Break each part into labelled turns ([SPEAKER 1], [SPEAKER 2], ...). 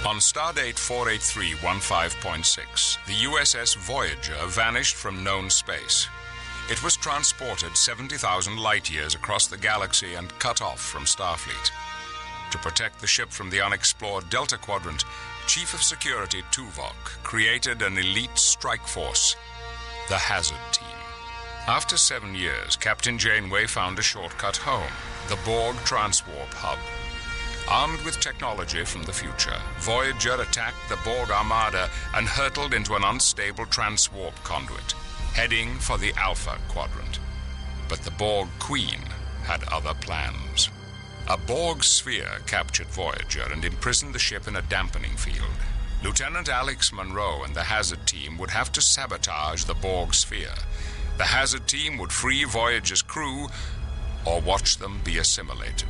[SPEAKER 1] On stardate 48315.6, the USS Voyager vanished from known space. It was transported 70,000 light-years across the galaxy and cut off from Starfleet. To protect the ship from the unexplored Delta Quadrant, Chief of Security Tuvok created an elite strike force, the Hazard Team. After 7 years, Captain Janeway found a shortcut home, the Borg Transwarp Hub. Armed with technology from the future, Voyager attacked the Borg Armada and hurtled into an unstable transwarp conduit, heading for the Alpha Quadrant. But the Borg Queen had other plans. A Borg sphere captured Voyager and imprisoned the ship in a dampening field. Lieutenant Alex Monroe and the Hazard Team would have to sabotage the Borg sphere. The Hazard Team would free Voyager's crew or watch them be assimilated.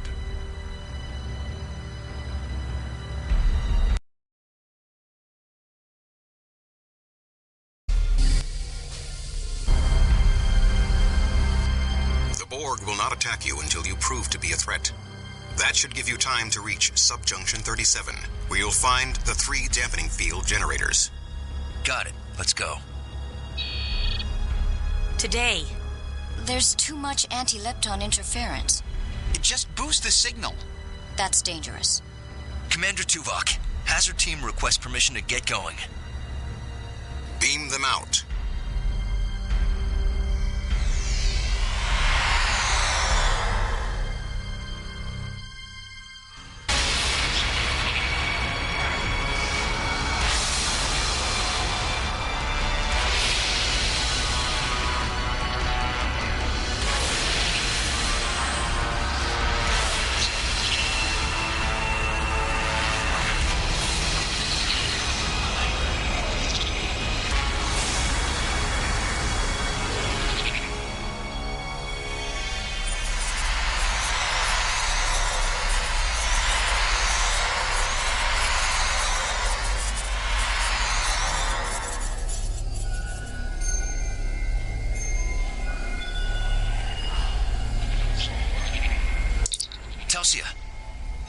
[SPEAKER 2] The Borg will not attack you until you prove to be a threat. That should give you time to reach Subjunction 37, where you'll find the 3 dampening field generators.
[SPEAKER 3] Got it. Let's go.
[SPEAKER 4] Today.
[SPEAKER 5] There's too much anti-lepton interference.
[SPEAKER 3] It just boosts the signal.
[SPEAKER 5] That's dangerous.
[SPEAKER 3] Commander Tuvok, Hazard Team requests permission to get going.
[SPEAKER 2] Beam them out.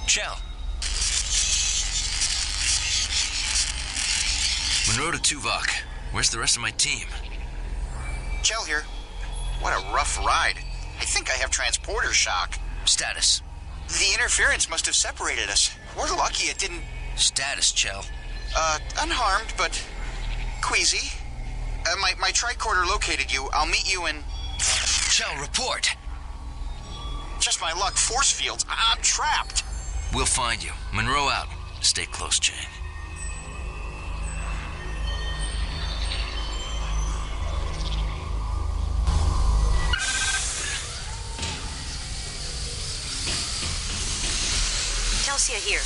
[SPEAKER 3] Shell. Monroe to Tuvok. Where's the rest of my team?
[SPEAKER 6] Chell here. What a rough ride. I think I have transporter shock.
[SPEAKER 3] Status.
[SPEAKER 6] The interference must have separated us. We're lucky it didn't...
[SPEAKER 3] Status, Chell.
[SPEAKER 6] Unharmed, but queasy. My tricorder located you. I'll meet you in...
[SPEAKER 3] Chell, report.
[SPEAKER 6] Just my luck. Force fields. I'm trapped.
[SPEAKER 3] We'll find you. Monroe out. Stay close, Chang.
[SPEAKER 4] Celsia here.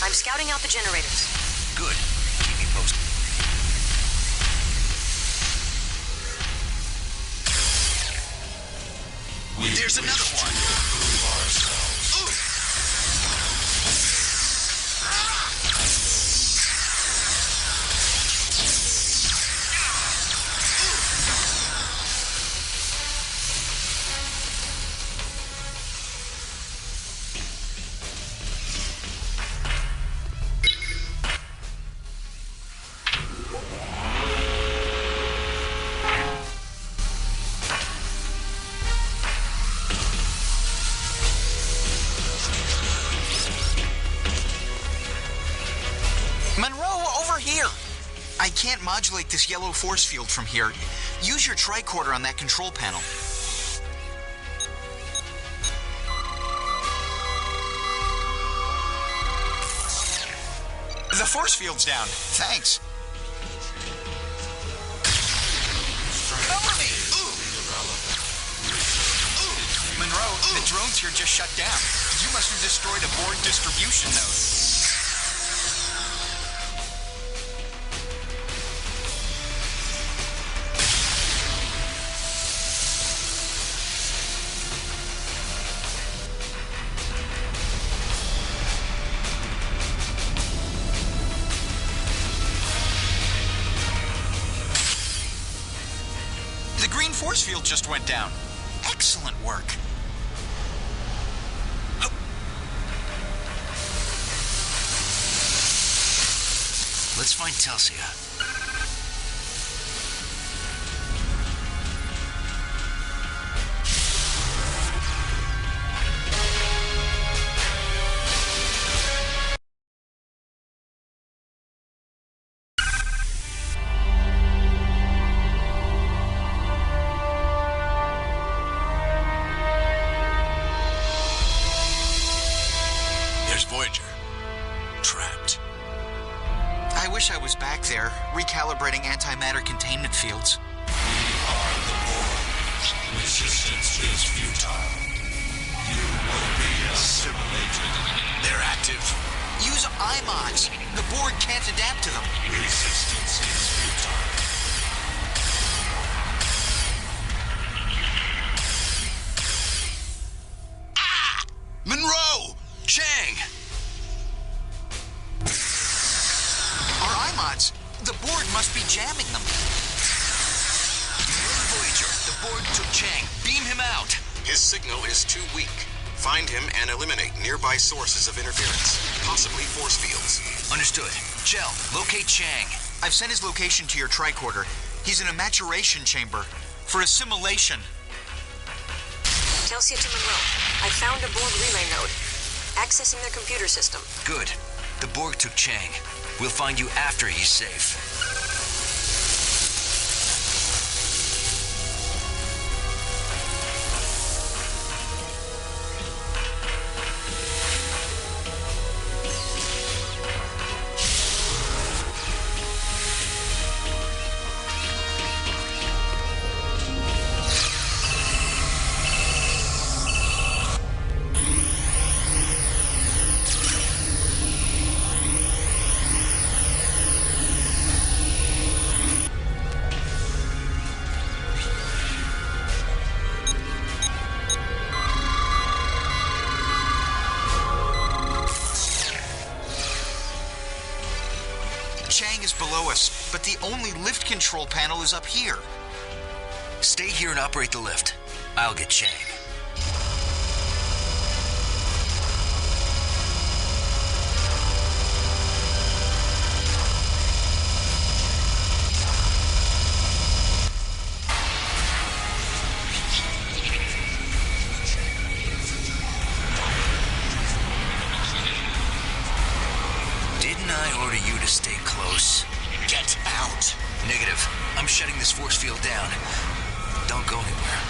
[SPEAKER 4] I'm scouting out the generators.
[SPEAKER 3] Good. Keep me posted. There's another one.
[SPEAKER 6] I can't modulate this yellow force field from here. Use your tricorder on that control panel. The force field's down. Thanks. Cover me! Monroe, the drones here just shut down. You must have destroyed a Borg distribution node. Force field just went down. Excellent work.
[SPEAKER 3] Let's find Telsia.
[SPEAKER 7] There's Voyager. Trapped.
[SPEAKER 6] I wish I was back there, recalibrating antimatter containment fields.
[SPEAKER 7] Resistance is futile. You will be assimilated. They're active.
[SPEAKER 6] Use IMODs. The Borg can't adapt to them.
[SPEAKER 7] Resistance is futile. Monroe! Chang!
[SPEAKER 6] Our IMODs. The Borg must be jamming them.
[SPEAKER 3] Voyager, the Borg took Chang. Beam him out.
[SPEAKER 2] His signal is too weak. Find him and eliminate nearby sources of interference, possibly force fields.
[SPEAKER 3] Understood. Chell, locate Chang.
[SPEAKER 6] I've sent his location to your tricorder. He's in a maturation chamber for assimilation.
[SPEAKER 4] Telsia to Monroe. I found a Borg relay node. Accessing their computer system.
[SPEAKER 3] Good. The Borg took Chang. We'll find you after he's safe.
[SPEAKER 6] Chang is below us, but the only lift control panel is up here.
[SPEAKER 3] Stay here and operate the lift. I'll get Chang. Didn't I order you to stay close?
[SPEAKER 7] Get out!
[SPEAKER 3] Negative. I'm shutting this force field down. Don't go anywhere.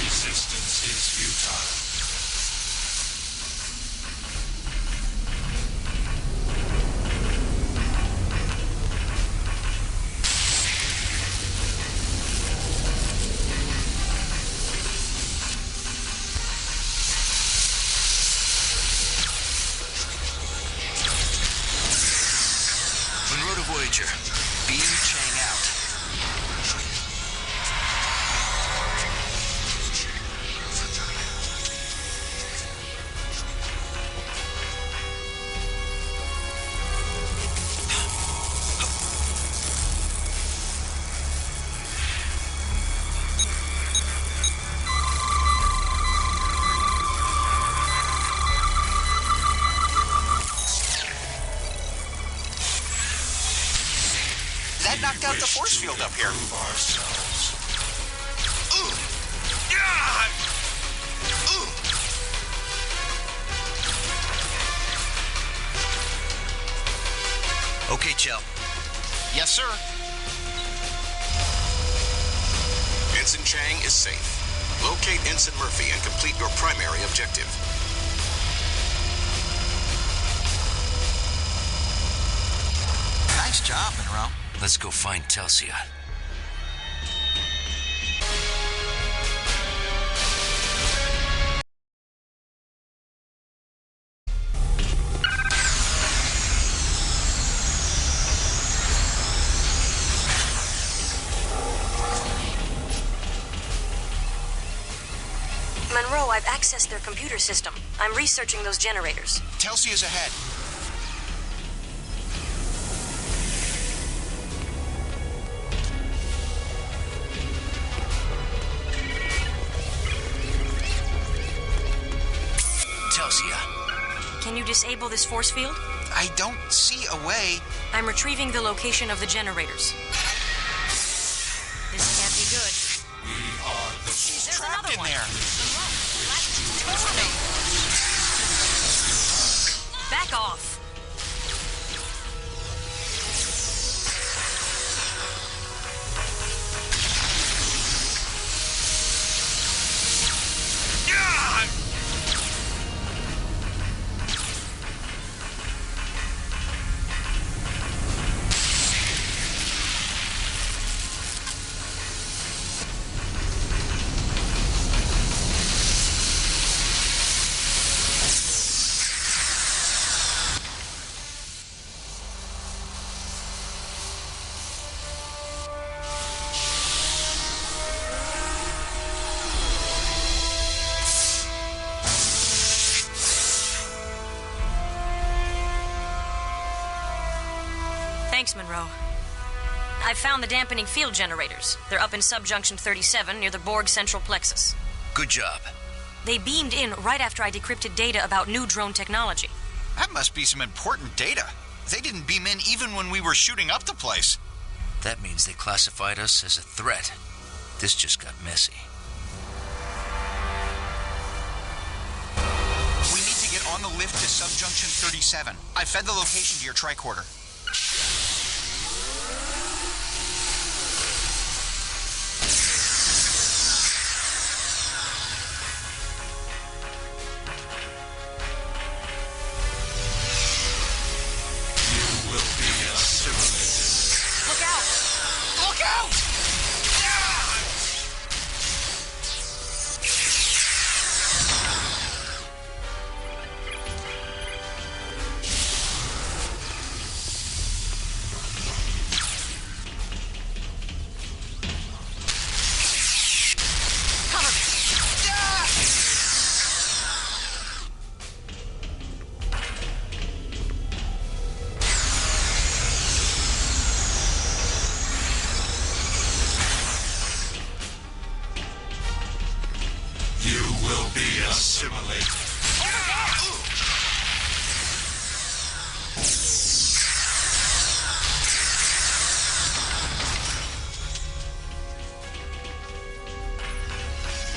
[SPEAKER 7] Resistance is futile.
[SPEAKER 3] Monroe to Voyager. Beam Chang out.
[SPEAKER 6] That knocked out the force field up here.
[SPEAKER 3] Okay, Chell.
[SPEAKER 6] Yes, sir.
[SPEAKER 2] Ensign Chang is safe. Locate Ensign Murphy and complete your primary objective.
[SPEAKER 6] Nice job, Monroe.
[SPEAKER 3] Let's go find Telsia.
[SPEAKER 4] Monroe, I've accessed their computer system. I'm researching those generators.
[SPEAKER 6] Telsia's ahead.
[SPEAKER 4] you disable this force field?
[SPEAKER 6] I don't see a way.
[SPEAKER 4] I'm retrieving the location of the generators. This can't be good. There's
[SPEAKER 6] Trapped
[SPEAKER 4] another
[SPEAKER 6] in
[SPEAKER 4] one.
[SPEAKER 6] there.
[SPEAKER 4] Back off. Thanks, Monroe. I've found the dampening field generators. They're up in subjunction 37 near the Borg central plexus.
[SPEAKER 3] Good job.
[SPEAKER 4] They beamed in right after I decrypted data about new drone technology.
[SPEAKER 6] That must be some important data. They didn't beam in even when we were shooting up the place.
[SPEAKER 3] That means they classified us as a threat. This just got messy.
[SPEAKER 6] We need to get on the lift to subjunction 37. I fed the location to your tricorder.
[SPEAKER 4] Look out!
[SPEAKER 6] Look out!
[SPEAKER 4] Cover me!
[SPEAKER 7] You will be assimilated.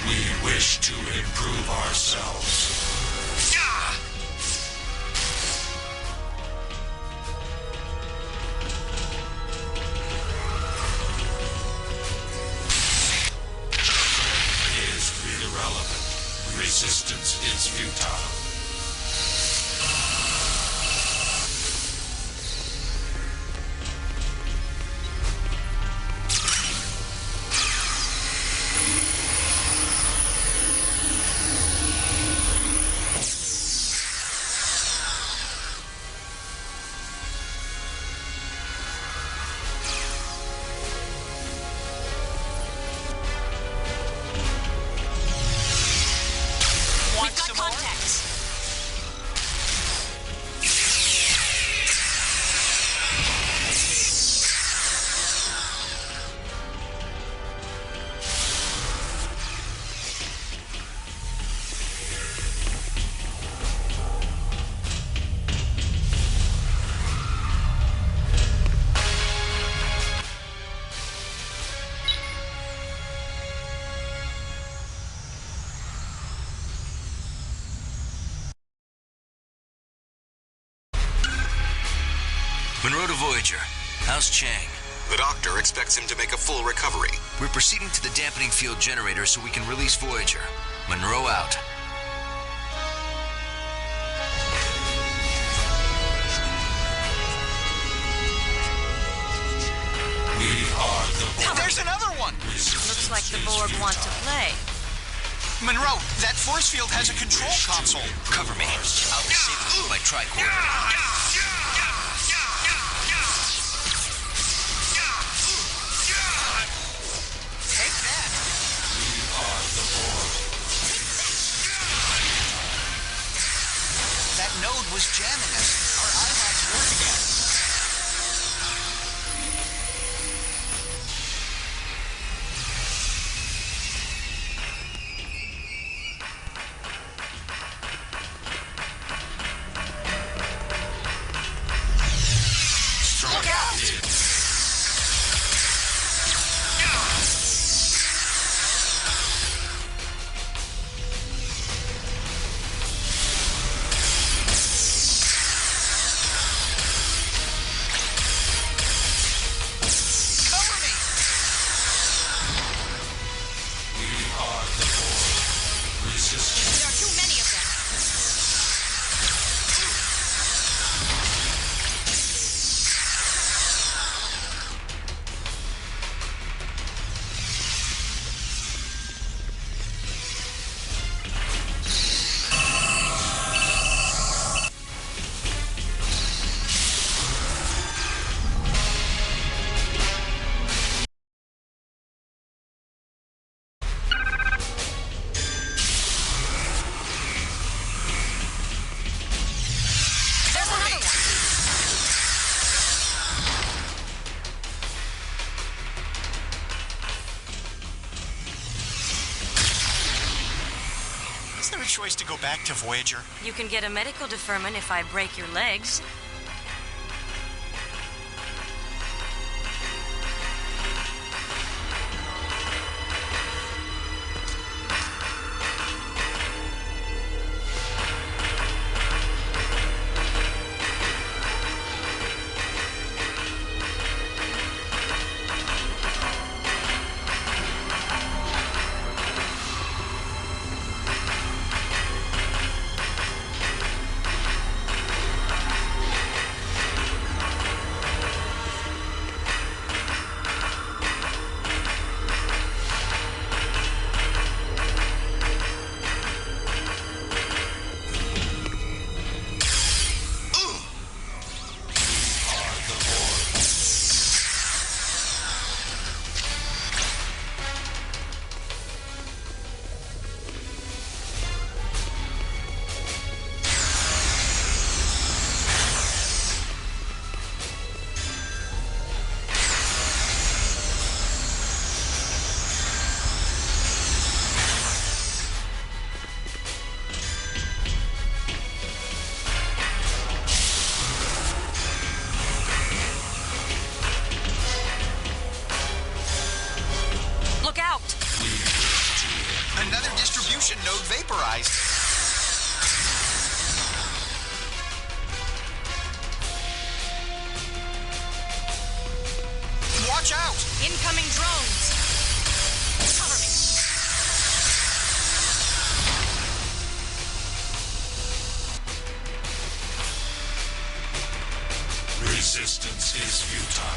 [SPEAKER 7] We wish to improve ourselves. Is irrelevant. Resistance is futile.
[SPEAKER 4] We've got contacts.
[SPEAKER 3] Monroe to Voyager. How's Chang?
[SPEAKER 2] The doctor expects him to make a full recovery.
[SPEAKER 3] We're proceeding to the dampening field generator so we can release Voyager. Monroe out.
[SPEAKER 7] We are the Borg.
[SPEAKER 6] There's another one!
[SPEAKER 4] Looks like the Borg want to play.
[SPEAKER 6] Monroe, that force field has a control console.
[SPEAKER 3] Cover me. I'll disable it with my tricorder.
[SPEAKER 6] Take that. That node was jamming us. Our iPods work again. there a choice to go back to Voyager?
[SPEAKER 4] You can get a medical deferment if I break your legs.
[SPEAKER 6] Another distribution node vaporized. Watch out!
[SPEAKER 4] Incoming drones! Cover me.
[SPEAKER 7] Resistance is futile.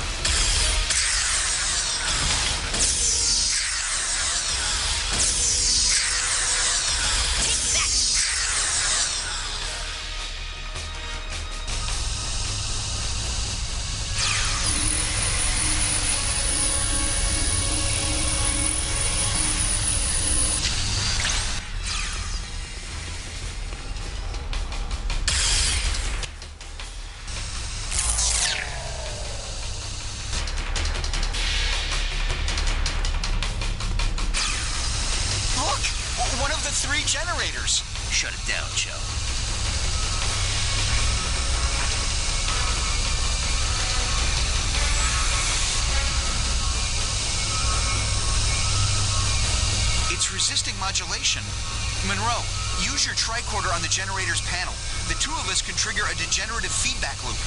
[SPEAKER 6] One of the 3 generators.
[SPEAKER 3] Shut it down, Joe.
[SPEAKER 6] It's resisting modulation. Monroe, use your tricorder on the generator's panel. The 2 of us can trigger a degenerative feedback loop.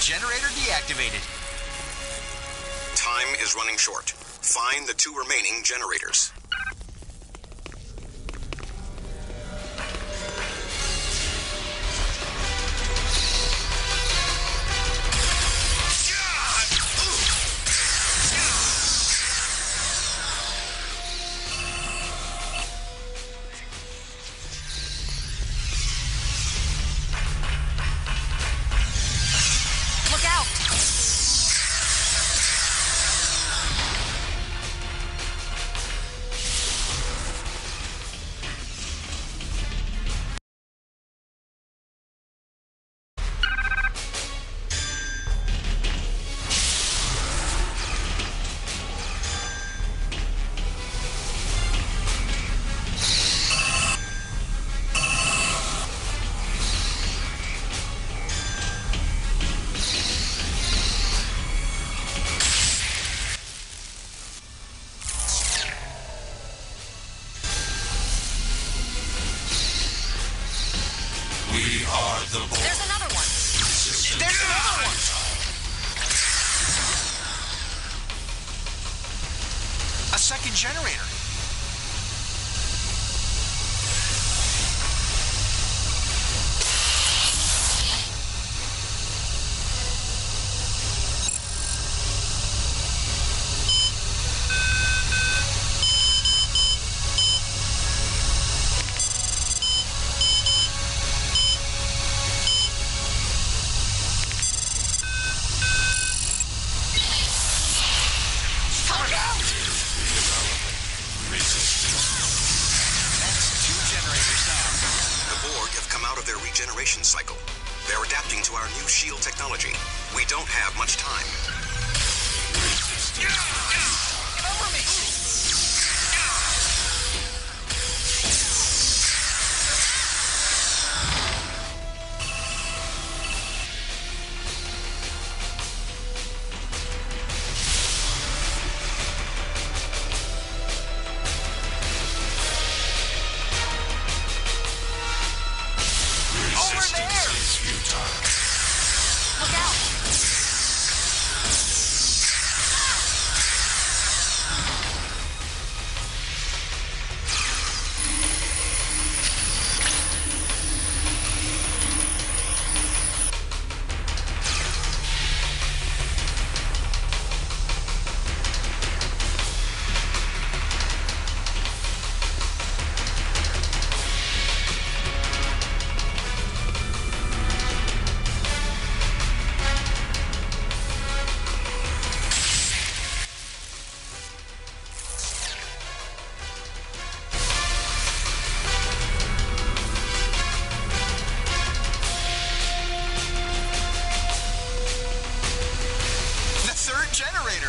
[SPEAKER 6] Generator deactivated.
[SPEAKER 2] Time is running short. Find the 2 remaining generators.
[SPEAKER 4] There's another one.
[SPEAKER 6] There's another one! A second generator.
[SPEAKER 2] regeneration cycle. They're adapting to our new shield technology. We don't have much time.
[SPEAKER 6] Cover me! Generator.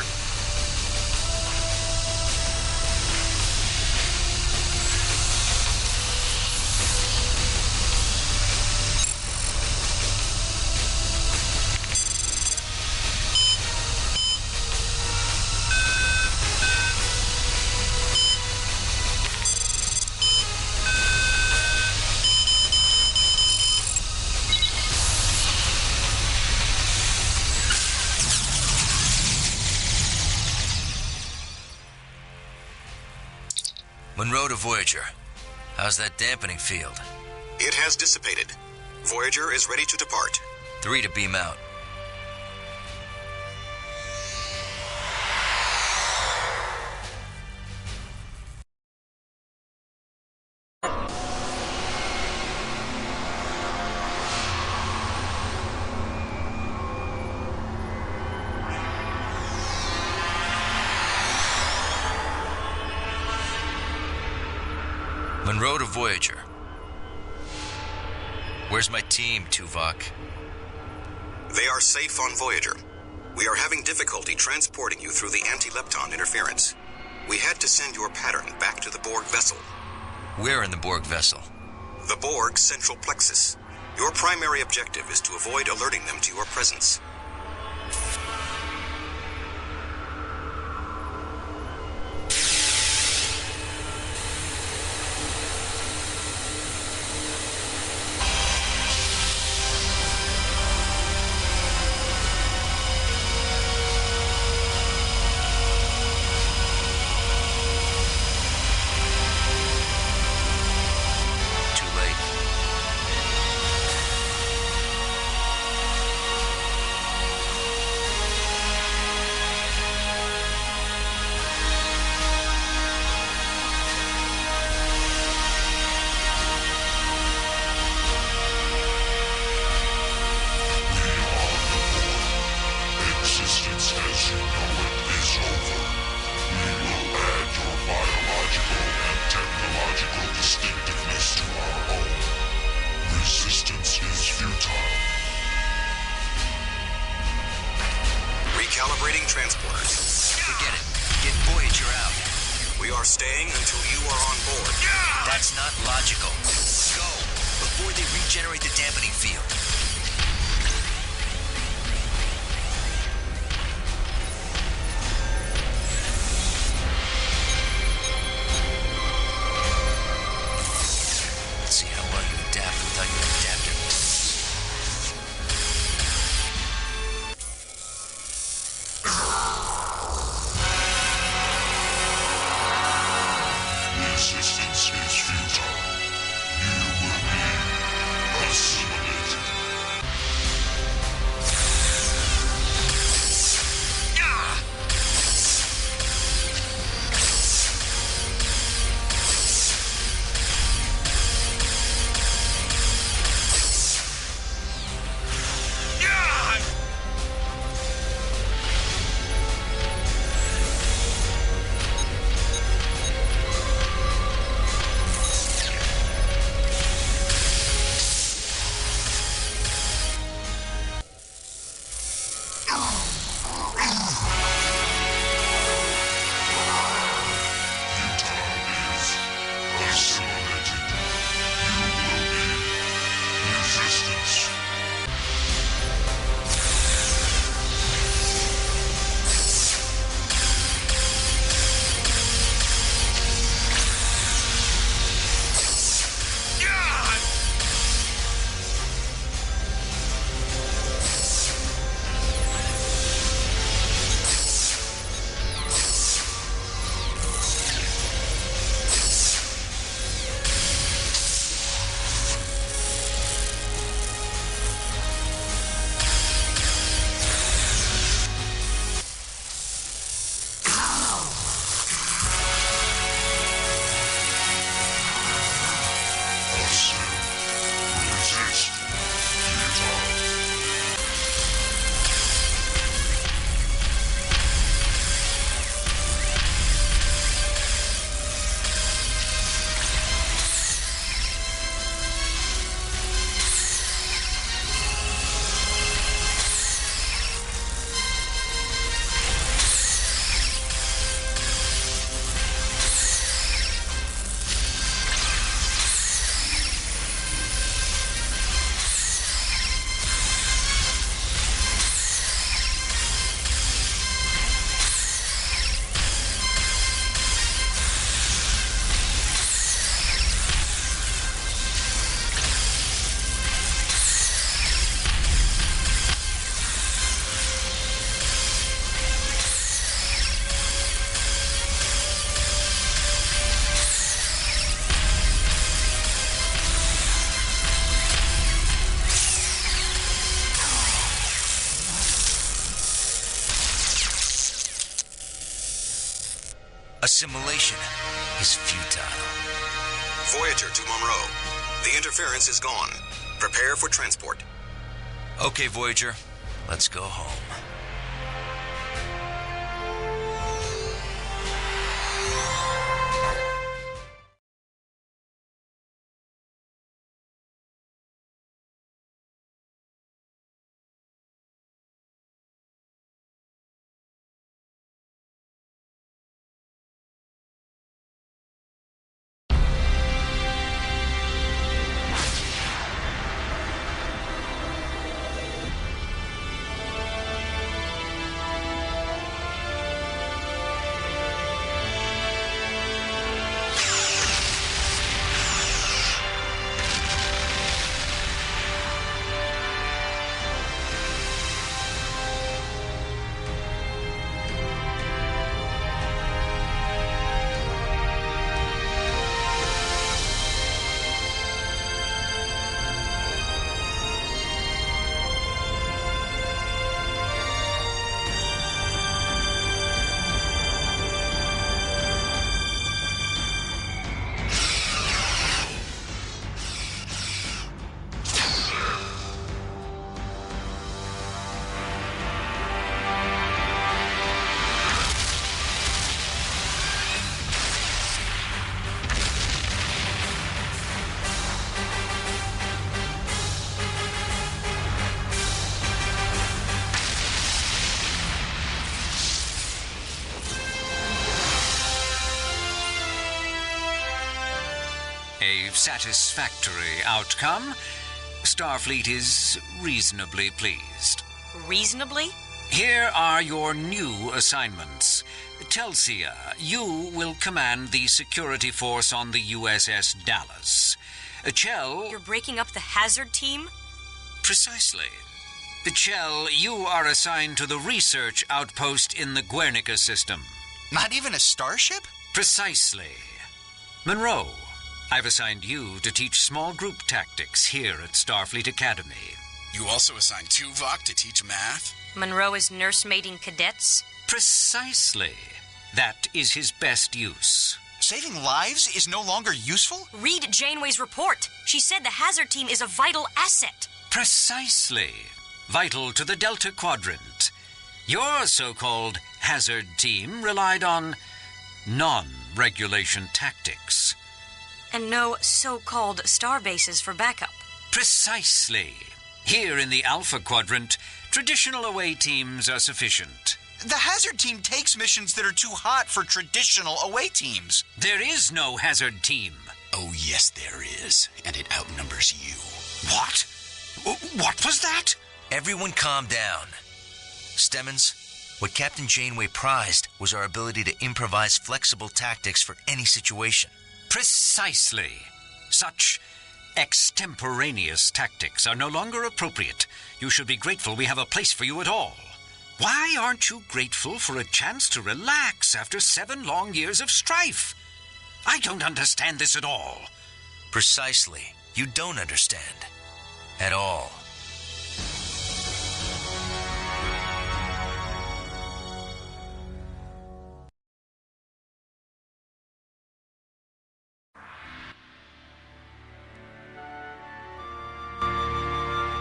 [SPEAKER 3] Monroe to Voyager. How's that dampening field?
[SPEAKER 2] It has dissipated. Voyager is ready to depart.
[SPEAKER 3] 3 to beam out. Monroe to Voyager. Where's my team, Tuvok?
[SPEAKER 2] They are safe on Voyager. We are having difficulty transporting you through the anti-lepton interference. We had to send your pattern back to the Borg vessel.
[SPEAKER 3] Where in the Borg vessel?
[SPEAKER 2] The Borg central plexus. Your primary objective is to avoid alerting them to your presence. Recalibrating transporters.
[SPEAKER 3] Forget it. Get Voyager out.
[SPEAKER 2] We are staying until you are on board.
[SPEAKER 3] That's not logical. Go, before they regenerate the dampening field. Let's see how well you adapt without your adapter.
[SPEAKER 7] Resistance is futile. You will be assimilated.
[SPEAKER 3] Assimilation is futile.
[SPEAKER 2] Voyager to Monroe. The interference is gone. Prepare for transport.
[SPEAKER 3] Okay, Voyager, let's go home.
[SPEAKER 8] A satisfactory outcome. Starfleet is reasonably pleased.
[SPEAKER 4] Reasonably?
[SPEAKER 8] Here are your new assignments. Telsia, you will command the security force on the USS Dallas. Chell...
[SPEAKER 4] You're breaking up the hazard team?
[SPEAKER 8] Precisely. Chell, you are assigned to the research outpost in the Guernica system.
[SPEAKER 6] Not even a starship?
[SPEAKER 8] Precisely. Monroe, I've assigned you to teach small group tactics here at Starfleet Academy.
[SPEAKER 9] You also assigned Tuvok to teach math?
[SPEAKER 4] Monroe is nursemaiding cadets?
[SPEAKER 8] Precisely. That is his best use.
[SPEAKER 6] Saving lives is no longer useful?
[SPEAKER 4] Read Janeway's report. She said the hazard team is a vital asset.
[SPEAKER 8] Precisely. Vital to the Delta Quadrant. Your so-called hazard team relied on non-regulation tactics.
[SPEAKER 4] And no so-called star bases for backup.
[SPEAKER 8] Precisely. Here in the Alpha Quadrant, traditional away teams are sufficient.
[SPEAKER 6] The hazard team takes missions that are too hot for traditional away teams.
[SPEAKER 8] There is no hazard team.
[SPEAKER 9] Oh, yes, there is. And it outnumbers you.
[SPEAKER 8] What? What was that?
[SPEAKER 3] Everyone calm down. Stemmons, what Captain Janeway prized was our ability to improvise flexible tactics for any situation.
[SPEAKER 8] Precisely. Such extemporaneous tactics are no longer appropriate. You should be grateful we have a place for you at all. Why aren't you grateful for a chance to relax after 7 long years of strife? I don't understand this at all.
[SPEAKER 3] Precisely. You don't understand. At all.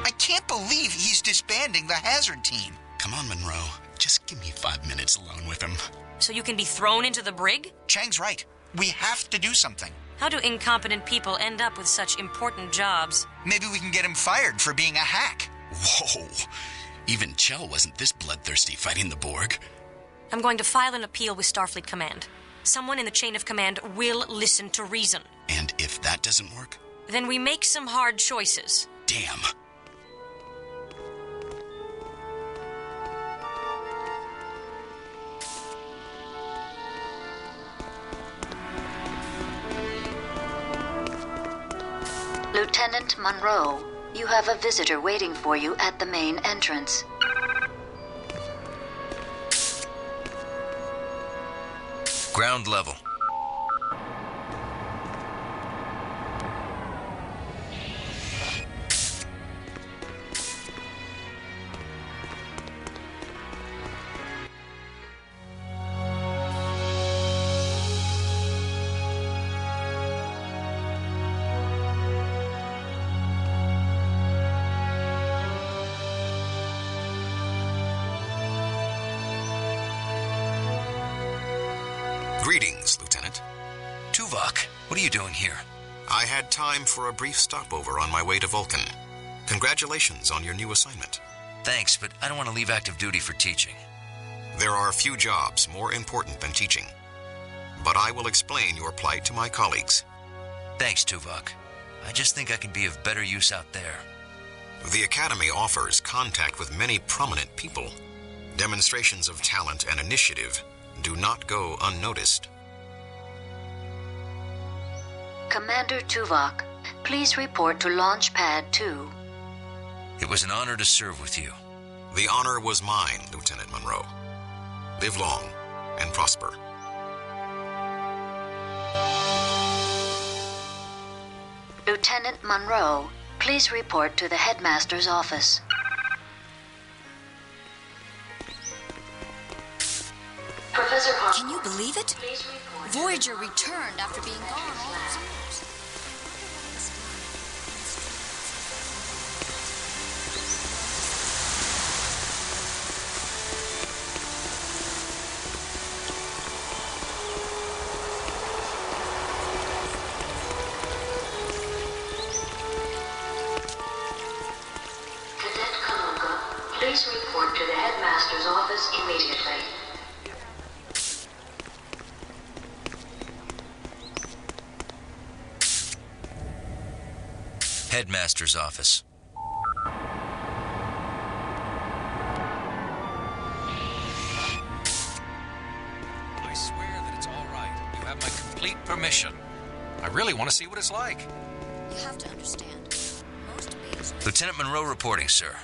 [SPEAKER 6] I can't believe he's disbanding the hazard team.
[SPEAKER 9] Come on, Monroe. Just give me 5 minutes alone with him.
[SPEAKER 4] So you can be thrown into the brig?
[SPEAKER 6] Chang's right. We have to do something.
[SPEAKER 4] How do incompetent people end up with such important jobs?
[SPEAKER 6] Maybe we can get him fired for being a hack.
[SPEAKER 9] Whoa. Even Chell wasn't this bloodthirsty fighting the Borg.
[SPEAKER 4] I'm going to file an appeal with Starfleet Command. Someone in the chain of command will listen to reason.
[SPEAKER 9] And if that doesn't work?
[SPEAKER 4] Then we make some hard choices.
[SPEAKER 9] Damn.
[SPEAKER 5] Lieutenant Monroe, you have a visitor waiting for you at the main entrance.
[SPEAKER 3] Ground level. Tuvok, what are you doing here?
[SPEAKER 2] I had time for a brief stopover on my way to Vulcan. Congratulations on your new assignment.
[SPEAKER 3] Thanks, but I don't want to leave active duty for teaching.
[SPEAKER 2] There are few jobs more important than teaching. But I will explain your plight to my colleagues.
[SPEAKER 3] Thanks, Tuvok. I just think I can be of better use out there.
[SPEAKER 2] The Academy offers contact with many prominent people. Demonstrations of talent and initiative do not go unnoticed.
[SPEAKER 5] Commander Tuvok, please report to Launch Pad 2.
[SPEAKER 3] It was an honor to serve with you.
[SPEAKER 2] The honor was mine, Lieutenant Monroe. Live long and prosper.
[SPEAKER 5] Lieutenant Monroe, please report to the Headmaster's office. Professor Hart.
[SPEAKER 10] Can you believe it? Voyager returned after being gone all those years.
[SPEAKER 5] Cadet Kalunga, please report to the Headmaster's office immediately.
[SPEAKER 3] Headmaster's office.
[SPEAKER 11] I swear that it's all right. You have my complete permission. I really want to see what it's like.
[SPEAKER 10] You have to understand. Most beings...
[SPEAKER 3] Lieutenant Monroe reporting, sir.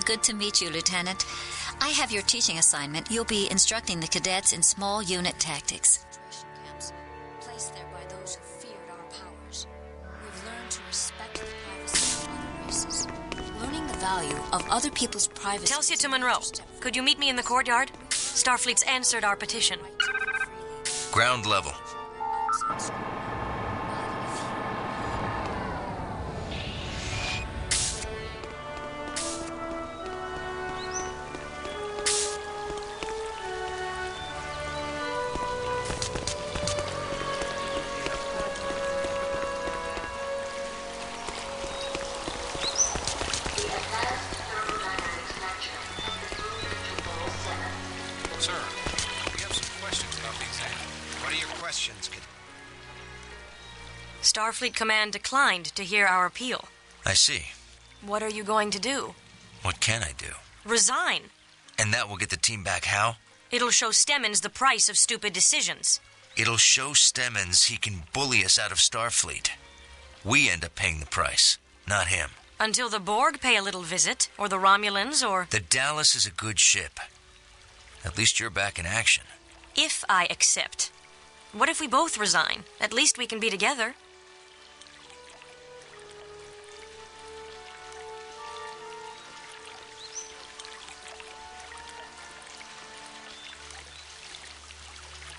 [SPEAKER 10] Good to meet you, Lieutenant. I have your teaching assignment. You'll be instructing the cadets in small unit tactics. Camps, placed there by those who feared our powers. We've learned to respect the privacy of other races. Learning the value of other people's privacy...
[SPEAKER 4] Telsia to Monroe. Could you meet me in the courtyard? Starfleet's answered our petition.
[SPEAKER 3] Ground level.
[SPEAKER 11] Sir, we have some questions about the exam. What are your questions, kid?
[SPEAKER 4] Starfleet Command declined to hear our appeal.
[SPEAKER 3] I see.
[SPEAKER 4] What are you going to do?
[SPEAKER 3] What can I do?
[SPEAKER 4] Resign.
[SPEAKER 3] And that will get the team back how?
[SPEAKER 4] It'll show Stemmons the price of stupid decisions.
[SPEAKER 3] It'll show Stemmons he can bully us out of Starfleet. We end up paying the price, not him.
[SPEAKER 4] Until the Borg pay a little visit, or the Romulans, or...
[SPEAKER 3] The Dallas is a good ship. At least you're back in action.
[SPEAKER 4] If I accept. What if we both resign? At least we can be together.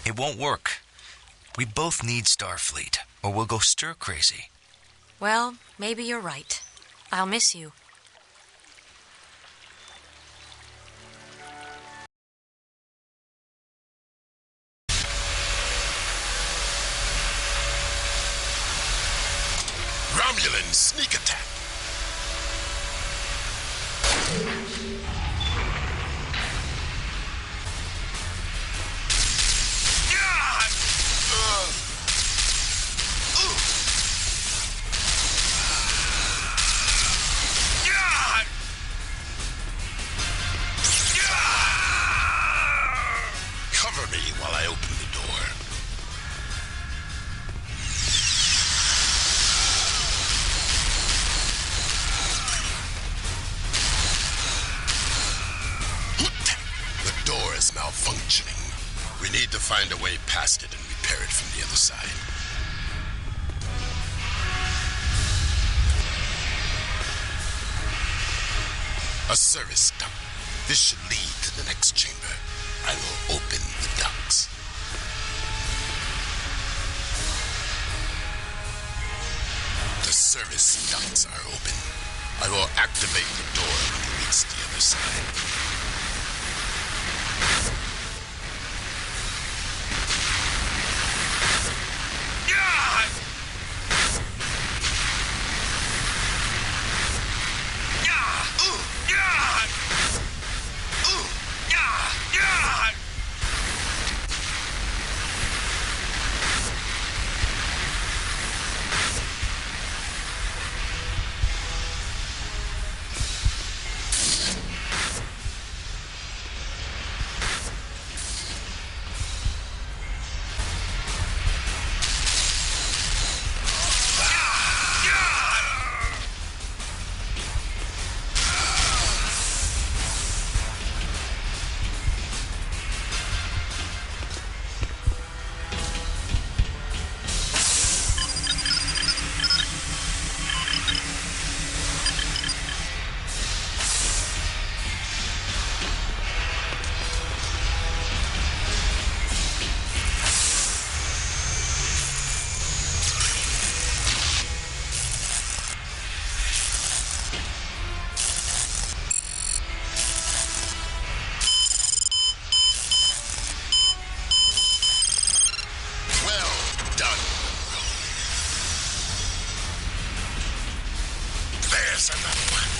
[SPEAKER 3] It won't work. We both need Starfleet, or we'll go stir crazy.
[SPEAKER 4] Well, maybe you're right. I'll miss you.
[SPEAKER 7] Romulan sneak attack. Cover me while I open the door. The door is malfunctioning. We need to find a way past it and repair it from the other side. A service duct. This should lead to the next chamber. I will open the ducts. The service ducts are open. I will activate the door when we reach the other side. Yeah! Yes, another one.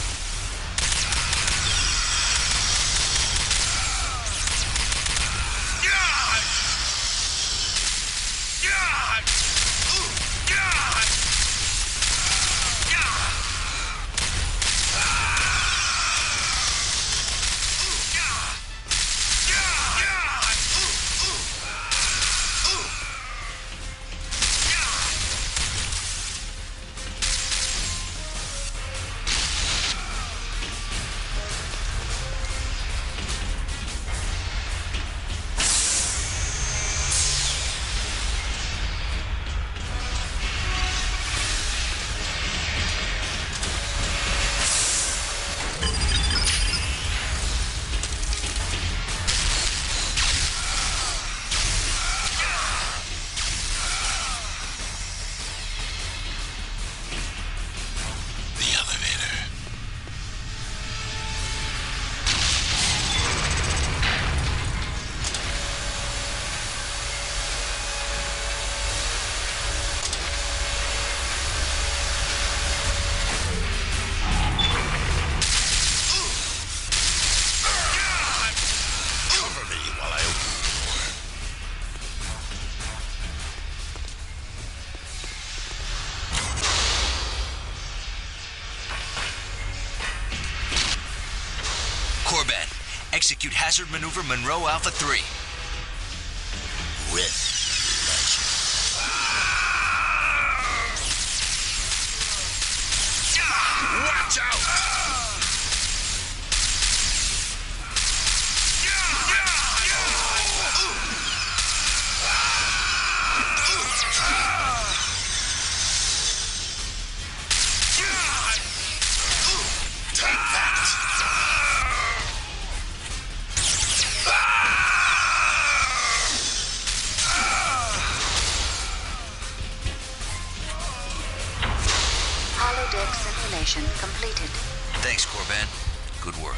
[SPEAKER 3] Execute hazard maneuver Monroe Alpha 3.
[SPEAKER 7] With pleasure. Watch out!
[SPEAKER 5] Holodeck simulation completed.
[SPEAKER 3] Thanks, Corban. Good work.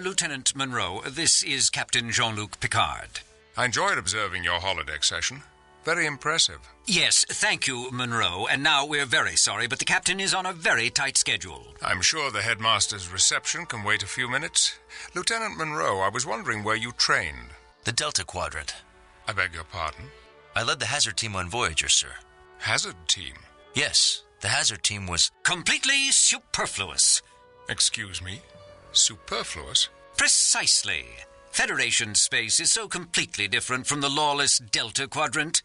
[SPEAKER 8] Lieutenant Monroe, this is Captain Jean-Luc Picard.
[SPEAKER 1] I enjoyed observing your holodeck session. Very impressive.
[SPEAKER 8] Yes, thank you, Monroe. And now we're very sorry, but the captain is on a very tight schedule.
[SPEAKER 1] I'm sure the headmaster's reception can wait a few minutes. Lieutenant Monroe, I was wondering where you trained.
[SPEAKER 3] The Delta Quadrant.
[SPEAKER 1] I beg your pardon?
[SPEAKER 3] I led the hazard team on Voyager, sir.
[SPEAKER 1] Hazard team?
[SPEAKER 3] Yes, the hazard team was
[SPEAKER 8] completely superfluous.
[SPEAKER 1] Excuse me? Superfluous?
[SPEAKER 8] Precisely. Federation space is so completely different from the lawless Delta Quadrant.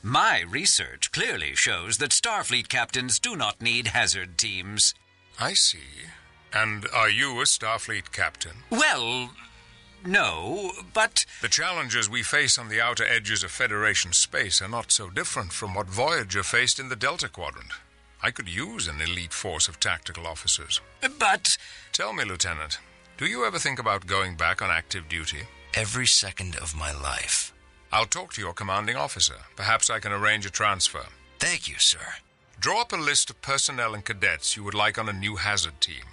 [SPEAKER 8] My research clearly shows that Starfleet captains do not need hazard teams.
[SPEAKER 1] I see. And are you a Starfleet captain?
[SPEAKER 8] Well, no, but...
[SPEAKER 1] The challenges we face on the outer edges of Federation space are not so different from what Voyager faced in the Delta Quadrant. I could use an elite force of tactical officers.
[SPEAKER 8] But...
[SPEAKER 1] Tell me, Lieutenant, do you ever think about going back on active duty?
[SPEAKER 3] Every second of my life.
[SPEAKER 1] I'll talk to your commanding officer. Perhaps I can arrange a transfer.
[SPEAKER 3] Thank you, sir.
[SPEAKER 1] Draw up a list of personnel and cadets you would like on a new hazard team.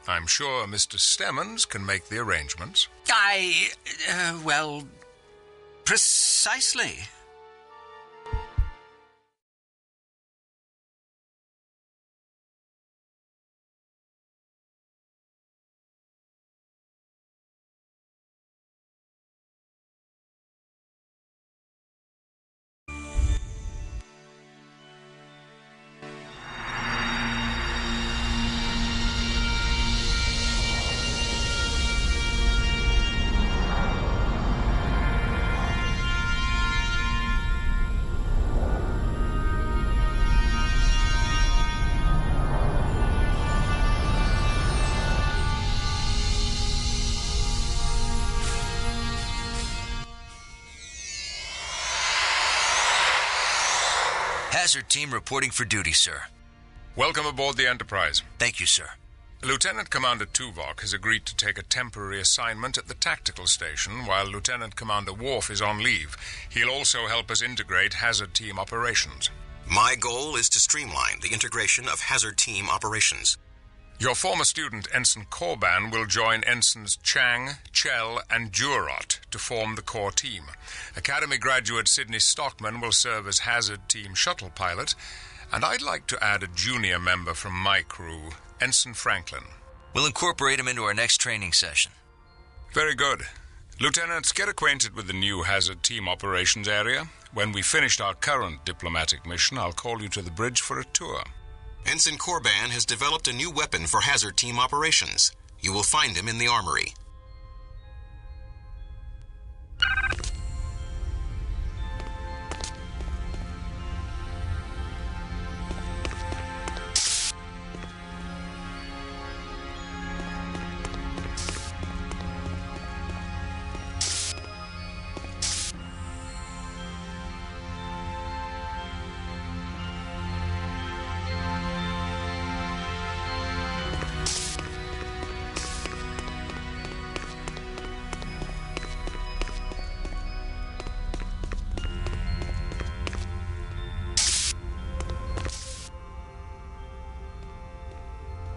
[SPEAKER 1] I'm sure Mr. Stemmons can make the arrangements.
[SPEAKER 8] Well, precisely.
[SPEAKER 3] Hazard team reporting for duty, sir.
[SPEAKER 1] Welcome aboard the Enterprise.
[SPEAKER 3] Thank you, sir.
[SPEAKER 1] Lieutenant Commander Tuvok has agreed to take a temporary assignment at the tactical station while Lieutenant Commander Worf is on leave. He'll also help us integrate Hazard Team operations.
[SPEAKER 2] My goal is to streamline the integration of Hazard Team operations.
[SPEAKER 1] Your former student, Ensign Korban, will join Ensigns Chang, Chell, and Jurot to form the core team. Academy graduate Sidney Stockman will serve as Hazard Team shuttle pilot, and I'd like to add a junior member from my crew, Ensign Franklin.
[SPEAKER 3] We'll incorporate him into our next training session.
[SPEAKER 1] Very good. Lieutenants, get acquainted with the new Hazard Team operations area. When we finished our current diplomatic mission, I'll call you to the bridge for a tour.
[SPEAKER 2] Ensign Korban has developed a new weapon for Hazard Team operations. You will find him in the armory.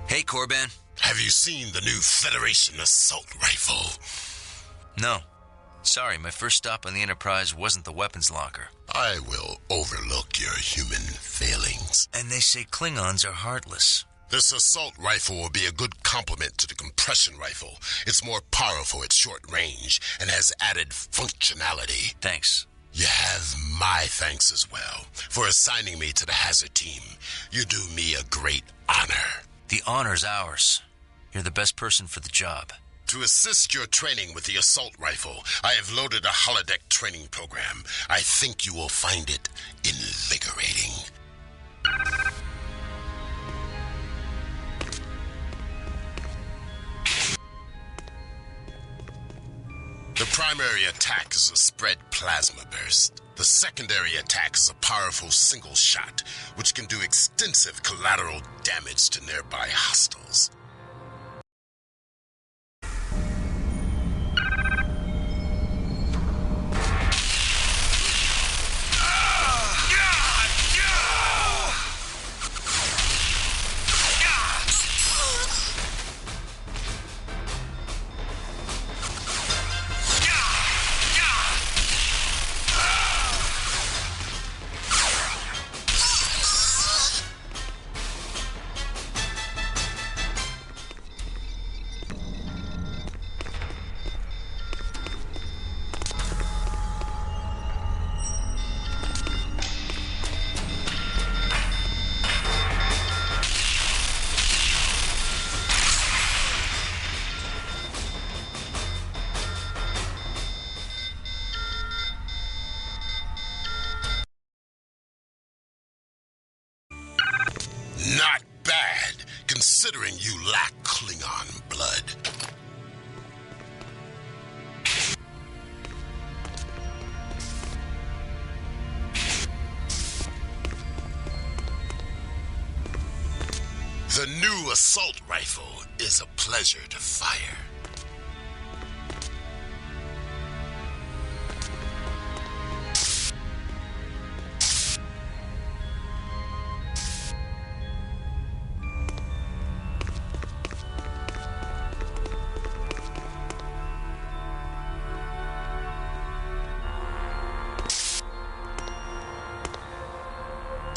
[SPEAKER 3] Hey, Korban.
[SPEAKER 7] Have you seen the new Federation assault rifle?
[SPEAKER 3] No. Sorry, my first stop on the Enterprise wasn't the weapons locker.
[SPEAKER 7] I will overlook your human failings.
[SPEAKER 3] And they say Klingons are heartless.
[SPEAKER 7] This assault rifle will be a good complement to the compression rifle. It's more powerful at short range and has added functionality.
[SPEAKER 3] Thanks.
[SPEAKER 7] You have my thanks as well for assigning me to the Hazard Team. You do me a great honor.
[SPEAKER 3] The honor's ours. You're the best person for the job.
[SPEAKER 7] To assist your training with the assault rifle, I have loaded a holodeck training program. I think you will find it invigorating. The primary attack is a spread plasma burst. The secondary attack is a powerful single shot, which can do extensive collateral damage to nearby hostiles. Not bad, considering you lack Klingon blood. The new assault rifle is a pleasure to fire.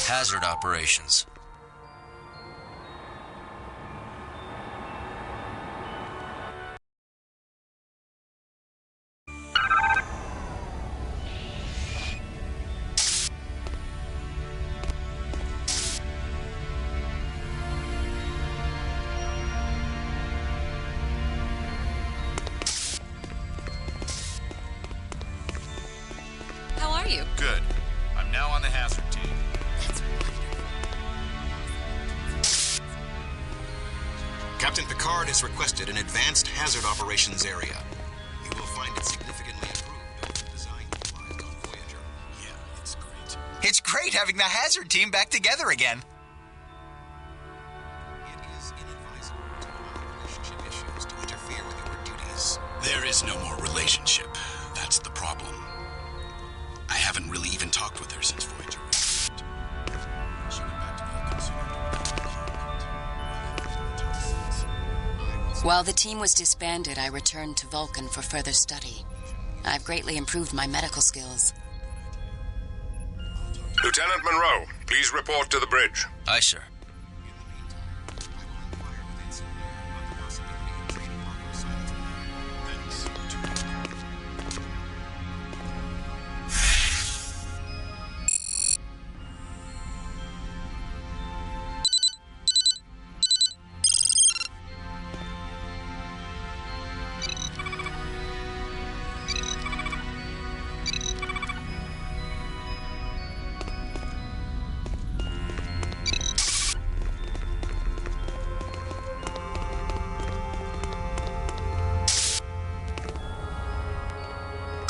[SPEAKER 3] Hazard operations.
[SPEAKER 4] How are you?
[SPEAKER 11] Good. I'm now on the Hazard Team.
[SPEAKER 2] Captain Picard has requested an advanced hazard operations area. You will find it significantly improved over the design utilized on Voyager.
[SPEAKER 6] Yeah, it's great. It's great having the Hazard Team back together again.
[SPEAKER 2] It is inadvisable to
[SPEAKER 9] There is no more relationship. That's the problem. I haven't really even talked with her since Voyager arrived. She went back to Vulcan.
[SPEAKER 12] While the team was disbanded, I returned to Vulcan for further study. I've greatly improved my medical skills.
[SPEAKER 1] Lieutenant Monroe, please report to the bridge.
[SPEAKER 3] Aye, sir.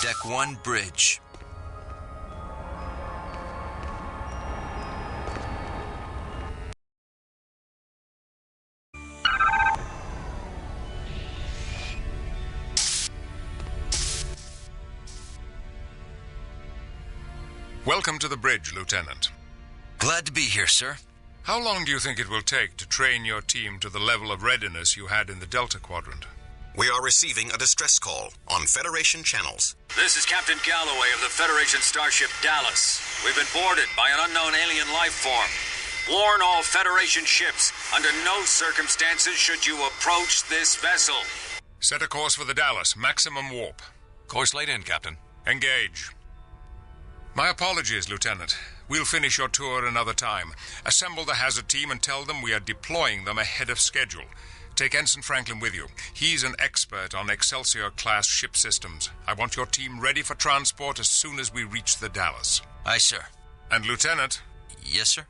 [SPEAKER 3] Deck 1, bridge.
[SPEAKER 1] Welcome to the bridge, Lieutenant.
[SPEAKER 3] Glad to be here, sir.
[SPEAKER 1] How long do you think it will take to train your team to the level of readiness you had in the Delta Quadrant?
[SPEAKER 2] We are receiving a distress call on Federation channels.
[SPEAKER 11] This is Captain Galloway of the Federation starship Dallas. We've been boarded by an unknown alien life form. Warn all Federation ships, under no circumstances should you approach this vessel.
[SPEAKER 1] Set a course for the Dallas, maximum warp.
[SPEAKER 11] Course laid in, Captain.
[SPEAKER 1] Engage. My apologies, Lieutenant. We'll finish your tour another time. Assemble the hazard team and tell them we are deploying them ahead of schedule. Take Ensign Franklin with you. He's an expert on Excelsior-class ship systems. I want your team ready for transport as soon as we reach the Dallas.
[SPEAKER 3] Aye, sir.
[SPEAKER 1] And, Lieutenant?
[SPEAKER 3] Yes, sir?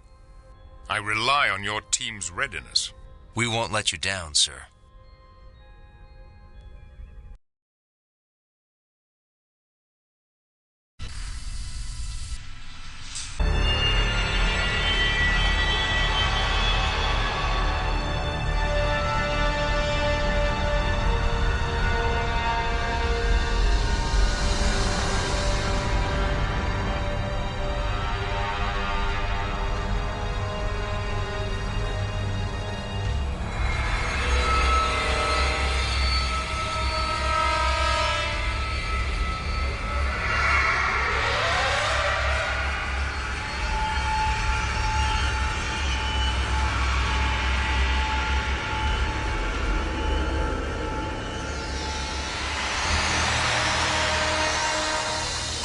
[SPEAKER 1] I rely on your team's readiness.
[SPEAKER 3] We won't let you down, sir.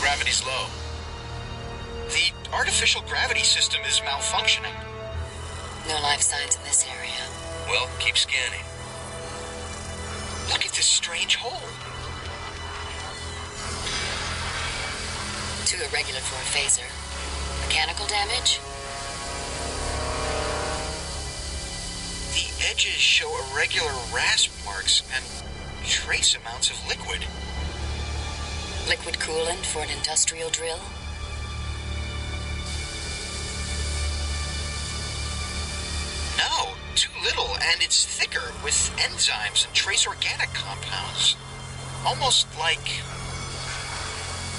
[SPEAKER 6] Gravity's low. The artificial gravity system is malfunctioning.
[SPEAKER 12] No life signs in this area.
[SPEAKER 6] Well, keep scanning. Look at this strange hole.
[SPEAKER 12] Too irregular for a phaser. Mechanical damage?
[SPEAKER 6] The edges show irregular rasp marks and trace amounts of liquid.
[SPEAKER 12] Liquid coolant for an industrial drill?
[SPEAKER 6] No, too little, and it's thicker with enzymes and trace organic compounds. Almost like...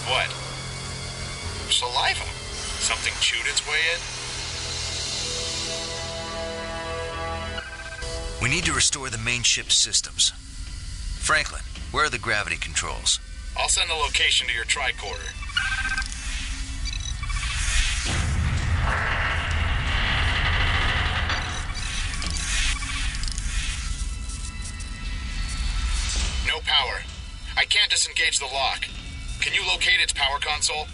[SPEAKER 6] what? Saliva. Something chewed its way in?
[SPEAKER 3] We need to restore the main ship's systems. Franklin, where are the gravity controls?
[SPEAKER 6] I'll send the location to your tricorder. No power. I can't disengage the lock. Can you locate its power console?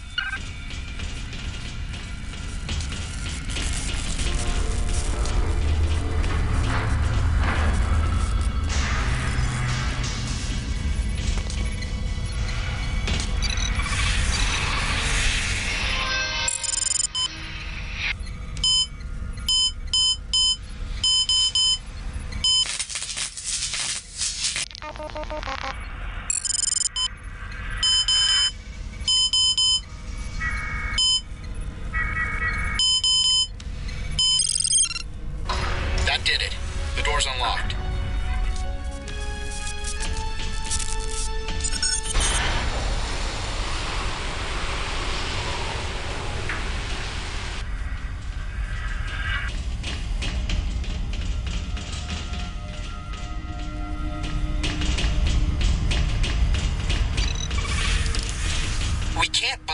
[SPEAKER 6] That did it. The door's unlocked.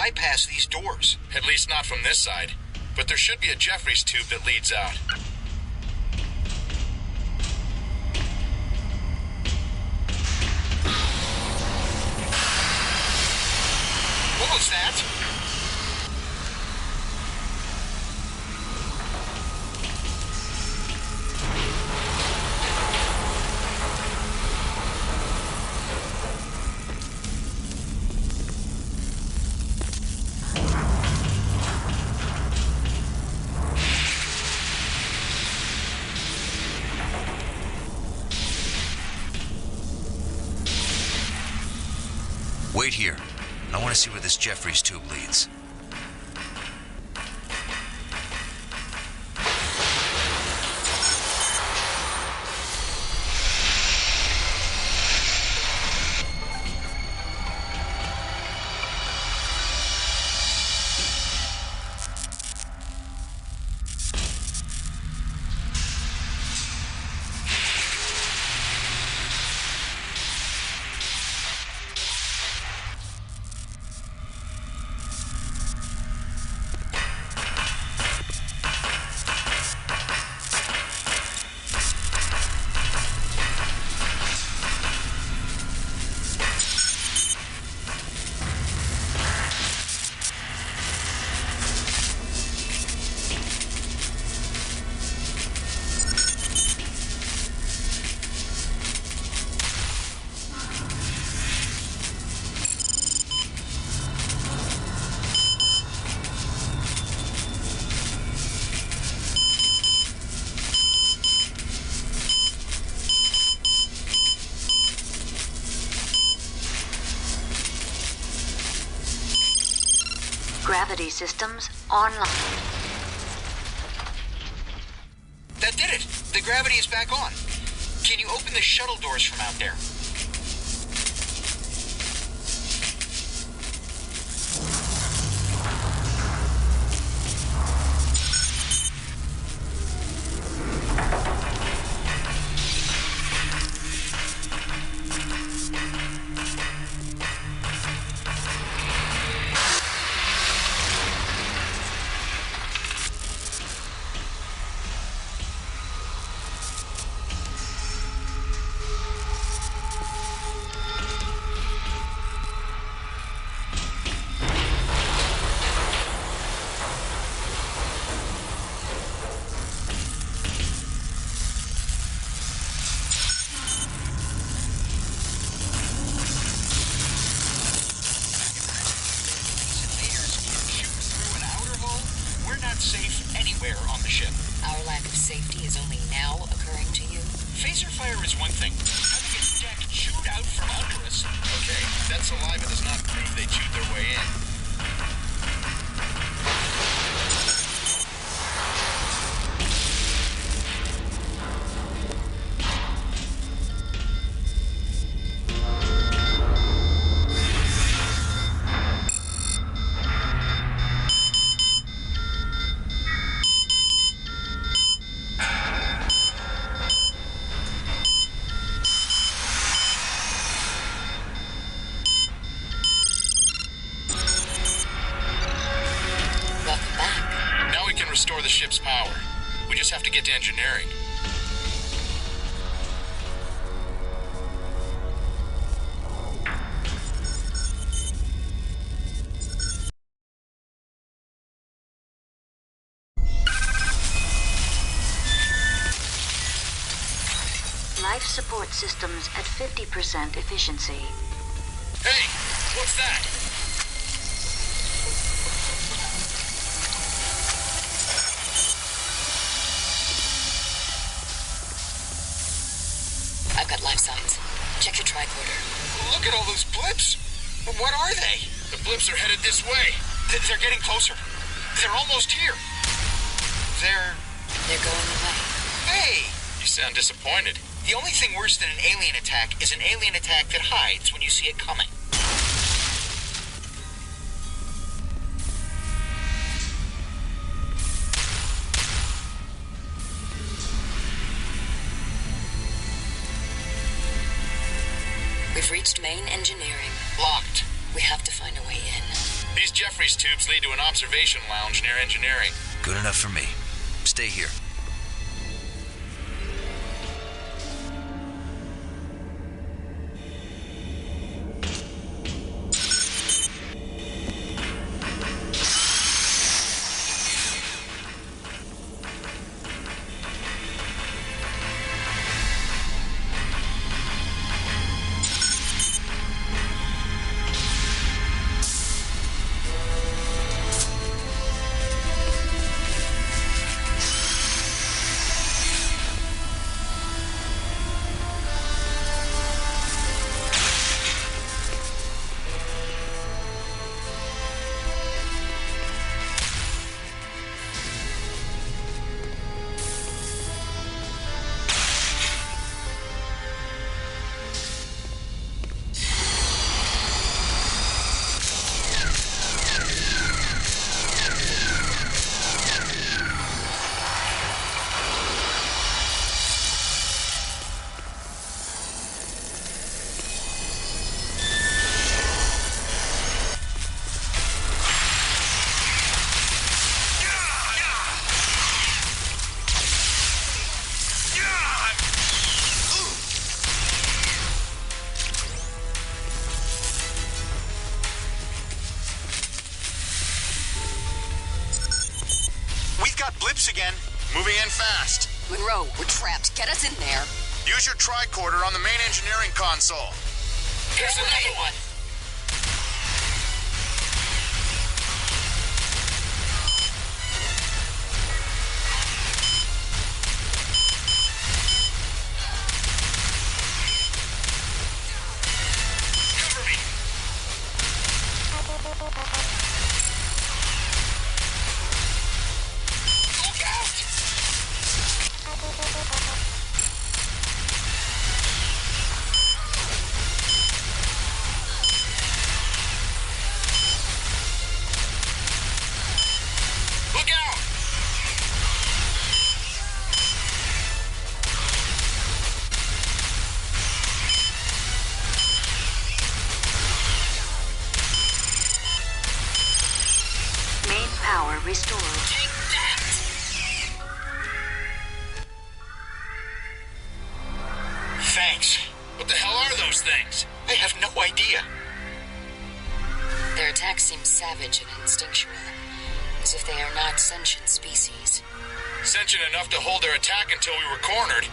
[SPEAKER 6] bypass these doors.
[SPEAKER 13] At least not from this side. But there should be a Jeffries tube that leads out.
[SPEAKER 6] What was that?
[SPEAKER 3] Wait here. I want to see where this Jeffries tube leads.
[SPEAKER 5] Gravity systems online.
[SPEAKER 6] That did it! The gravity is back on. Can you open the shuttle doors from out there? On the ship.
[SPEAKER 12] Our lack of safety is only now occurring to you?
[SPEAKER 6] Phaser fire is one thing. Having a deck chewed out from under us.
[SPEAKER 13] Okay, that saliva does not prove they chewed their way in. Restore the ship's power. We just have to get to engineering.
[SPEAKER 5] Life support systems at 50% efficiency.
[SPEAKER 13] Hey, what's that?
[SPEAKER 12] I've got life signs. Check your tricorder.
[SPEAKER 6] Look at all those blips. What are they?
[SPEAKER 13] The blips are headed this way.
[SPEAKER 6] They're getting closer. They're almost here. They're
[SPEAKER 12] going away.
[SPEAKER 6] Hey!
[SPEAKER 13] You sound disappointed.
[SPEAKER 6] The only thing worse than an alien attack is an alien attack that hides when you see it coming.
[SPEAKER 12] We've reached main engineering.
[SPEAKER 6] Locked.
[SPEAKER 12] We have to find a way in.
[SPEAKER 13] These Jeffries tubes lead to an observation lounge near engineering.
[SPEAKER 3] Good enough for me. Stay here.
[SPEAKER 13] Blips again. Moving in fast.
[SPEAKER 12] Monroe, we're trapped. Get us in there.
[SPEAKER 13] Use your tricorder on the main engineering console. Here's another one. Cover me.
[SPEAKER 5] Power restored.
[SPEAKER 13] Take that! Thanks. What the hell are those things? I have no idea.
[SPEAKER 12] Their attack seems savage and instinctual, as if they are not sentient species.
[SPEAKER 13] Sentient enough to hold their attack until we were cornered.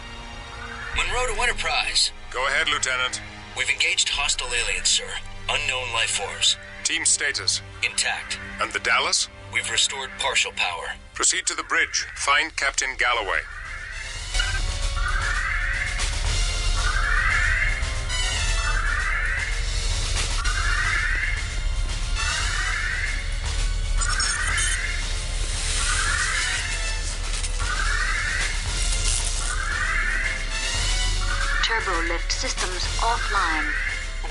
[SPEAKER 11] Monroe to Enterprise.
[SPEAKER 1] Go ahead, Lieutenant.
[SPEAKER 11] We've engaged hostile aliens, sir. Unknown life forms.
[SPEAKER 1] Team status.
[SPEAKER 11] Intact.
[SPEAKER 1] And the Dallas?
[SPEAKER 11] We've restored partial power.
[SPEAKER 1] Proceed to the bridge. Find Captain Galloway.
[SPEAKER 5] Turbolift systems offline.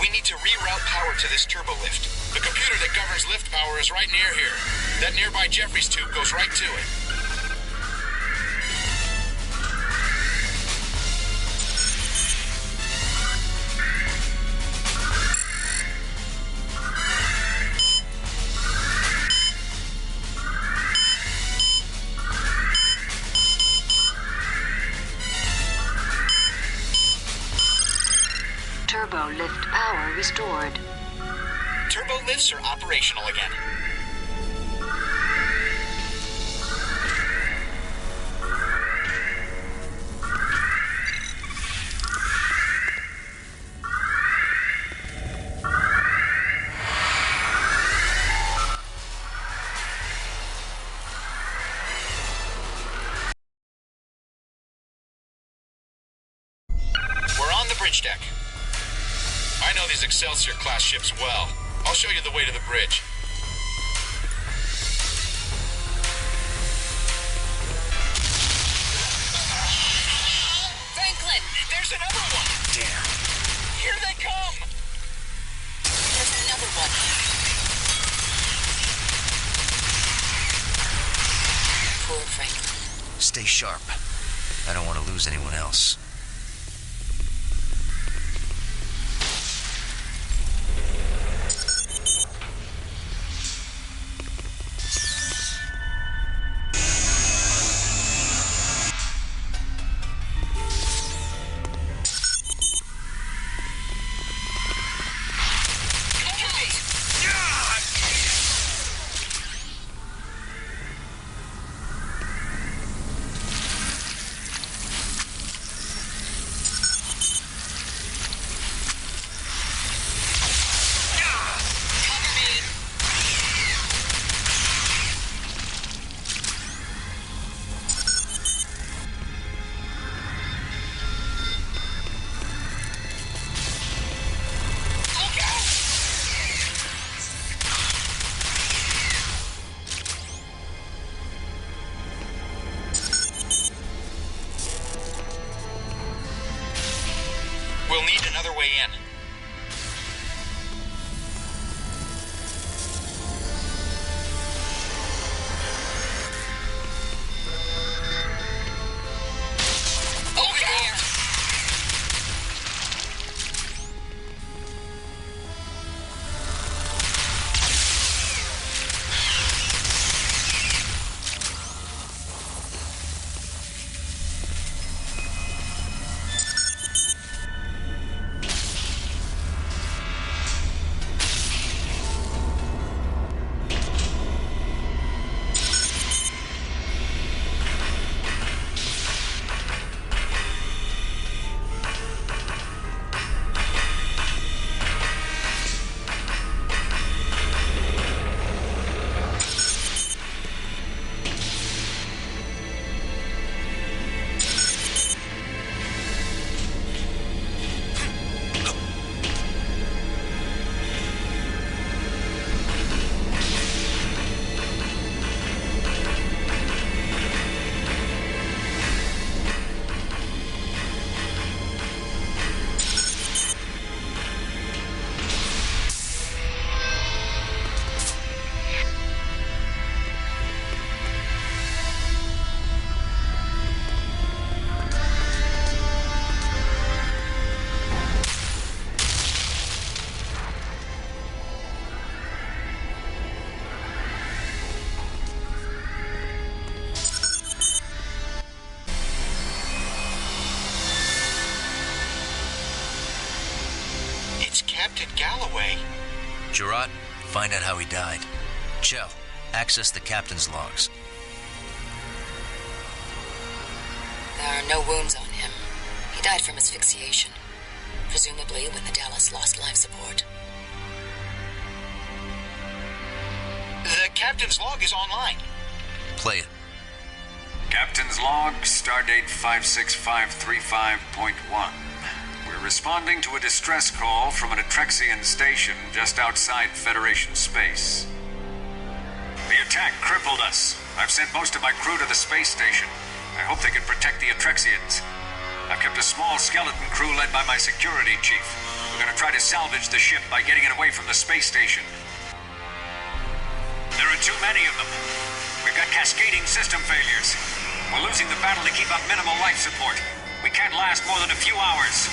[SPEAKER 13] We need to reroute power to this turbolift. The computer that governs lift power is right near here. That nearby Jeffries tube goes right to it.
[SPEAKER 5] Turbo lift power restored.
[SPEAKER 13] Turbo lifts are operational again. We're on the bridge deck. I know these Excelsior-class ships well. I'll show you the way to the bridge.
[SPEAKER 12] Franklin!
[SPEAKER 13] There's another one!
[SPEAKER 3] Damn.
[SPEAKER 13] Here they come!
[SPEAKER 12] There's another one. Poor Franklin.
[SPEAKER 3] Stay sharp. I don't want to lose anyone else.
[SPEAKER 13] another way in. Over there! Captain Galloway.
[SPEAKER 3] Gerard, find out how he died. Chell, access the captain's logs.
[SPEAKER 12] There are no wounds on him. He died from asphyxiation, presumably when the Dallas lost life support.
[SPEAKER 13] The captain's log is online.
[SPEAKER 3] Play it.
[SPEAKER 11] Captain's log, stardate 56535.1. We're responding to a distress call from an Atrexian station just outside Federation space. The attack crippled us. I've sent most of my crew to the space station. I hope they can protect the Atrexians. I've kept a small skeleton crew led by my security chief. We're gonna try to salvage the ship by getting it away from the space station. There are too many of them. We've got cascading system failures. We're losing the battle to keep up minimal life support. We can't last more than a few hours.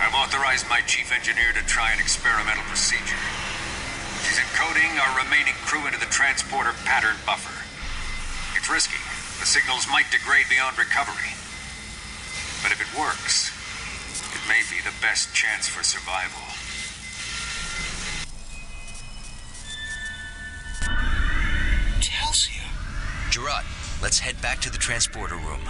[SPEAKER 11] I've authorized my chief engineer to try an experimental procedure. She's encoding our remaining crew into the transporter pattern buffer. It's risky. The signals might degrade beyond recovery. But if it works, it may be the best chance for survival.
[SPEAKER 13] Chelsea.
[SPEAKER 3] Gerard, let's head back to the transporter room.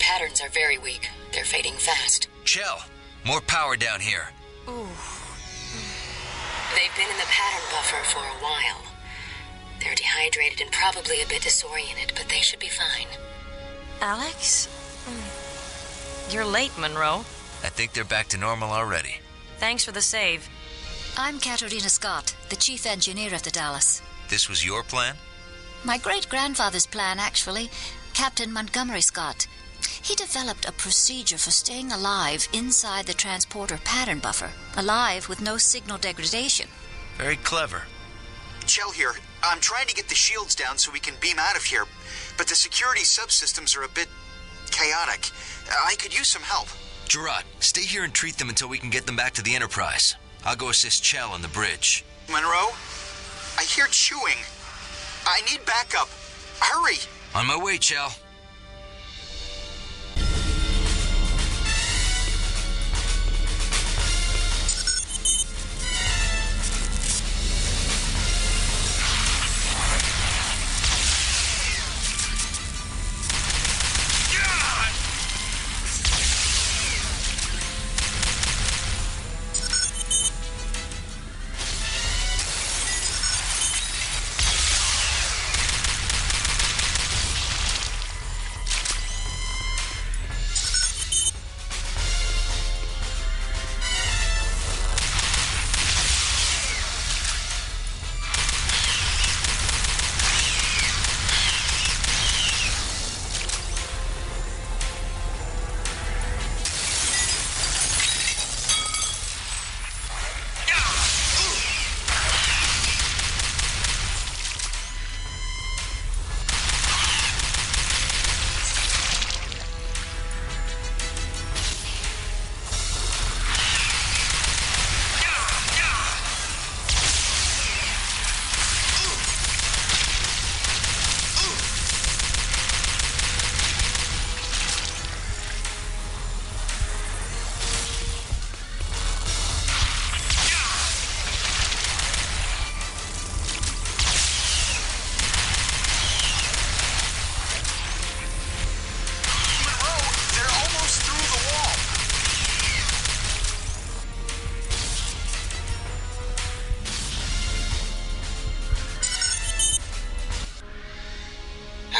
[SPEAKER 12] patterns are very weak. They're fading fast.
[SPEAKER 3] Chell, more power down here.
[SPEAKER 4] Ooh.
[SPEAKER 12] They've been in the pattern buffer for a while. They're dehydrated and probably a bit disoriented, but they should be fine.
[SPEAKER 4] Alex? You're late, Monroe.
[SPEAKER 3] I think they're back to normal already.
[SPEAKER 4] Thanks for the save.
[SPEAKER 10] I'm Katerina Scott, the chief engineer of the Dallas.
[SPEAKER 3] This was your plan?
[SPEAKER 10] My great-grandfather's plan, actually. Captain Montgomery Scott. He developed a procedure for staying alive inside the transporter pattern buffer. Alive with no signal degradation.
[SPEAKER 3] Very clever.
[SPEAKER 6] Chell here. I'm trying to get the shields down so we can beam out of here, but the security subsystems are a bit chaotic. I could use some help.
[SPEAKER 3] Gerard, stay here and treat them until we can get them back to the Enterprise. I'll go assist Chell on the bridge.
[SPEAKER 6] Monroe, I hear chewing. I need backup. Hurry!
[SPEAKER 3] On my way, Chell.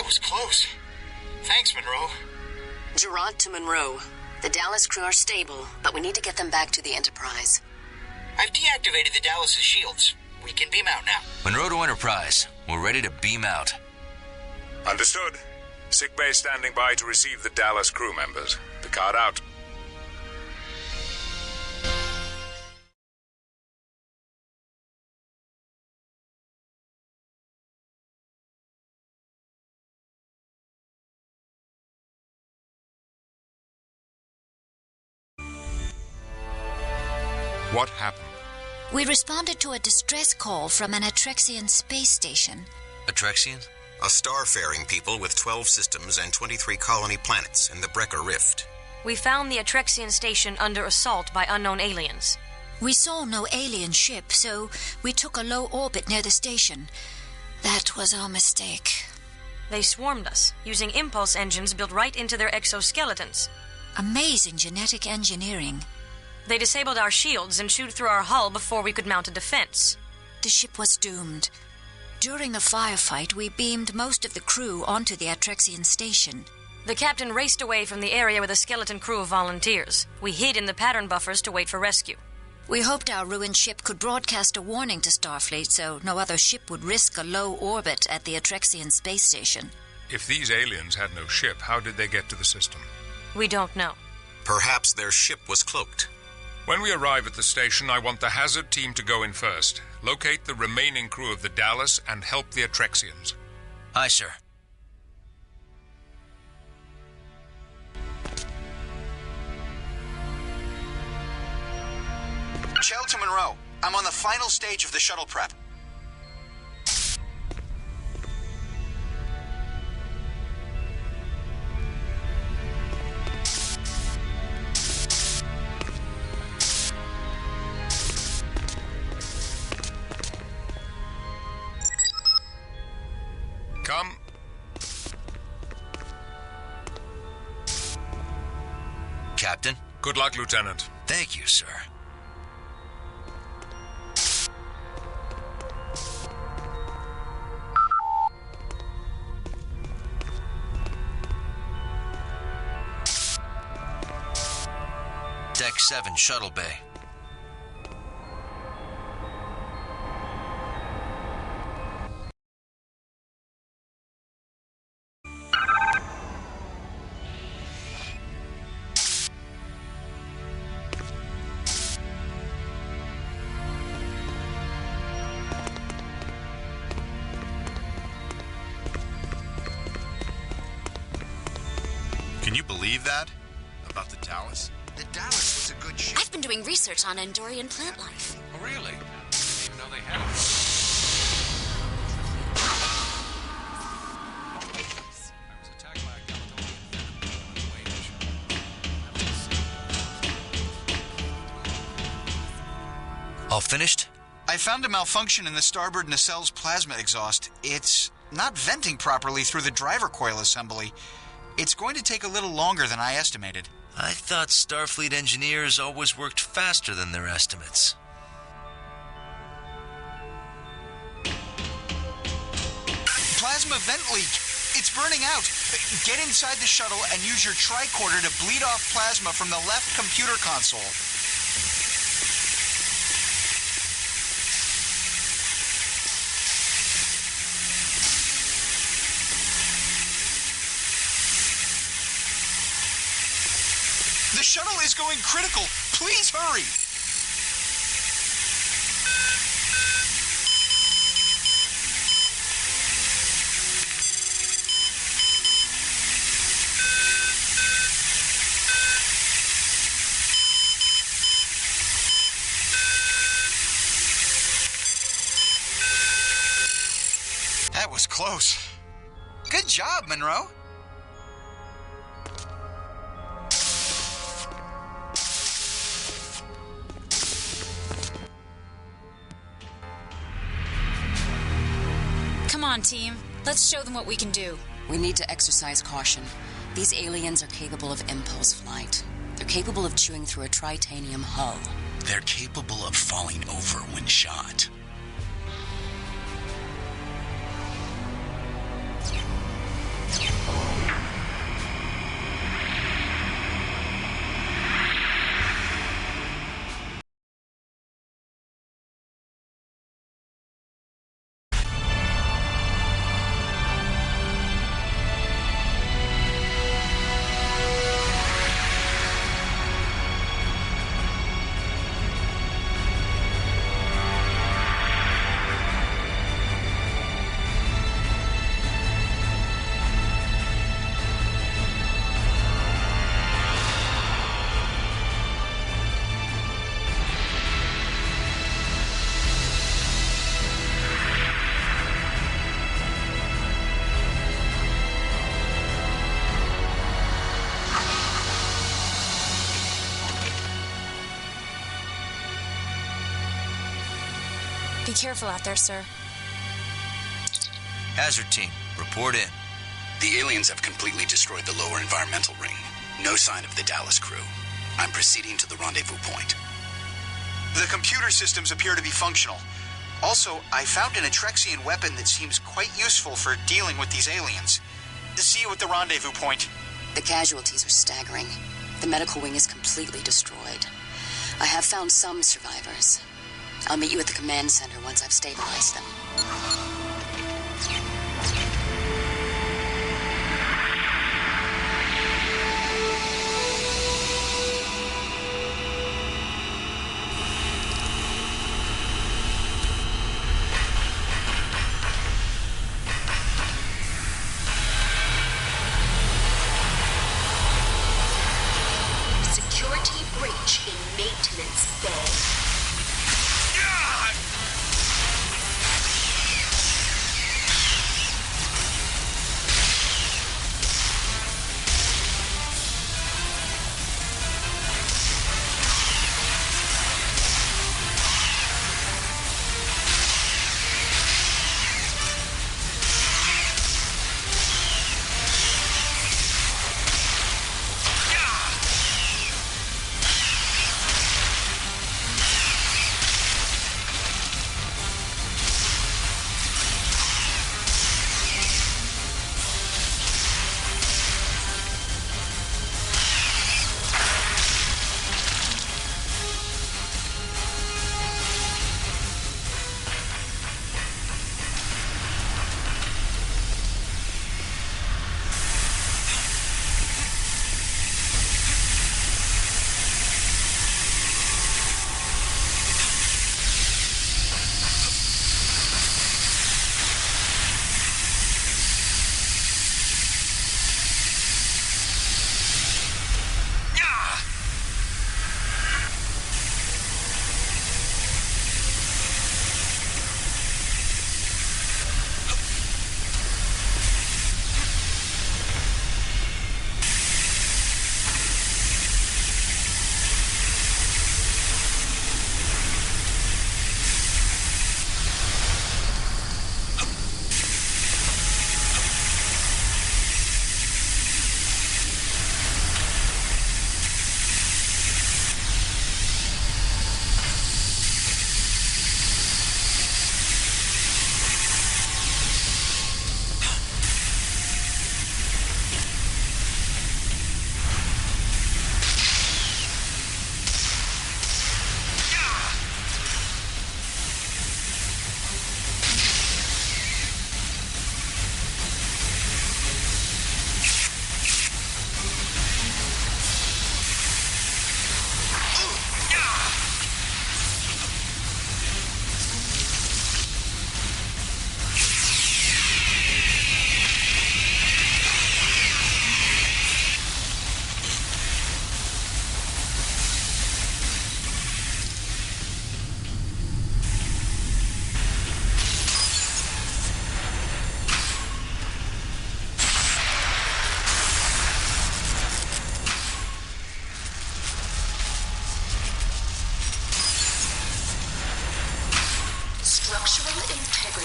[SPEAKER 6] Was close. Thanks, Monroe.
[SPEAKER 12] Gerard to Monroe. The Dallas crew are stable, but we need to get them back to the Enterprise.
[SPEAKER 6] I've deactivated the Dallas's shields. We can beam out now.
[SPEAKER 3] Monroe to Enterprise. We're ready to beam out.
[SPEAKER 1] Understood. Sickbay standing by to receive the Dallas crew members. Picard out. What happened?
[SPEAKER 10] We responded to a distress call from an Atrexian space station.
[SPEAKER 3] Atrexian?
[SPEAKER 2] A starfaring people with 12 systems and 23 colony planets in the Brecker Rift.
[SPEAKER 4] We found the Atrexian station under assault by unknown aliens.
[SPEAKER 10] We saw no alien ship, so we took a low orbit near the station. That was our mistake.
[SPEAKER 4] They swarmed us, using impulse engines built right into their exoskeletons.
[SPEAKER 10] Amazing genetic engineering.
[SPEAKER 4] They disabled our shields and chewed through our hull before we could mount a defense.
[SPEAKER 10] The ship was doomed. During the firefight, we beamed most of the crew onto the Atrexian station.
[SPEAKER 4] The captain raced away from the area with a skeleton crew of volunteers. We hid in the pattern buffers to wait for rescue.
[SPEAKER 10] We hoped our ruined ship could broadcast a warning to Starfleet so no other ship would risk a low orbit at the Atrexian space station.
[SPEAKER 1] If these aliens had no ship, how did they get to the system?
[SPEAKER 4] We don't know.
[SPEAKER 2] Perhaps their ship was cloaked.
[SPEAKER 1] When we arrive at the station, I want the hazard team to go in first. Locate the remaining crew of the Dallas and help the Atrexians.
[SPEAKER 3] Aye, sir.
[SPEAKER 6] Chell to Monroe. I'm on the final stage of the shuttle prep.
[SPEAKER 1] Come.
[SPEAKER 14] Good luck, Lieutenant.
[SPEAKER 3] Thank you, sir. Deck 7, Shuttle Bay.
[SPEAKER 9] Can you believe that? About the Dallas?
[SPEAKER 6] The Dallas was a good ship.
[SPEAKER 15] I've been doing research on Andorian plant life.
[SPEAKER 14] Oh, really? I didn't even know they had it. I was attacked by a Caledonian venom.
[SPEAKER 3] All finished?
[SPEAKER 6] I found a malfunction in the starboard nacelle's plasma exhaust. It's not venting properly through the driver coil assembly. It's going to take a little longer than I estimated.
[SPEAKER 3] I thought Starfleet engineers always worked faster than their estimates.
[SPEAKER 6] Plasma vent leak. It's burning out. Get inside the shuttle and use your tricorder to bleed off plasma from the left computer console. The shuttle is going critical. Please hurry. That was close. Good job, Monroe.
[SPEAKER 15] Come on, team. Let's show them what we can do.
[SPEAKER 12] We need to exercise caution. These aliens are capable of impulse flight. They're capable of chewing through a tritanium hull.
[SPEAKER 9] They're capable of falling over when shot.
[SPEAKER 15] Be careful out there, sir.
[SPEAKER 3] Hazard team, report in.
[SPEAKER 9] The aliens have completely destroyed the lower environmental ring. No sign of the Dallas crew. I'm proceeding to the rendezvous point.
[SPEAKER 6] The computer systems appear to be functional. Also, I found an Atrexian weapon that seems quite useful for dealing with these aliens. See you at the rendezvous point.
[SPEAKER 12] The casualties are staggering. The medical wing is completely destroyed. I have found some survivors. I'll meet you at the command center once I've stabilized them.
[SPEAKER 16] Security breach in maintenance bay.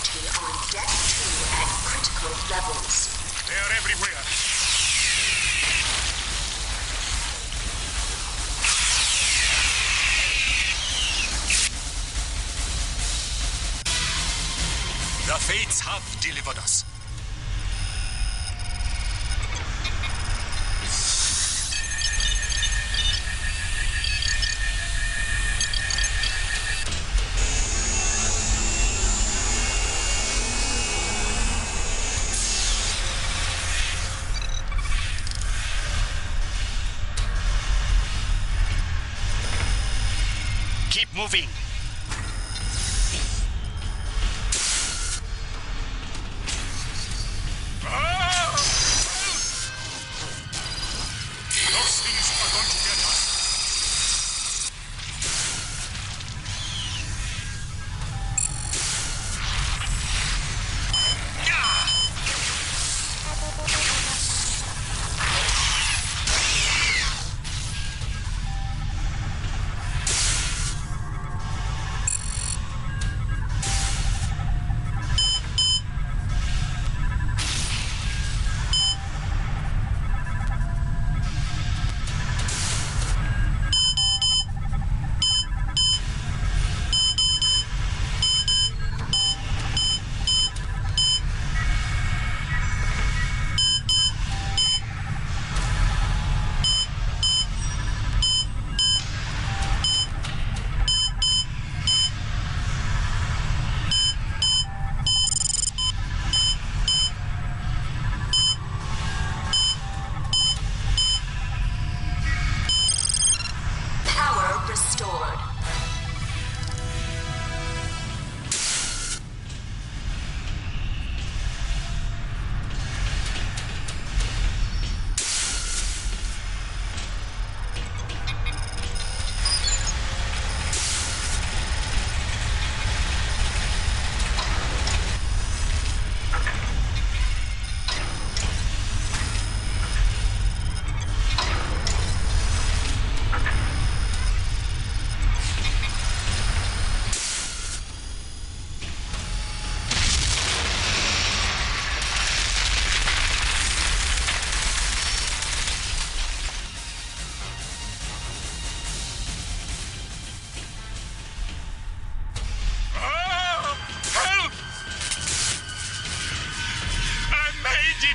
[SPEAKER 5] activity on Deck 2 at critical levels.
[SPEAKER 13] They are everywhere.
[SPEAKER 16] The fates have delivered us. Keep moving. Those things are going to get us.
[SPEAKER 5] Power restored.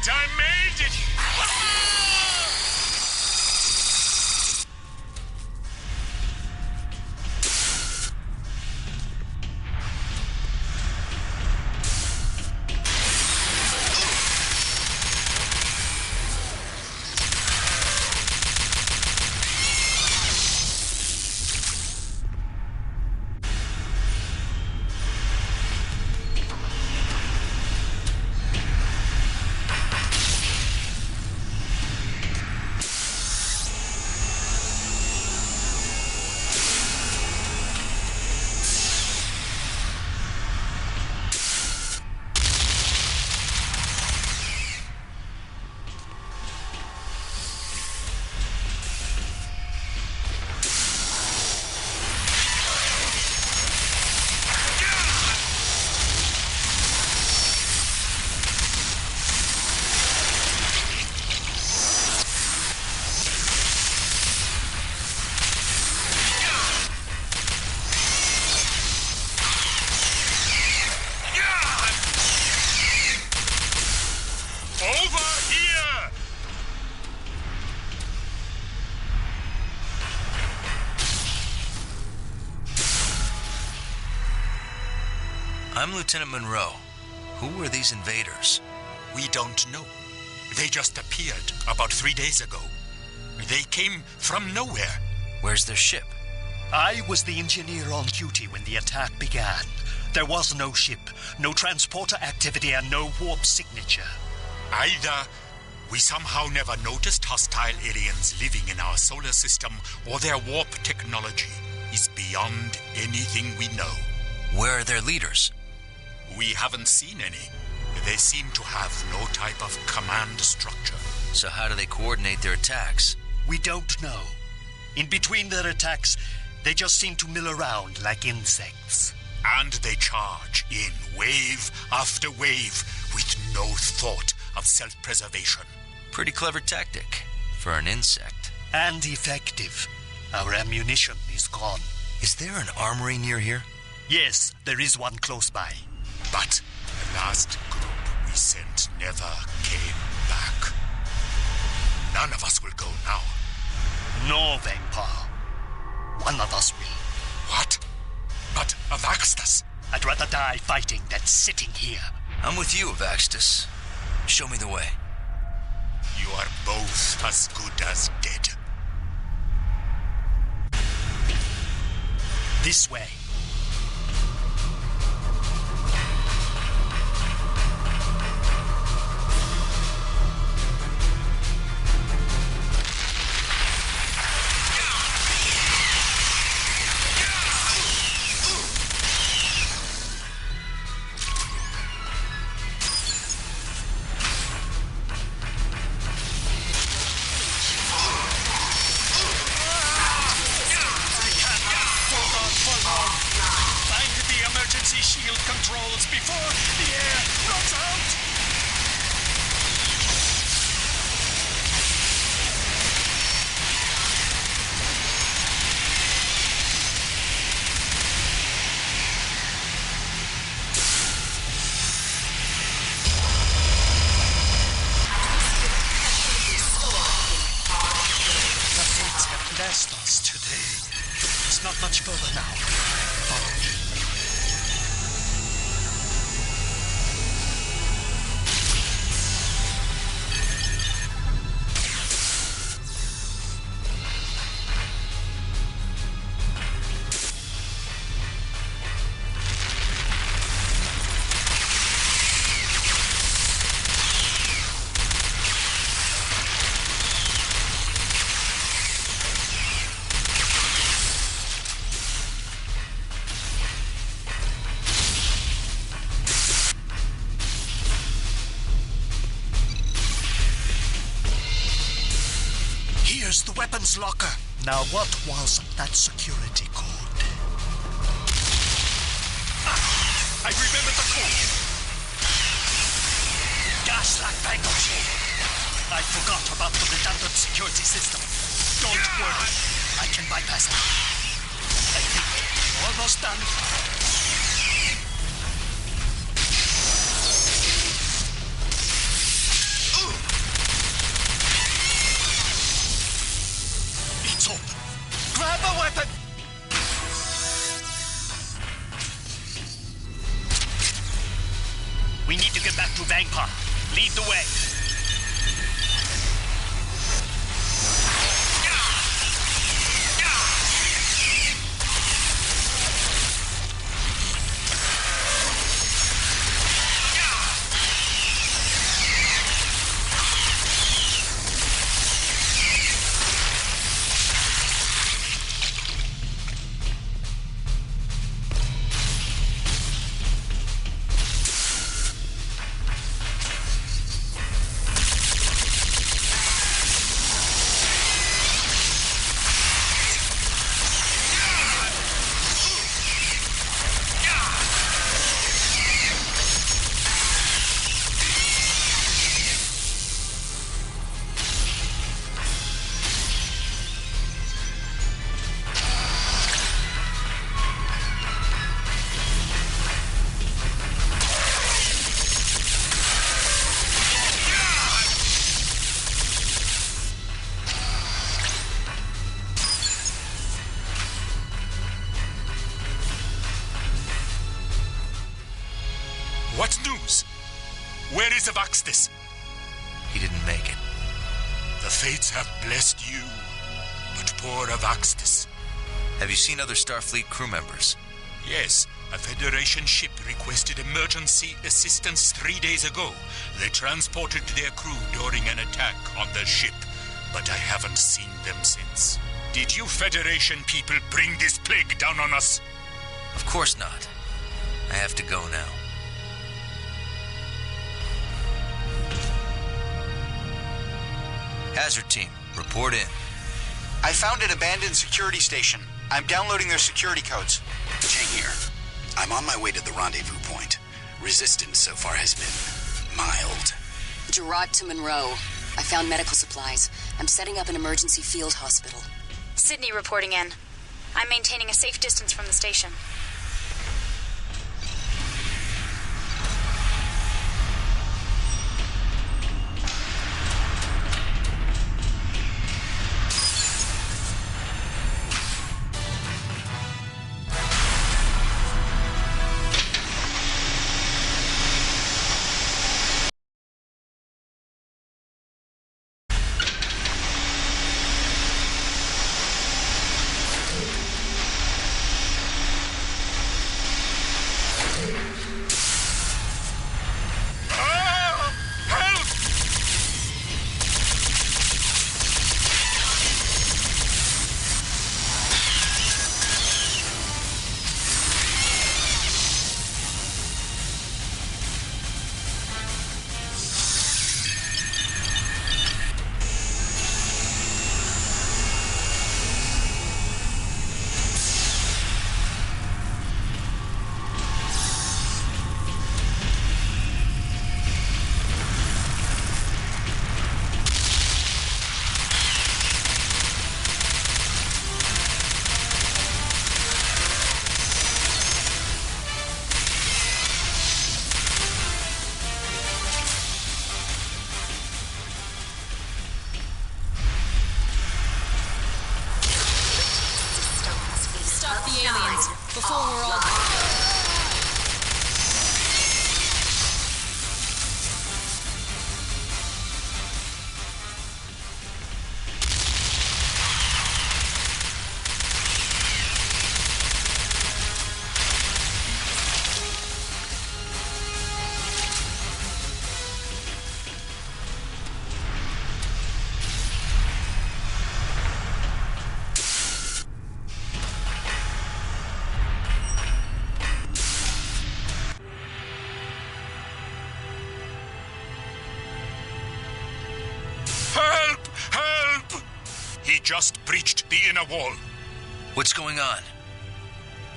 [SPEAKER 16] I made it!
[SPEAKER 3] I'm Lieutenant Monroe. Who were these invaders?
[SPEAKER 16] We don't know. They just appeared about 3 days ago. They came from nowhere.
[SPEAKER 3] Where's their ship?
[SPEAKER 16] I was the engineer on duty when the attack began. There was no ship, no transporter activity, and no warp signature. Either we somehow never noticed hostile aliens living in our solar system, or their warp technology is beyond anything we know.
[SPEAKER 3] Where are their leaders?
[SPEAKER 16] We haven't seen any. They seem to have no type of command structure.
[SPEAKER 3] So how do they coordinate their attacks?
[SPEAKER 16] We don't know. In between their attacks, they just seem to mill around like insects. And they charge in wave after wave with no thought of self-preservation.
[SPEAKER 3] Pretty clever tactic for an insect.
[SPEAKER 16] And effective. Our ammunition is gone.
[SPEAKER 3] Is there an armory near here?
[SPEAKER 16] Yes, there is one close by. But the last group we sent never came back. None of us will go now. No, Vampire. One of us will. What? But Avaxtus? I'd rather die fighting than sitting here.
[SPEAKER 3] I'm with you, Avaxtus. Show me the way.
[SPEAKER 16] You are both as good as dead. This way. Much further now. Follow me. Here's the weapons locker. Now what was that security code? I remember the code. Gas-like bangles. I forgot about the redundant security system. Don't worry. I can bypass it. I think we're almost done. Grab a weapon! We need to get back to Vangpar. Lead the way. What news? Where is Avaxtus?
[SPEAKER 3] He didn't make it.
[SPEAKER 16] The fates have blessed you, but poor Avaxtus.
[SPEAKER 3] Have you seen other Starfleet crew members?
[SPEAKER 16] Yes, a Federation ship requested emergency assistance 3 days ago. They transported their crew during an attack on the ship, but I haven't seen them since. Did you Federation people bring this plague down on us?
[SPEAKER 3] Of course not. I have to go now. Hazard team, report in.
[SPEAKER 6] I found an abandoned security station. I'm downloading their security codes.
[SPEAKER 9] Jane here. I'm on my way to the rendezvous point. Resistance so far has been mild.
[SPEAKER 12] Gerard to Monroe. I found medical supplies. I'm setting up an emergency field hospital.
[SPEAKER 15] Sydney reporting in. I'm maintaining a safe distance from the station.
[SPEAKER 4] Before we're all...
[SPEAKER 16] He just breached the inner wall.
[SPEAKER 3] What's going on?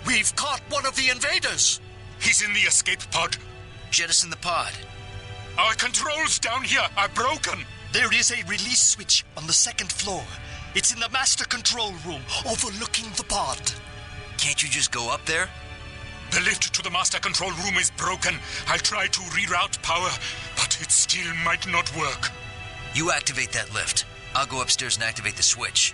[SPEAKER 16] We've caught one of the invaders. He's in the escape pod.
[SPEAKER 3] Jettison the pod.
[SPEAKER 16] Our controls down here are broken. There is a release switch on the second floor. It's in the master control room overlooking the pod.
[SPEAKER 3] Can't you just go up there?
[SPEAKER 16] The lift to the master control room is broken. I'll try to reroute power, but it still might not work.
[SPEAKER 3] You activate that lift. I'll go upstairs and activate the switch.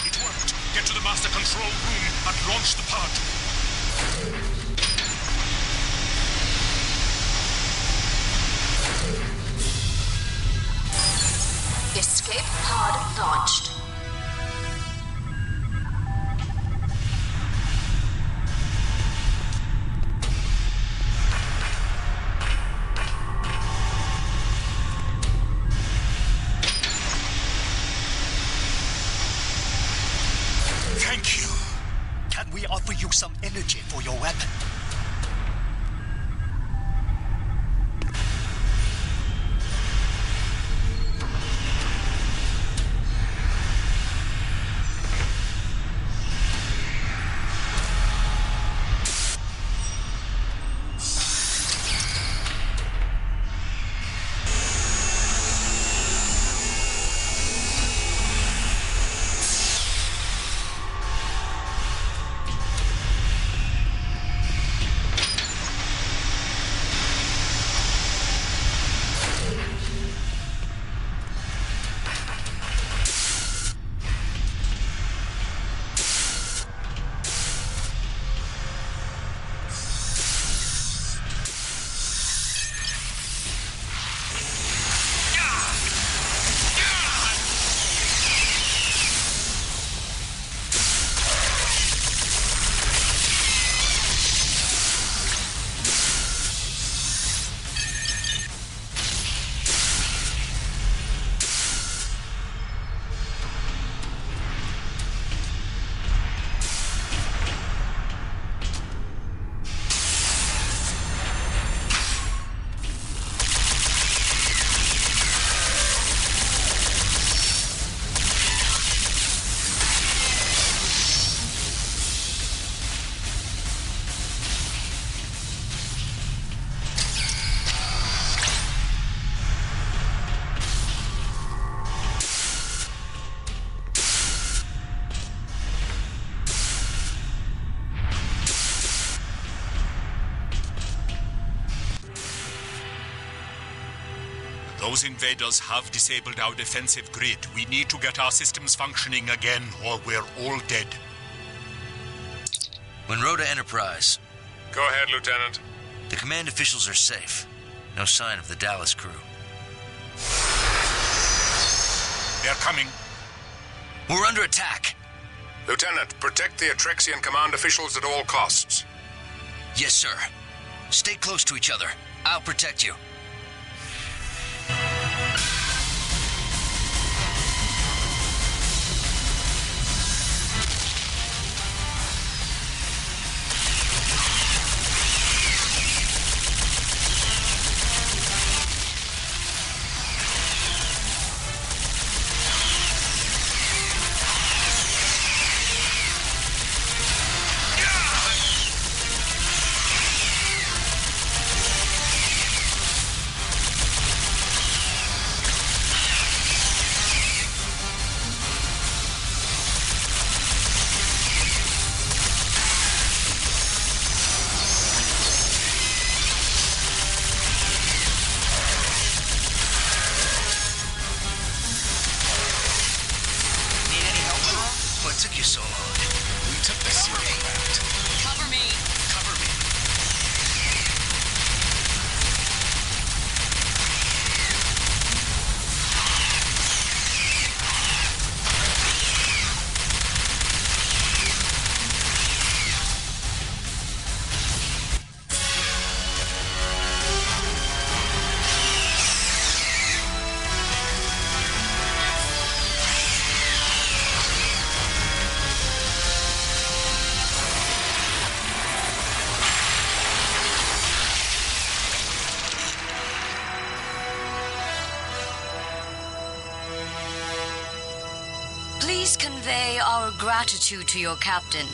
[SPEAKER 16] It worked. Get to the master control room and launch the pod.
[SPEAKER 5] Escape pod launched.
[SPEAKER 16] Thank you. Can we offer you some energy for your weapon? Those invaders have disabled our defensive grid. We need to get our systems functioning again, or we're all dead.
[SPEAKER 3] Monroe to Enterprise.
[SPEAKER 17] Go ahead, Lieutenant.
[SPEAKER 3] The command officials are safe. No sign of the Dallas crew.
[SPEAKER 16] They're coming.
[SPEAKER 3] We're under attack.
[SPEAKER 17] Lieutenant, protect the Atrexian command officials at all costs.
[SPEAKER 3] Yes, sir. Stay close to each other. I'll protect you.
[SPEAKER 18] Please convey our gratitude to your captain.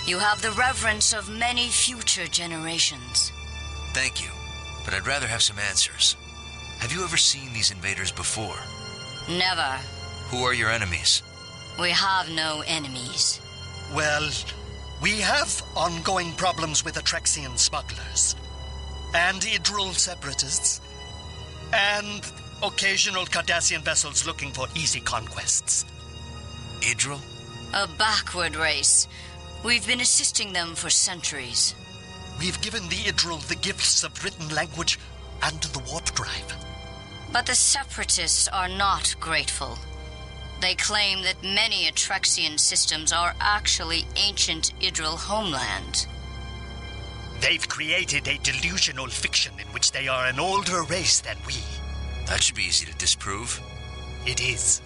[SPEAKER 18] You have the reverence of many future generations.
[SPEAKER 3] Thank you, but I'd rather have some answers. Have you ever seen these invaders before?
[SPEAKER 18] Never.
[SPEAKER 3] Who are your enemies?
[SPEAKER 18] We have no enemies.
[SPEAKER 16] Well, we have ongoing problems with Atrexian smugglers, and Idril separatists, and occasional Cardassian vessels looking for easy conquests.
[SPEAKER 3] Idril?
[SPEAKER 18] A backward race. We've been assisting them for centuries.
[SPEAKER 16] We've given the Idril the gifts of written language and the warp drive.
[SPEAKER 18] But the separatists are not grateful. They claim that many Atrexian systems are actually ancient Idril homeland.
[SPEAKER 16] They've created a delusional fiction in which they are an older race than we.
[SPEAKER 3] That should be easy to disprove.
[SPEAKER 16] It is.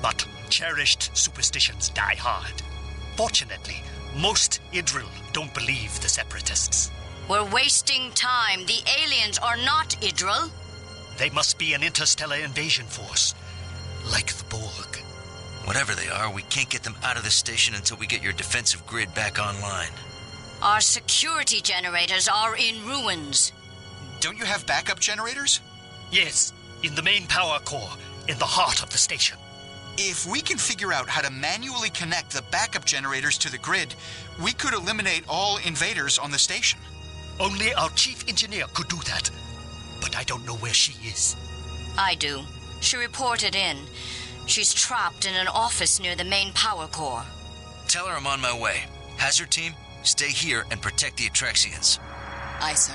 [SPEAKER 16] But cherished superstitions die hard. Fortunately, most Idril don't believe the separatists.
[SPEAKER 18] We're wasting time. The aliens are not Idril.
[SPEAKER 16] They must be an interstellar invasion force, like the Borg.
[SPEAKER 3] Whatever they are, we can't get them out of the station until we get your defensive grid back online.
[SPEAKER 18] Our security generators are in ruins.
[SPEAKER 6] Don't you have backup generators?
[SPEAKER 16] Yes, in the main power core, in the heart of the station.
[SPEAKER 6] If we can figure out how to manually connect the backup generators to the grid, we could eliminate all invaders on the station.
[SPEAKER 16] Only our chief engineer could do that. But I don't know where she is.
[SPEAKER 18] I do. She reported in. She's trapped in an office near the main power core.
[SPEAKER 3] Tell her I'm on my way. Hazard team, stay here and protect the Atrexians.
[SPEAKER 12] Aye, sir.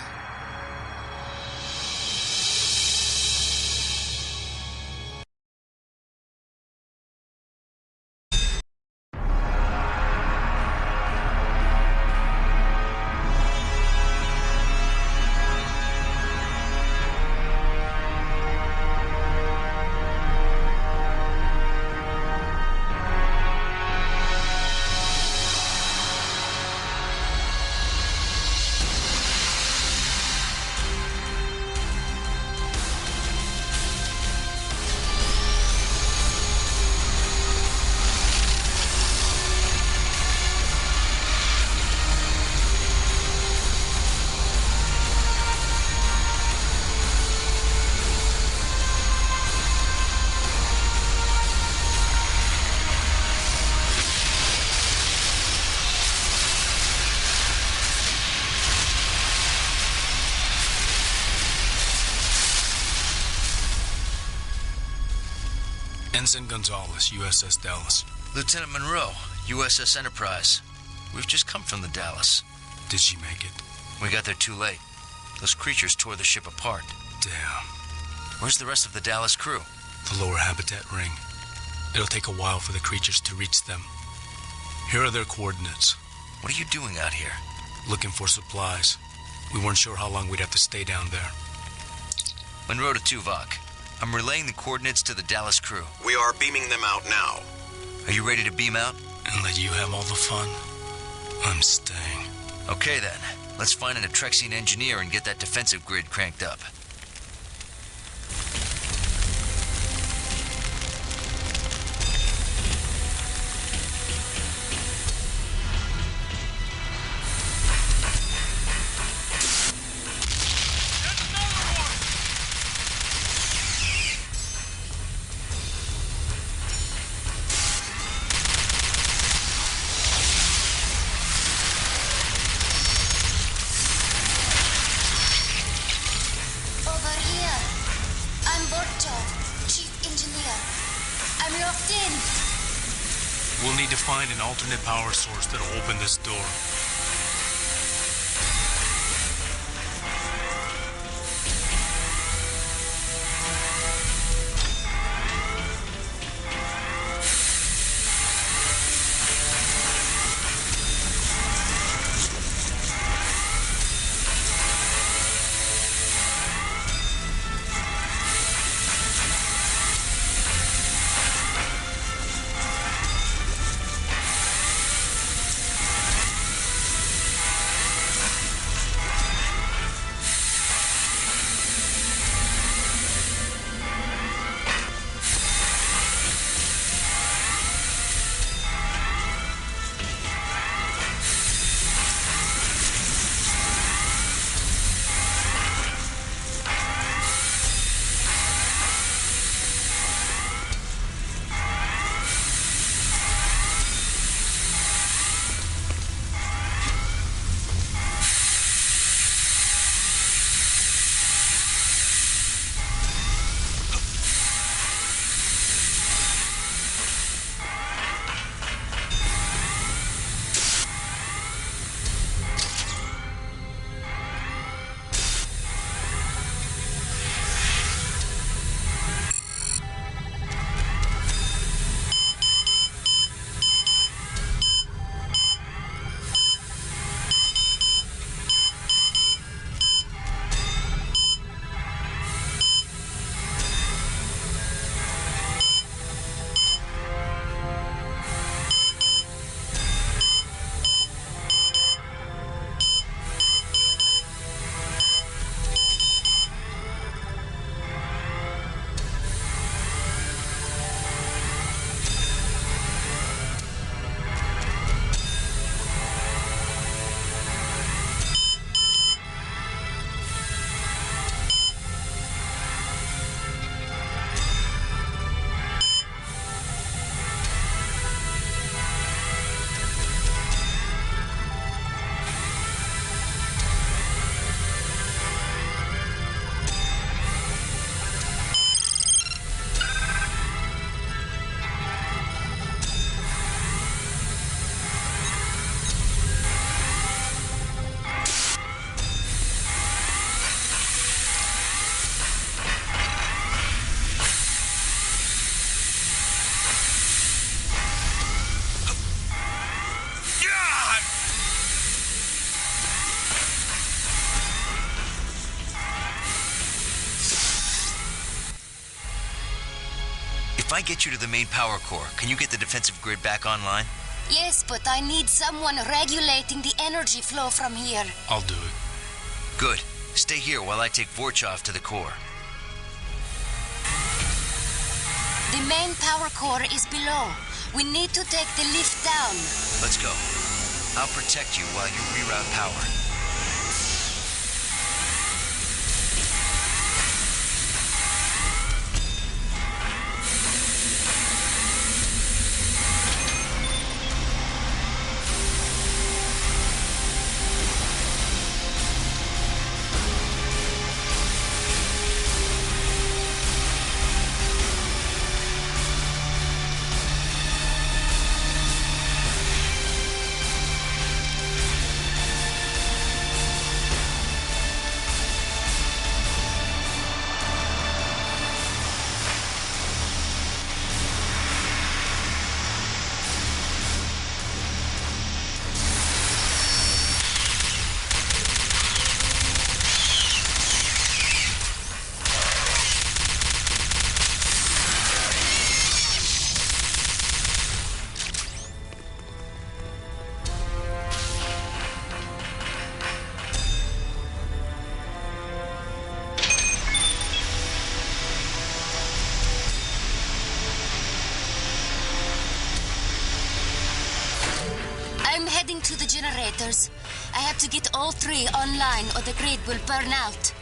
[SPEAKER 19] Vincent Gonzalez, USS Dallas.
[SPEAKER 3] Lieutenant Monroe, USS Enterprise. We've just come from the Dallas.
[SPEAKER 19] Did she make it?
[SPEAKER 3] We got there too late. Those creatures tore the ship apart.
[SPEAKER 19] Damn.
[SPEAKER 3] Where's the rest of the Dallas crew?
[SPEAKER 19] The lower habitat ring. It'll take a while for the creatures to reach them. Here are their coordinates.
[SPEAKER 3] What are you doing out here?
[SPEAKER 19] Looking for supplies. We weren't sure how long we'd have to stay down there.
[SPEAKER 3] Monroe to Tuvok. I'm relaying the coordinates to the Dallas crew.
[SPEAKER 2] We are beaming them out now.
[SPEAKER 3] Are you ready to beam out?
[SPEAKER 19] And let you have all the fun? I'm staying.
[SPEAKER 3] Okay then. Let's find an Atrexian engineer and get that defensive grid cranked up.
[SPEAKER 19] We'll need to find an alternate power source that'll open this door.
[SPEAKER 3] If I get you to the main power core, can you get the defensive grid back online?
[SPEAKER 20] Yes, but I need someone regulating the energy flow from here.
[SPEAKER 19] I'll do it.
[SPEAKER 3] Good. Stay here while I take Vorchov to the core.
[SPEAKER 20] The main power core is below. We need to take the lift down.
[SPEAKER 3] Let's go. I'll protect you while you reroute power.
[SPEAKER 20] to the generators. I have to get all 3 online or the grid will burn out.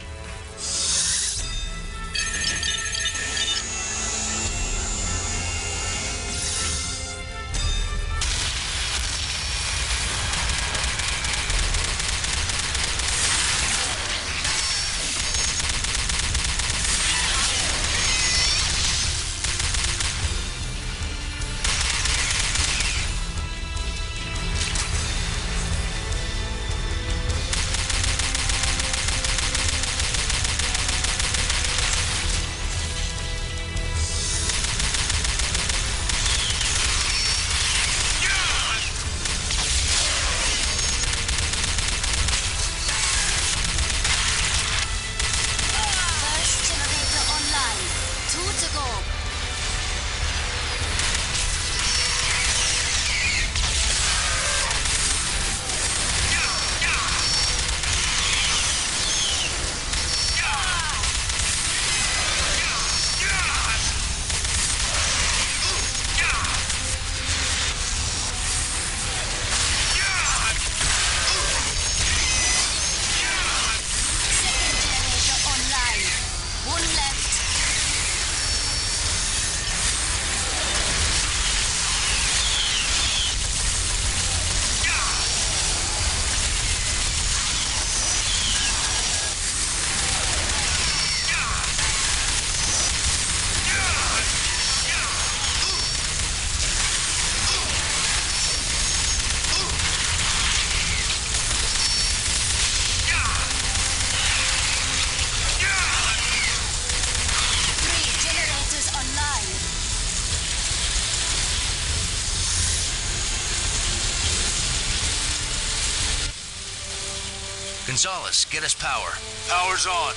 [SPEAKER 3] Gonzalez, get us power.
[SPEAKER 6] Power's on.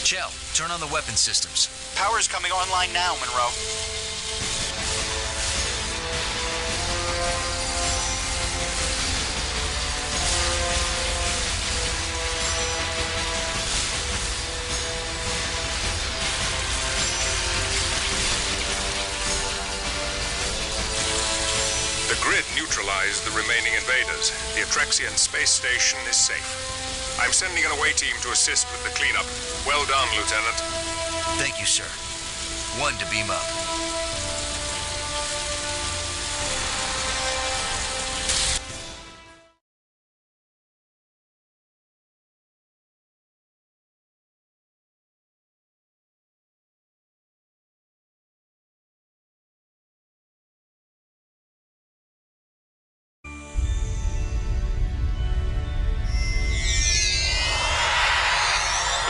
[SPEAKER 3] Chell, turn on the weapon systems.
[SPEAKER 6] Power's coming online now, Monroe.
[SPEAKER 17] The grid neutralized the remaining invaders. The Atrexian space station is safe. I'm sending an away team to assist with the cleanup. Well done, Lieutenant.
[SPEAKER 3] Thank you, sir. 1 to beam up.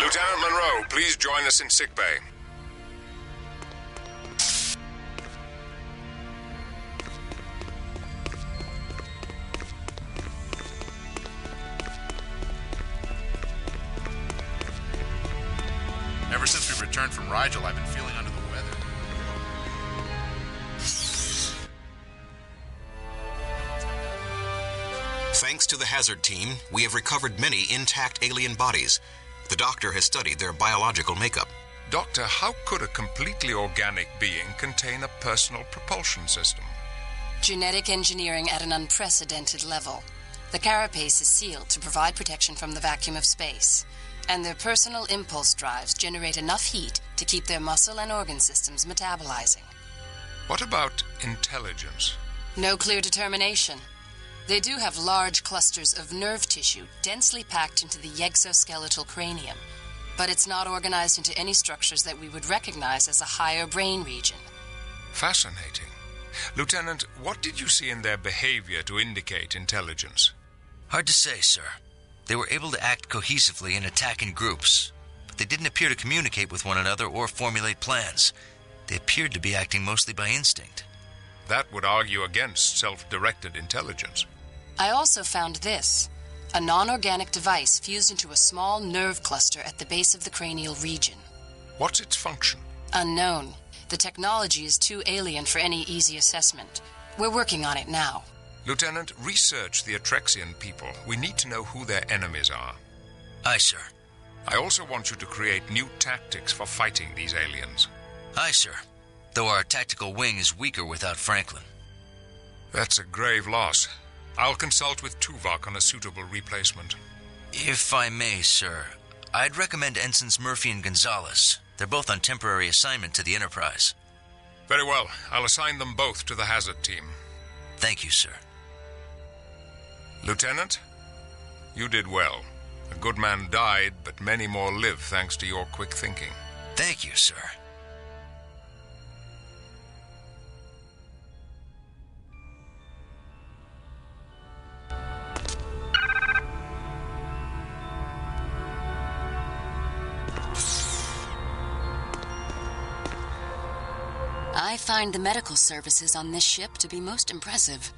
[SPEAKER 17] Lieutenant Monroe, please join us in sickbay.
[SPEAKER 13] Ever since we returned from Rigel, I've been feeling under the weather.
[SPEAKER 2] Thanks to the Hazard team, we have recovered many intact alien bodies. The doctor has studied their biological makeup.
[SPEAKER 1] Doctor, how could a completely organic being contain a personal propulsion system?
[SPEAKER 12] Genetic engineering at an unprecedented level. The carapace is sealed to provide protection from the vacuum of space, and their personal impulse drives generate enough heat to keep their muscle and organ systems metabolizing.
[SPEAKER 1] What about intelligence?
[SPEAKER 12] No clear determination. They do have large clusters of nerve tissue densely packed into the exoskeletal cranium, but it's not organized into any structures that we would recognize as a higher brain region.
[SPEAKER 1] Fascinating. Lieutenant, what did you see in their behavior to indicate intelligence?
[SPEAKER 3] Hard to say, sir. They were able to act cohesively and attack in groups, but they didn't appear to communicate with one another or formulate plans. They appeared to be acting mostly by instinct.
[SPEAKER 1] That would argue against self-directed intelligence.
[SPEAKER 12] I also found this, a non-organic device fused into a small nerve cluster at the base of the cranial region.
[SPEAKER 1] What's its function?
[SPEAKER 12] Unknown. The technology is too alien for any easy assessment. We're working on it now.
[SPEAKER 1] Lieutenant, research the Atrexian people. We need to know who their enemies are.
[SPEAKER 3] Aye, sir.
[SPEAKER 1] I also want you to create new tactics for fighting these aliens.
[SPEAKER 3] Aye, sir. Though our tactical wing is weaker without Franklin.
[SPEAKER 1] That's a grave loss. I'll consult with Tuvok on a suitable replacement.
[SPEAKER 3] If I may, sir, I'd recommend Ensigns Murphy and Gonzalez. They're both on temporary assignment to the Enterprise.
[SPEAKER 1] Very well. I'll assign them both to the hazard team.
[SPEAKER 3] Thank you, sir.
[SPEAKER 1] Lieutenant, you did well. A good man died, but many more live thanks to your quick thinking.
[SPEAKER 3] Thank you, sir.
[SPEAKER 12] I find the medical services on this ship to be most impressive.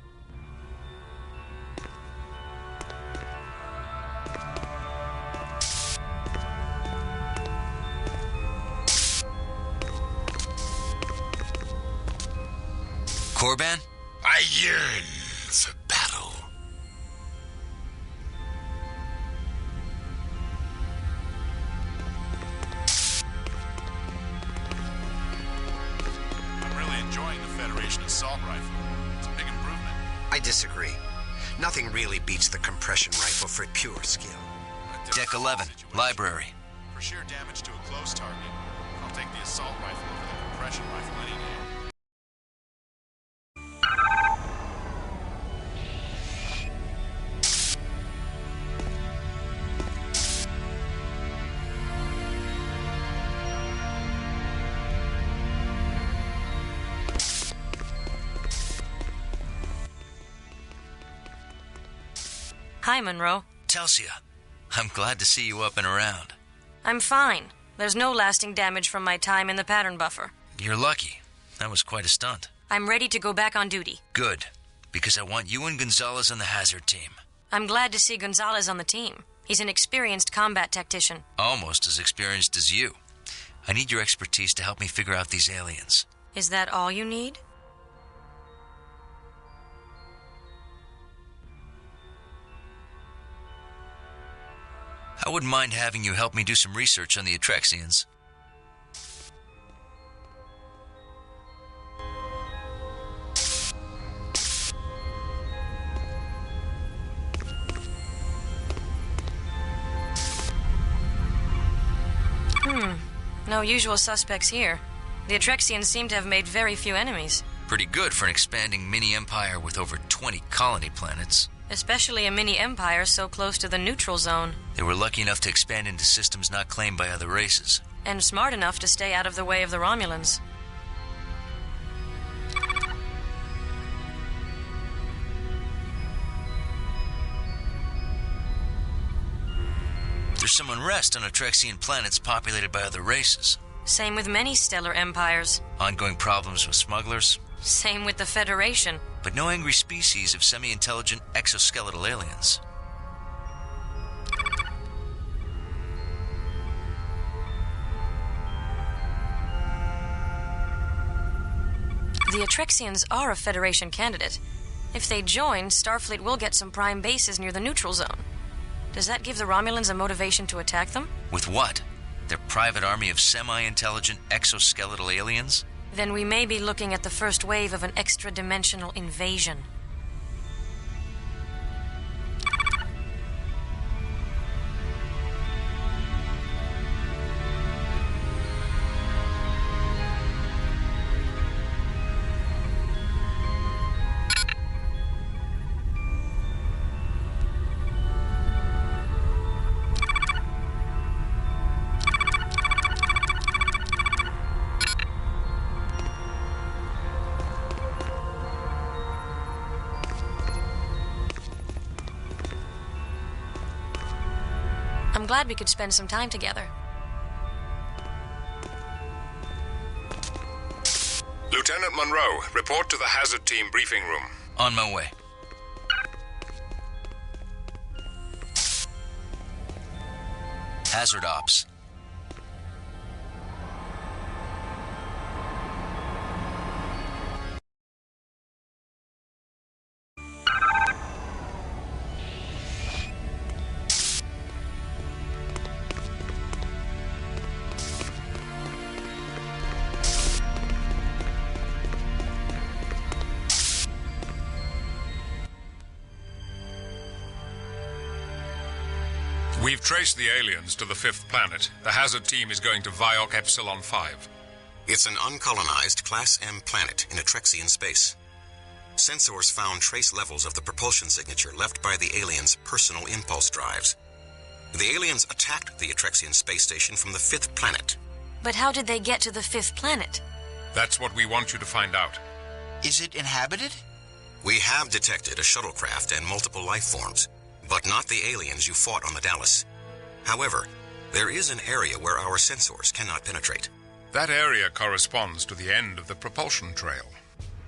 [SPEAKER 3] Korban?
[SPEAKER 7] I yearn for battle.
[SPEAKER 13] I'm really enjoying the Federation assault rifle. It's a big improvement.
[SPEAKER 2] I disagree. Nothing really beats the compression rifle for pure skill.
[SPEAKER 3] Deck 11, library.
[SPEAKER 13] For sheer damage to a close target, I'll take the assault rifle over the compression rifle any day.
[SPEAKER 4] Hi, Monroe.
[SPEAKER 3] Telsia, I'm glad to see you up and around.
[SPEAKER 4] I'm fine. There's no lasting damage from my time in the pattern buffer.
[SPEAKER 3] You're lucky. That was quite a stunt.
[SPEAKER 4] I'm ready to go back on duty.
[SPEAKER 3] Good, because I want you and Gonzalez on the hazard team.
[SPEAKER 4] I'm glad to see Gonzalez on the team. He's an experienced combat tactician.
[SPEAKER 3] Almost as experienced as you. I need your expertise to help me figure out these aliens.
[SPEAKER 4] Is that all you need?
[SPEAKER 3] I wouldn't mind having you help me do some research on the Atrexians.
[SPEAKER 4] No usual suspects here. The Atrexians seem to have made very few enemies.
[SPEAKER 3] Pretty good for an expanding mini-empire with over 20 colony planets.
[SPEAKER 4] Especially a mini-empire so close to the neutral zone.
[SPEAKER 3] They were lucky enough to expand into systems not claimed by other races.
[SPEAKER 4] And smart enough to stay out of the way of the Romulans.
[SPEAKER 3] There's some unrest on Atrexian planets populated by other races.
[SPEAKER 4] Same with many stellar empires.
[SPEAKER 3] Ongoing problems with smugglers.
[SPEAKER 4] Same with the Federation.
[SPEAKER 3] But no angry species of semi-intelligent exoskeletal aliens.
[SPEAKER 4] The Atrexians are a Federation candidate. If they join, Starfleet will get some prime bases near the neutral zone. Does that give the Romulans a motivation to attack them?
[SPEAKER 3] With what? Their private army of semi-intelligent exoskeletal aliens?
[SPEAKER 4] Then we may be looking at the first wave of an extra-dimensional invasion. I'm glad we could spend some time together.
[SPEAKER 1] Lieutenant Monroe, report to the hazard team briefing room.
[SPEAKER 3] On my way. Hazard ops.
[SPEAKER 1] We've traced the aliens to the 5th planet. The hazard team is going to Viok Epsilon 5.
[SPEAKER 2] It's an uncolonized Class M planet in Atrexian space. Sensors found trace levels of the propulsion signature left by the aliens' personal impulse drives. The aliens attacked the Atrexian space station from the 5th planet.
[SPEAKER 4] But how did they get to the 5th planet?
[SPEAKER 1] That's what we want you to find out.
[SPEAKER 6] Is it inhabited?
[SPEAKER 2] We have detected a shuttlecraft and multiple life forms, but not the aliens you fought on the Dallas. However, there is an area where our sensors cannot penetrate.
[SPEAKER 1] That area corresponds to the end of the propulsion trail.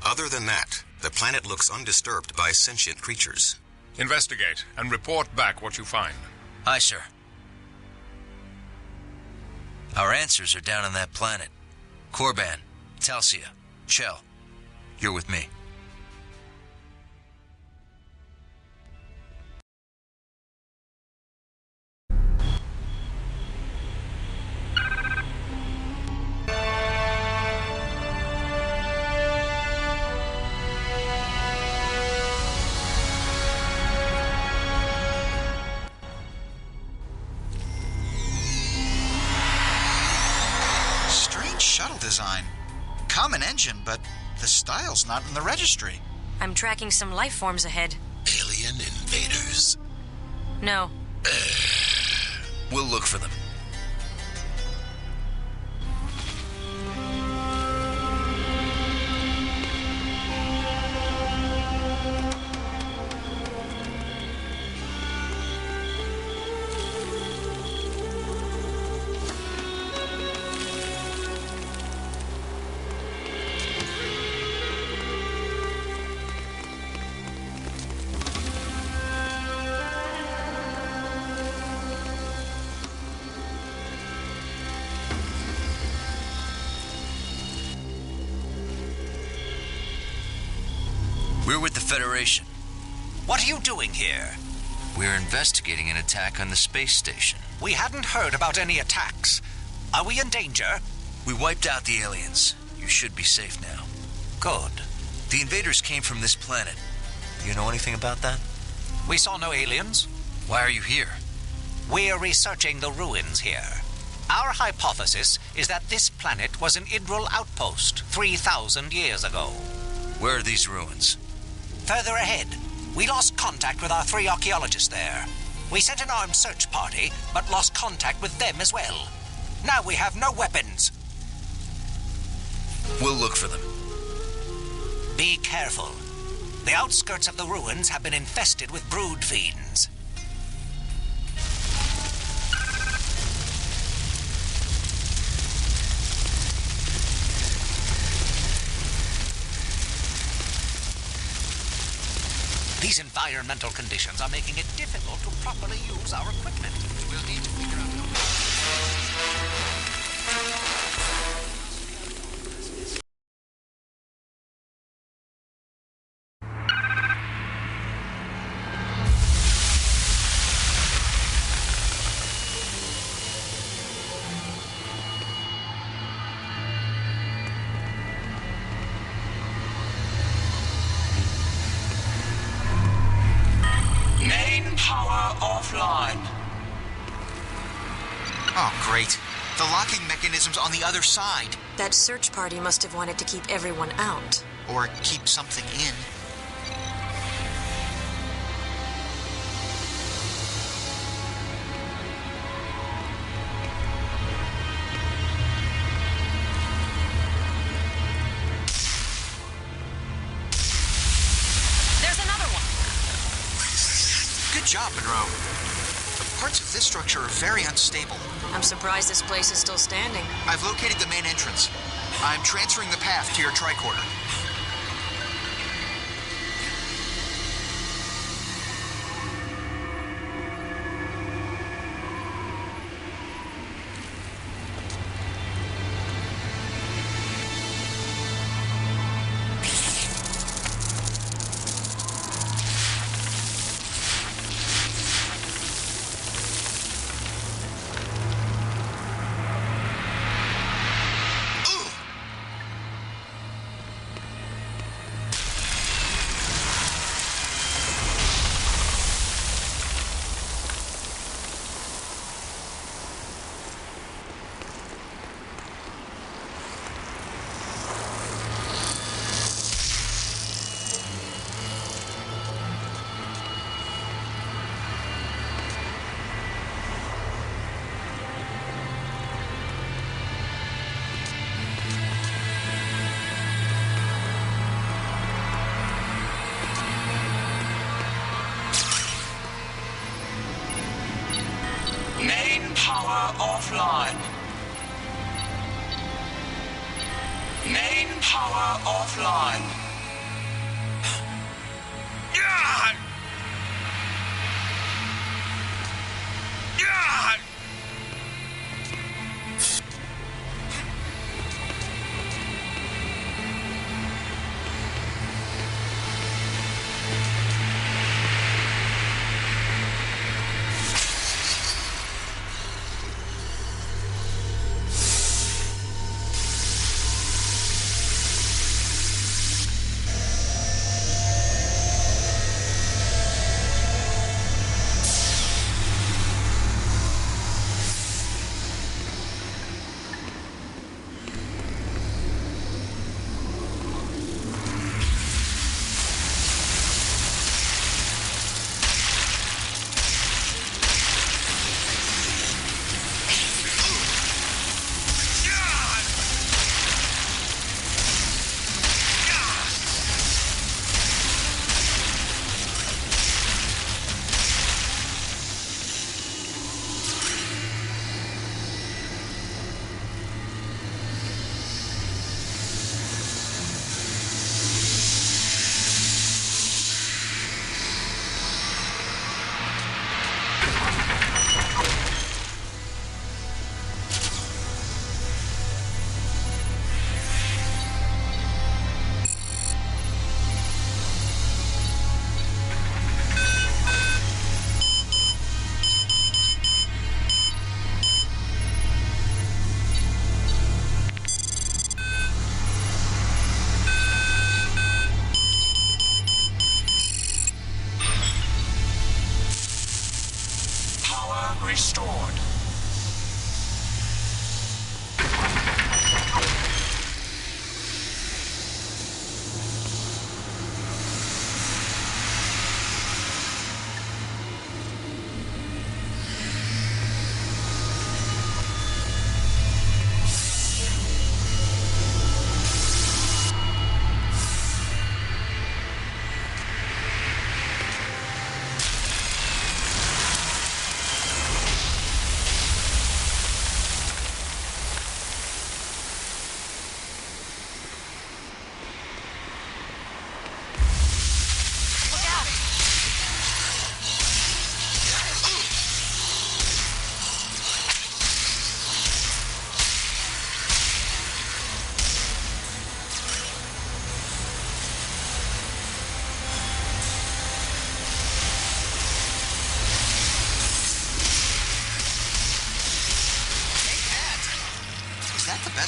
[SPEAKER 2] Other than that, the planet looks undisturbed by sentient creatures.
[SPEAKER 1] Investigate and report back what you find.
[SPEAKER 3] Aye, sir. Our answers are down on that planet. Korban, Talsia, Shell, you're with me.
[SPEAKER 6] Design. Common engine, but the style's not in the registry.
[SPEAKER 4] I'm tracking some life forms ahead.
[SPEAKER 7] Alien invaders?
[SPEAKER 4] No.
[SPEAKER 3] We'll look for them. We're with the Federation.
[SPEAKER 8] What are you doing here?
[SPEAKER 3] We're investigating an attack on the space station.
[SPEAKER 8] We hadn't heard about any attacks. Are we in danger?
[SPEAKER 3] We wiped out the aliens. You should be safe now.
[SPEAKER 8] Good.
[SPEAKER 3] The invaders came from this planet. You know anything about that?
[SPEAKER 8] We saw no aliens.
[SPEAKER 3] Why are you here?
[SPEAKER 8] We're researching the ruins here. Our hypothesis is that this planet was an Idril outpost 3,000 years ago.
[SPEAKER 3] Where are these ruins?
[SPEAKER 8] Further ahead. We lost contact with our 3 archaeologists there. We sent an armed search party, but lost contact with them as well. Now we have no weapons.
[SPEAKER 3] We'll look for them.
[SPEAKER 8] Be careful. The outskirts of the ruins have been infested with brood fiends. These environmental conditions are making it difficult to properly use our equipment. We'll need to figure out offline.
[SPEAKER 6] Oh, great. The locking mechanism's on the other side.
[SPEAKER 4] That search party must have wanted to keep everyone out.
[SPEAKER 6] Or keep something in.
[SPEAKER 4] There's another one.
[SPEAKER 6] Good job, Monroe. The parts of this structure are very unstable.
[SPEAKER 4] I'm surprised this place is still standing.
[SPEAKER 6] I've located the main entrance. I'm transferring the path to your tricorder.
[SPEAKER 21] power offline. Main power offline. Yeah! Yeah! Restored.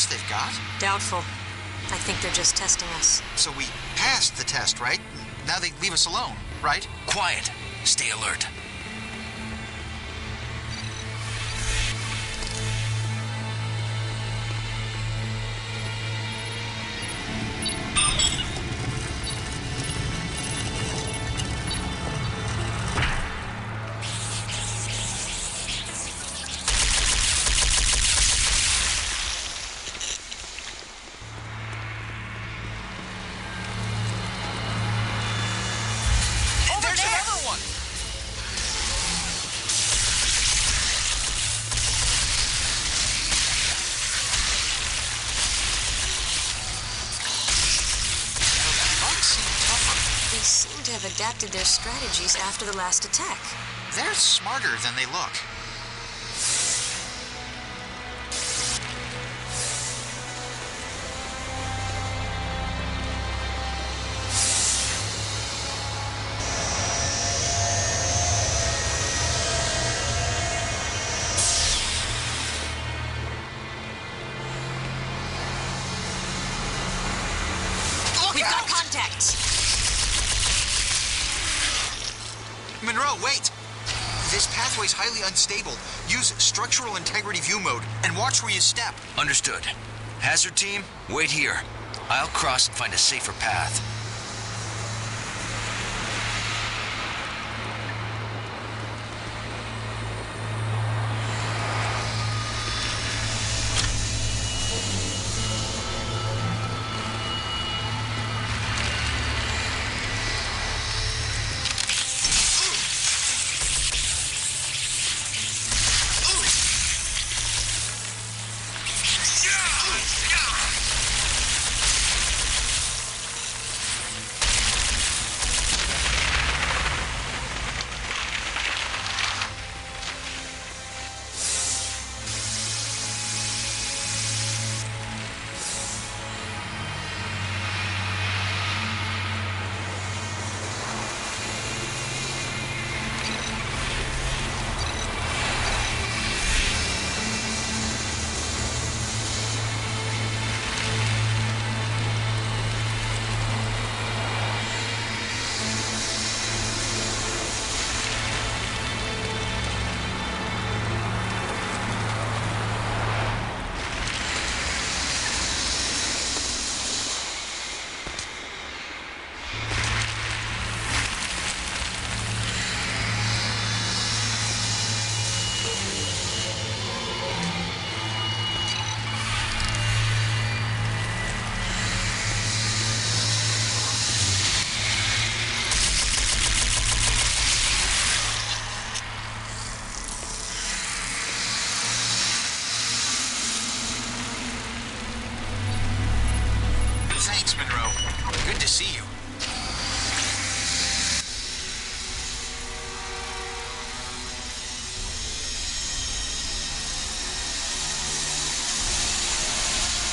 [SPEAKER 6] They've got?
[SPEAKER 4] Doubtful. I think they're just testing us.
[SPEAKER 6] So we passed the test, right? Now they leave us alone, right?
[SPEAKER 3] Quiet. Stay alert.
[SPEAKER 4] Have adapted their strategies after the last attack.
[SPEAKER 6] They're smarter than they look.
[SPEAKER 4] We've got contact!
[SPEAKER 6] Monroe, wait! This pathway's highly unstable. Use structural integrity view mode and watch where you step.
[SPEAKER 3] Understood. Hazard team, wait here. I'll cross and find a safer path.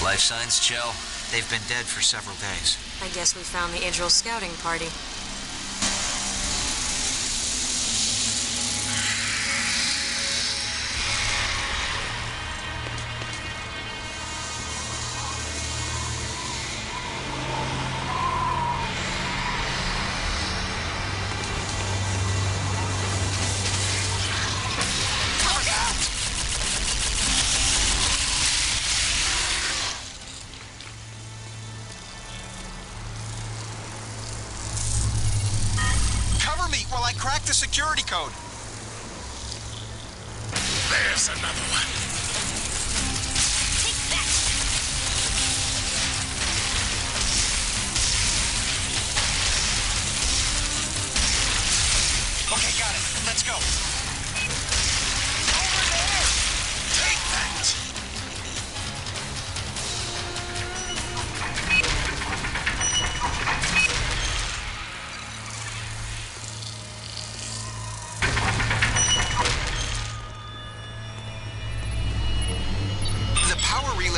[SPEAKER 3] Life signs, Chell?
[SPEAKER 6] They've been dead for several days.
[SPEAKER 4] I guess we found the Idril scouting party.
[SPEAKER 6] While I crack the security code.
[SPEAKER 7] There's another one.
[SPEAKER 20] Take that!
[SPEAKER 6] Okay, got it. Let's go.
[SPEAKER 7] Over there! Take that!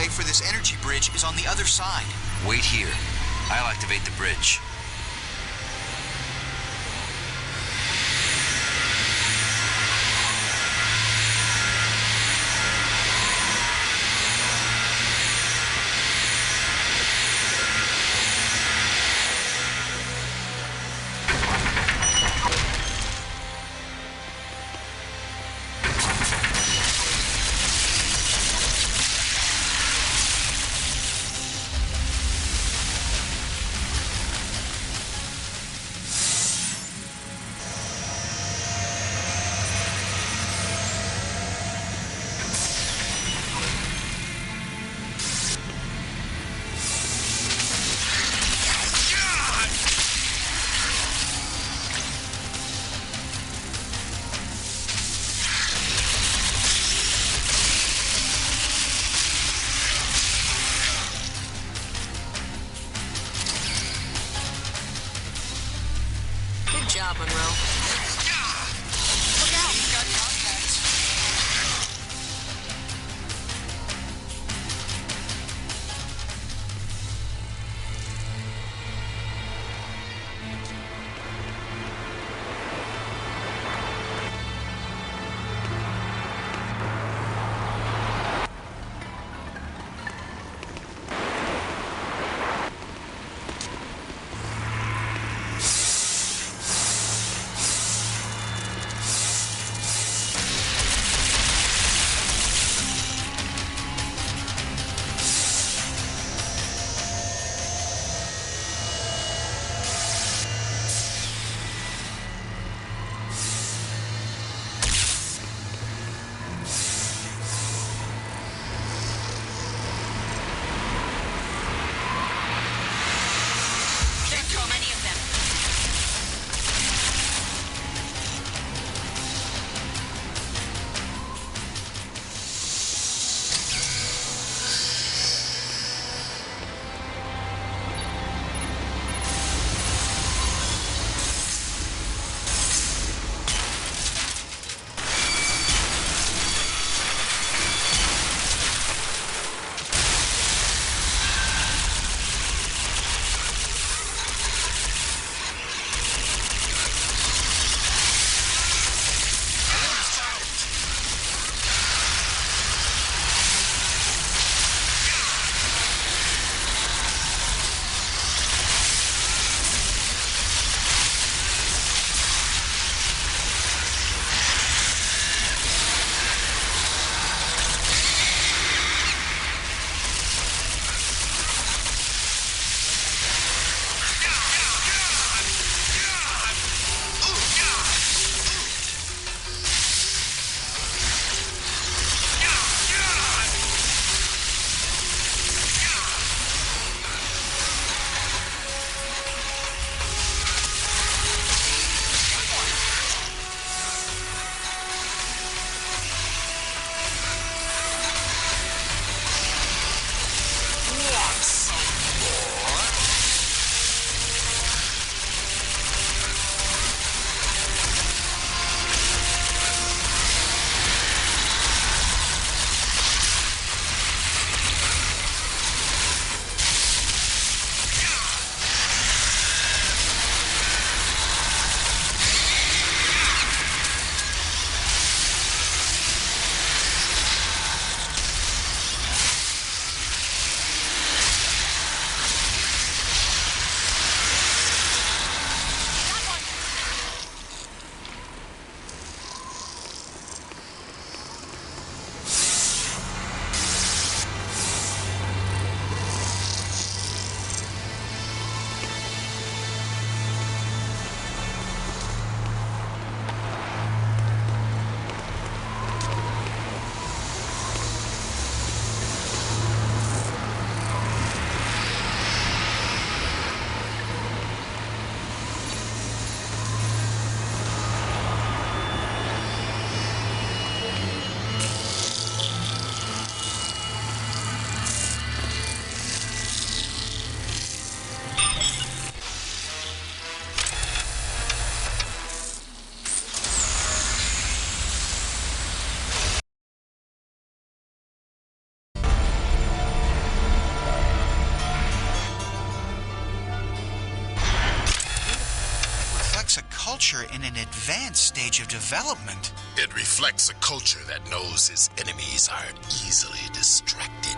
[SPEAKER 6] For this energy bridge is on the other side.
[SPEAKER 3] Wait here. I'll activate the bridge.
[SPEAKER 4] Good job, Monroe.
[SPEAKER 6] Look out, we've got contacts. reflects a culture in an advanced stage of development.
[SPEAKER 7] It reflects a culture that knows its enemies are easily distracted.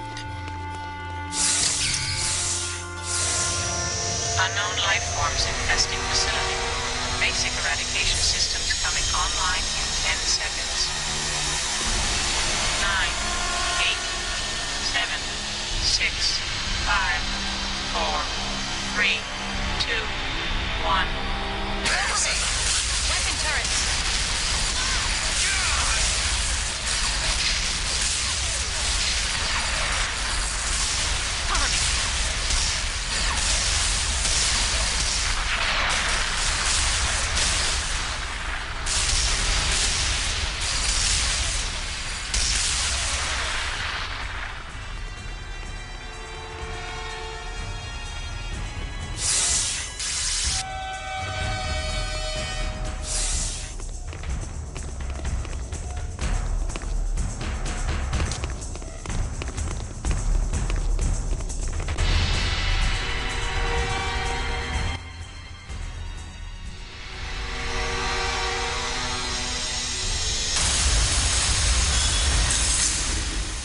[SPEAKER 11] Unknown life forms infesting facility. Basic eradication systems coming online in 10 seconds. 9, 8, 7, 6, 5, 4, 3, 2, 1.
[SPEAKER 4] Weapon turrets! Cover me!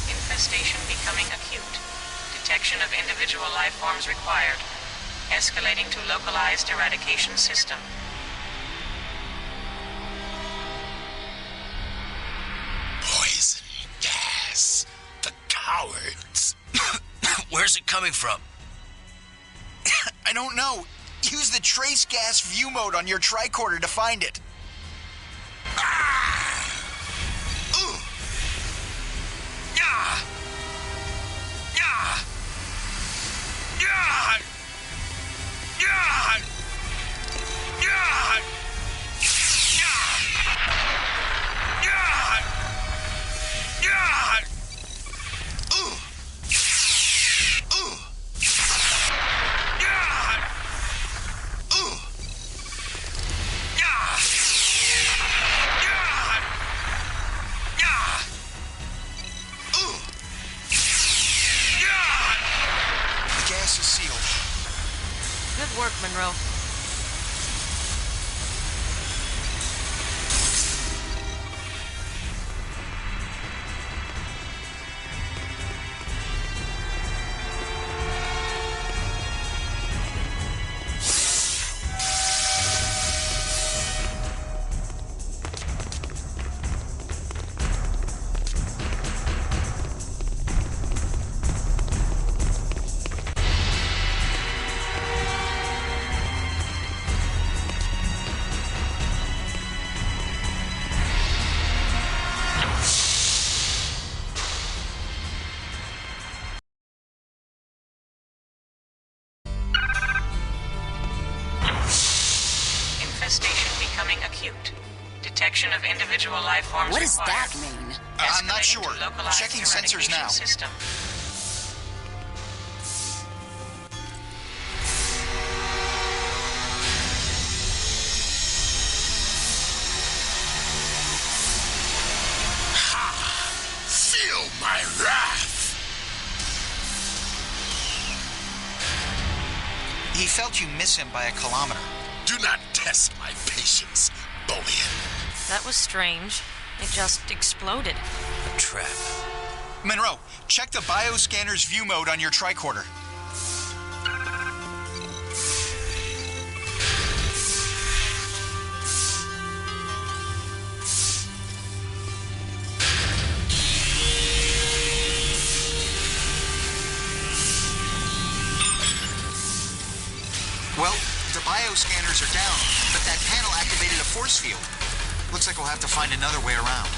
[SPEAKER 11] Infestation becoming acute. Detection of individual life forms required. Escalating to localized eradication system.
[SPEAKER 7] Poison gas. The cowards.
[SPEAKER 3] Where's it coming from?
[SPEAKER 6] I don't know. Use the trace gas view mode on your tricorder to find it. The gas is sealed.
[SPEAKER 4] Good work, Monroe.
[SPEAKER 11] Infestation becoming acute. Detection of individual life forms
[SPEAKER 12] What does
[SPEAKER 11] required.
[SPEAKER 12] that mean?
[SPEAKER 6] I'm not
[SPEAKER 11] Escalating
[SPEAKER 6] sure.
[SPEAKER 11] to localized
[SPEAKER 6] Checking sensors
[SPEAKER 11] eradication
[SPEAKER 6] now.
[SPEAKER 11] System.
[SPEAKER 7] Feel my wrath.
[SPEAKER 6] He felt you miss him by a kilometer.
[SPEAKER 7] Do not test my patience, Bullion.
[SPEAKER 4] That was strange. It just exploded.
[SPEAKER 3] A trap.
[SPEAKER 6] Monroe, check the bioscanner's view mode on your tricorder. Well, the bioscanners are down, but that panel activated a force field. Looks like we'll have to find another way around.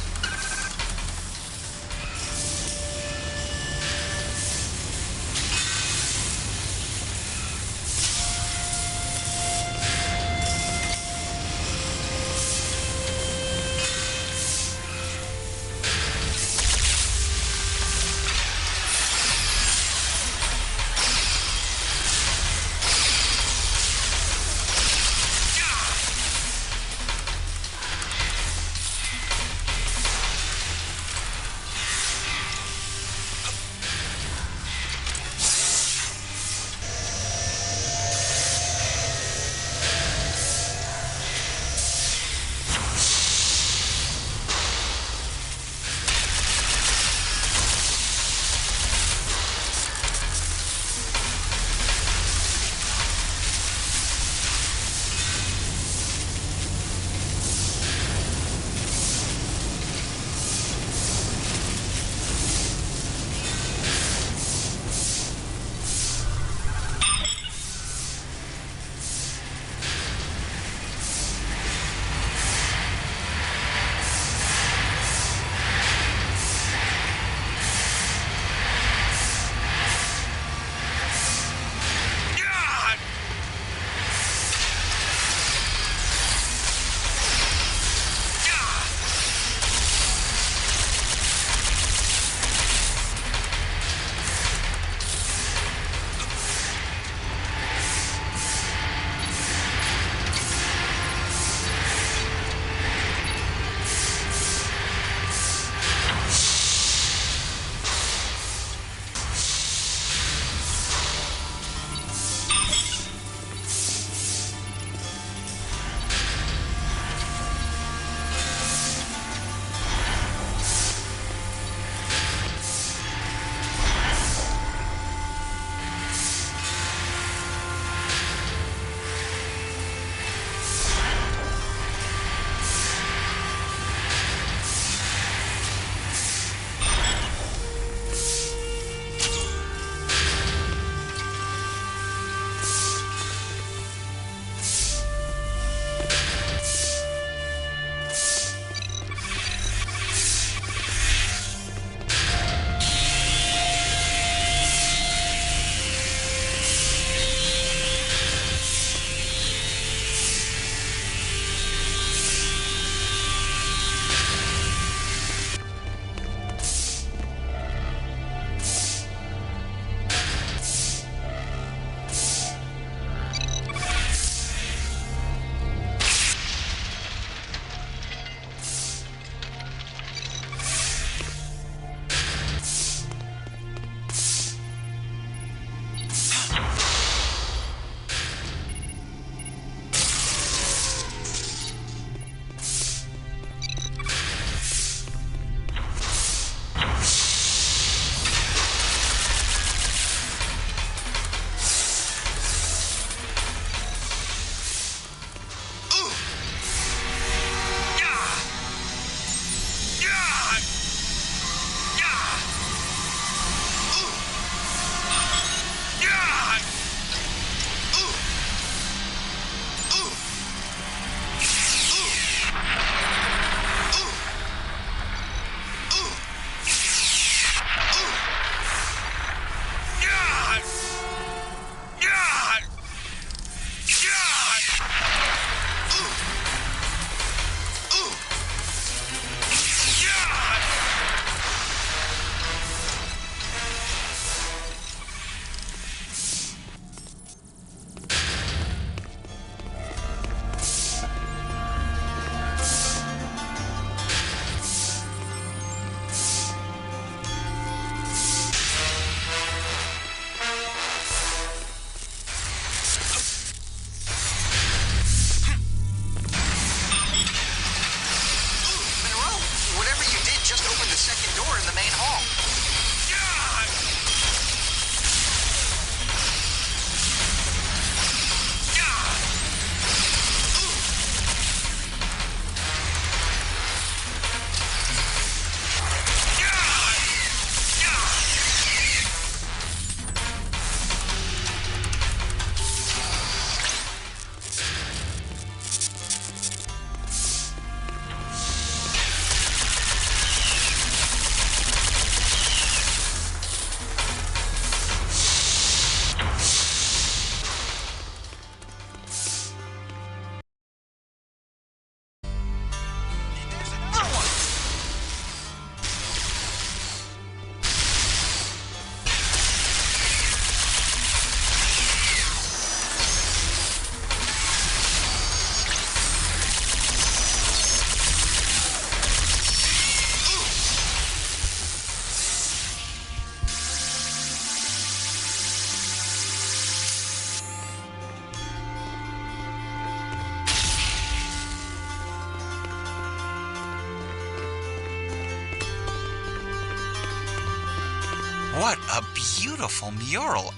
[SPEAKER 10] What a beautiful mural.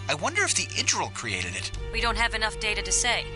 [SPEAKER 10] I wonder if the Idril created it.
[SPEAKER 4] We don't have enough data to say.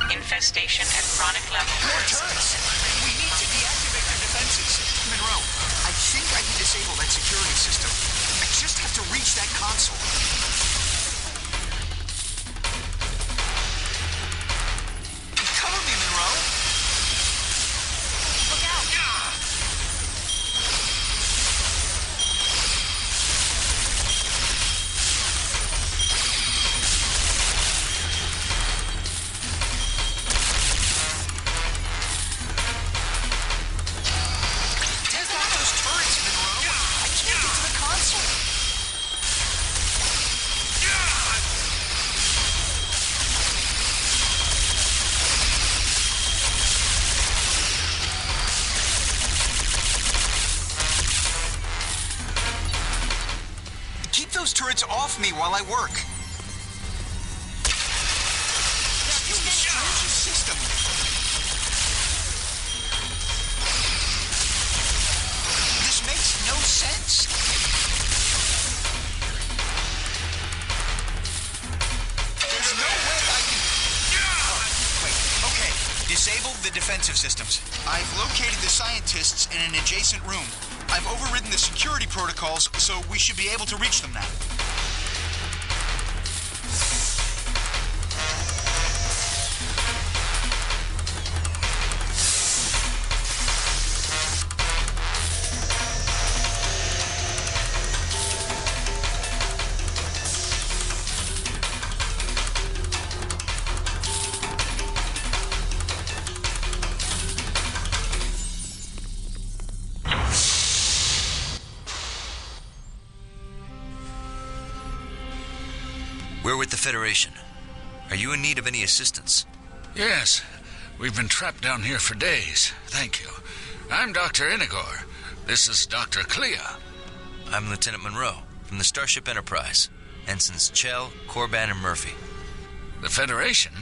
[SPEAKER 11] Infestation at chronic level.
[SPEAKER 6] More turrets! We need to deactivate their defenses. Monroe, I think I can disable that security system. I just have to reach that console. Cover me, Monroe! Look out! Turrets off me while I work. It's the strangest system. This makes no sense. There's no way I can... Wait, okay. Disable the defensive systems. I've located the scientists in an adjacent room. I've overridden the security protocols, so we should be able to reach them now.
[SPEAKER 3] We're with the Federation. Are you in need of any assistance?
[SPEAKER 22] Yes. We've been trapped down here for days. Thank you. I'm Dr. Inigor. This is Dr. Clea.
[SPEAKER 3] I'm Lieutenant Monroe, from the Starship Enterprise. Ensigns Chell, Corban, and Murphy.
[SPEAKER 22] The Federation?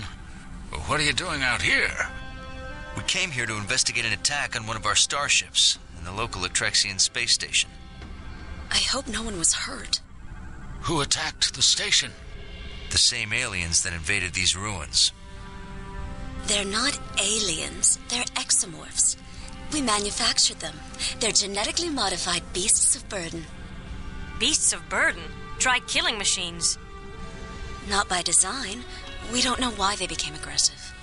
[SPEAKER 22] Well, what are you doing out here?
[SPEAKER 3] We came here to investigate an attack on one of our starships in the local Atrexian space station.
[SPEAKER 23] I hope no one was hurt.
[SPEAKER 22] Who attacked the station?
[SPEAKER 3] The same aliens that invaded these ruins.
[SPEAKER 23] They're not aliens. They're exomorphs. We manufactured them. They're genetically modified beasts of burden.
[SPEAKER 4] Beasts of burden? Try killing machines.
[SPEAKER 23] Not by design. We don't know why they became aggressive.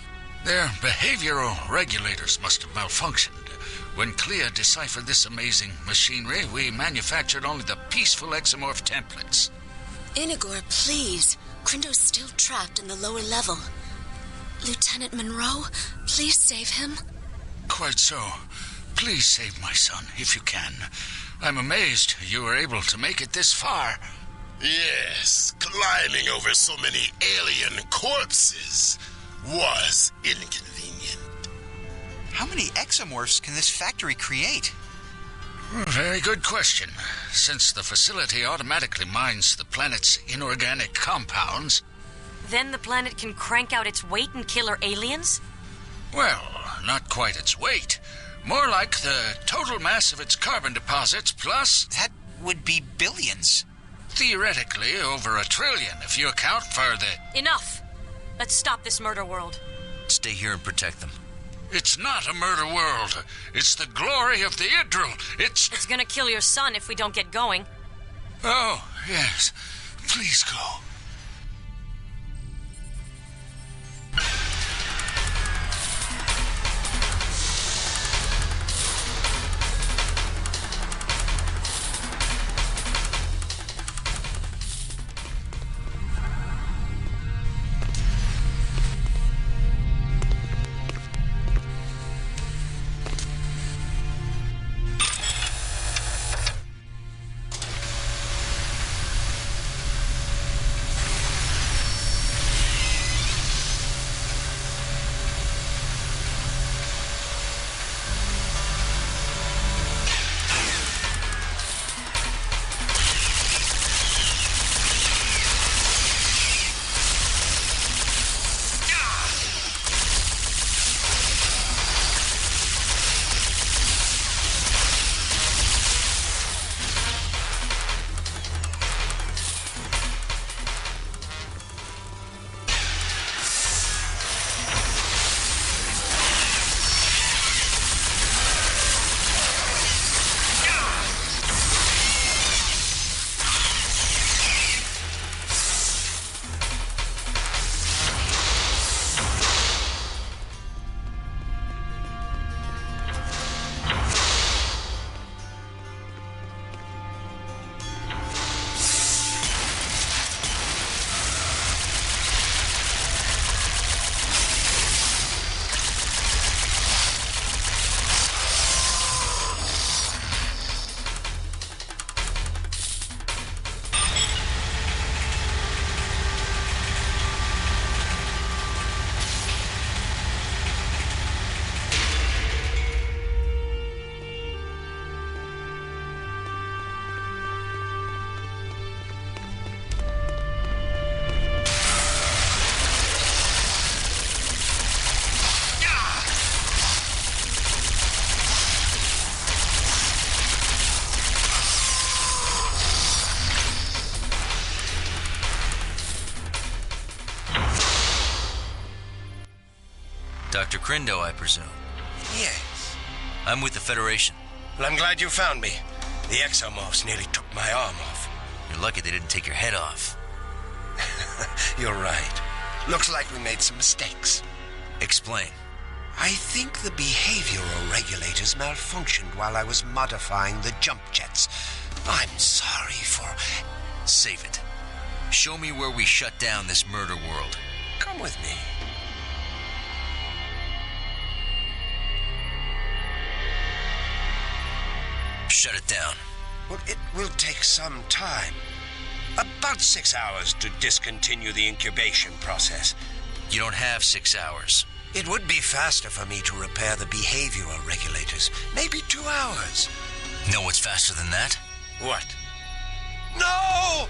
[SPEAKER 22] Their behavioral regulators must have malfunctioned. When Clea deciphered this amazing machinery, we manufactured only the peaceful exomorph templates.
[SPEAKER 23] Inigor, please. Krindo's still trapped in the lower level. Lieutenant Monroe, please save him.
[SPEAKER 22] Quite so. Please save my son, if you can. I'm amazed you were able to make it this far.
[SPEAKER 7] Yes, climbing over so many alien corpses was inconvenient.
[SPEAKER 6] How many exomorphs can this factory create?
[SPEAKER 22] Very good question. Since the facility automatically mines the planet's inorganic compounds...
[SPEAKER 4] Then the planet can crank out its weight and kill our aliens?
[SPEAKER 22] Well, not quite its weight. More like the total mass of its carbon deposits plus...
[SPEAKER 6] That would be billions.
[SPEAKER 22] Theoretically, over 1 trillion if you account for the...
[SPEAKER 4] Enough! Let's stop this murder world.
[SPEAKER 3] Stay here and protect them.
[SPEAKER 22] It's not a murder world. It's the glory of the Idril.
[SPEAKER 4] It's gonna kill your son if we don't get going.
[SPEAKER 22] Oh, yes. Please go.
[SPEAKER 3] Dr. Crindo, I presume.
[SPEAKER 9] Yes.
[SPEAKER 3] I'm with the Federation.
[SPEAKER 9] Well, I'm glad you found me. The exomorphs nearly took my arm off.
[SPEAKER 3] You're lucky they didn't take your head off.
[SPEAKER 9] You're right. Looks like we made some mistakes.
[SPEAKER 3] Explain.
[SPEAKER 9] I think the behavioral regulators malfunctioned while I was modifying the jump jets. I'm sorry for...
[SPEAKER 3] Save it. Show me where we shut down this murder world.
[SPEAKER 9] Come with me.
[SPEAKER 3] Shut it down.
[SPEAKER 9] Well, it will take some time. About 6 hours to discontinue the incubation process.
[SPEAKER 3] You don't have 6 hours.
[SPEAKER 9] It would be faster for me to repair the behavioral regulators. Maybe 2 hours.
[SPEAKER 3] Know what's faster than that?
[SPEAKER 9] What? No!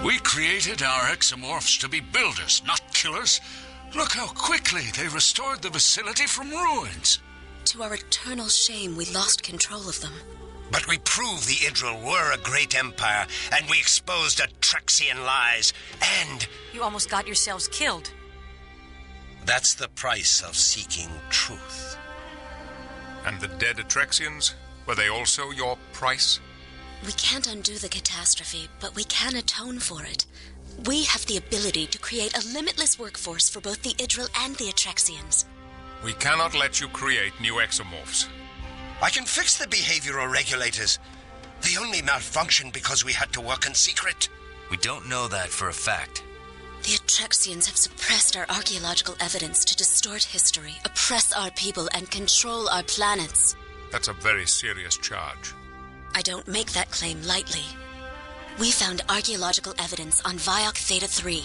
[SPEAKER 22] We created our exomorphs to be builders, not killers. Look how quickly they restored the facility from ruins.
[SPEAKER 23] To our eternal shame, we lost control of them.
[SPEAKER 9] But we proved the Idril were a great empire, and we exposed Atrexian lies, and...
[SPEAKER 4] You almost got yourselves killed.
[SPEAKER 9] That's the price of seeking truth.
[SPEAKER 1] And the dead Atrexians, were they also your price?
[SPEAKER 23] We can't undo the catastrophe, but we can atone for it. We have the ability to create a limitless workforce for both the Idril and the Atrexians.
[SPEAKER 1] We cannot let you create new exomorphs.
[SPEAKER 9] I can fix the behavioral regulators. They only malfunctioned because we had to work in secret.
[SPEAKER 3] We don't know that for a fact.
[SPEAKER 23] The Atrexians have suppressed our archaeological evidence to distort history, oppress our people, and control our planets.
[SPEAKER 1] That's a very serious charge.
[SPEAKER 23] I don't make that claim lightly. We found archaeological evidence on Viok Theta 3,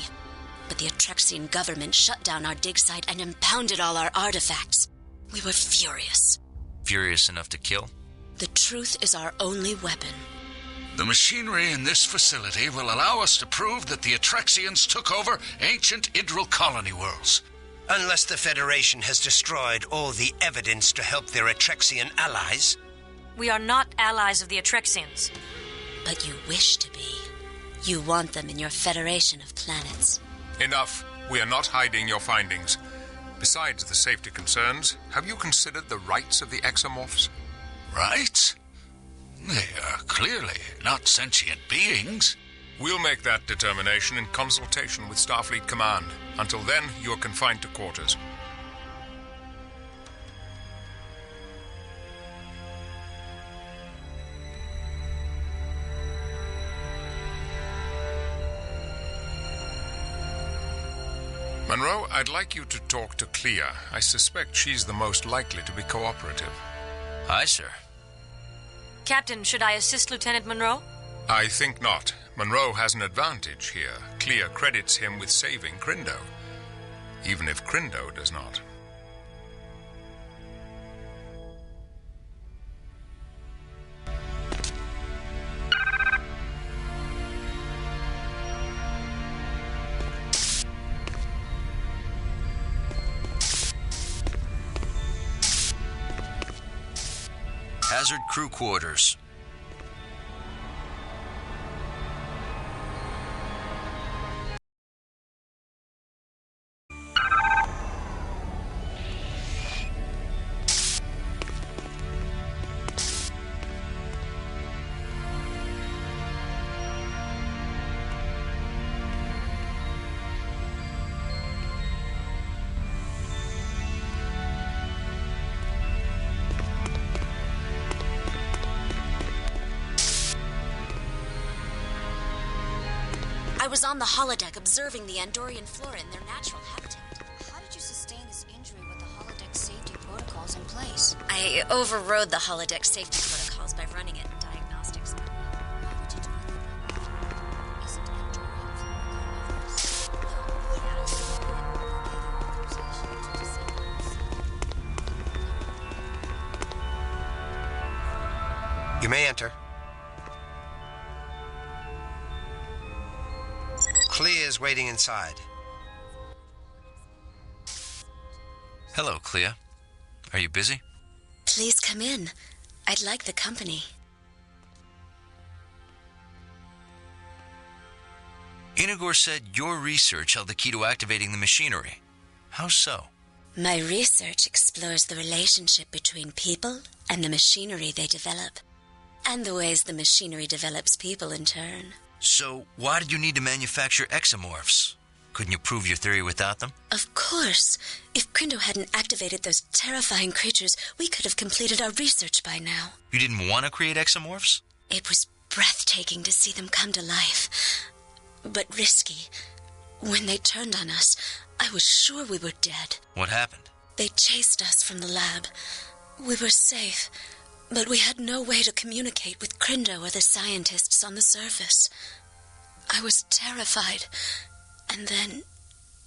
[SPEAKER 23] but the Atrexian government shut down our dig site and impounded all our artifacts. We were furious.
[SPEAKER 3] Furious enough to kill?
[SPEAKER 23] The truth is our only weapon.
[SPEAKER 22] The machinery in this facility will allow us to prove that the Atrexians took over ancient Idril colony worlds.
[SPEAKER 9] Unless the Federation has destroyed all the evidence to help their Atrexian allies.
[SPEAKER 4] We are not allies of the Atrexians.
[SPEAKER 23] But you wish to be. You want them in your Federation of Planets.
[SPEAKER 1] Enough. We are not hiding your findings. Besides the safety concerns, have you considered the rights of the exomorphs?
[SPEAKER 22] Rights? They are clearly not sentient beings.
[SPEAKER 1] We'll make that determination in consultation with Starfleet Command. Until then, you are confined to quarters. Monroe, I'd like you to talk to Clea. I suspect she's the most likely to be cooperative.
[SPEAKER 3] Aye, sir.
[SPEAKER 4] Captain, should I assist Lieutenant Monroe?
[SPEAKER 1] I think not. Monroe has an advantage here. Clea credits him with saving Crindo, even if Crindo does not.
[SPEAKER 3] Hazard crew quarters.
[SPEAKER 23] I was on the holodeck observing the Andorian flora in their natural habitat.
[SPEAKER 18] How did you sustain this injury with the holodeck safety protocols in place?
[SPEAKER 23] I overrode the holodeck safety protocols by running it in diagnostics.
[SPEAKER 18] Why would you do that? Isn't Andorian flora carnivorous?
[SPEAKER 9] You may enter. Clea is waiting inside.
[SPEAKER 3] Hello, Clea. Are you busy?
[SPEAKER 23] Please come in. I'd like the company.
[SPEAKER 3] Inagor said your research held the key to activating the machinery. How so?
[SPEAKER 23] My research explores the relationship between people and the machinery they develop, and the ways the machinery develops people in turn.
[SPEAKER 3] So, why did you need to manufacture exomorphs? Couldn't you prove your theory without them?
[SPEAKER 23] Of course. If Crindo hadn't activated those terrifying creatures, we could have completed our research by now.
[SPEAKER 3] You didn't want to create exomorphs?
[SPEAKER 23] It was breathtaking to see them come to life, but risky. When they turned on us, I was sure we were dead.
[SPEAKER 3] What happened?
[SPEAKER 23] They chased us from the lab. We were safe, but we had no way to communicate with Crindo or the scientists on the surface. I was terrified, and then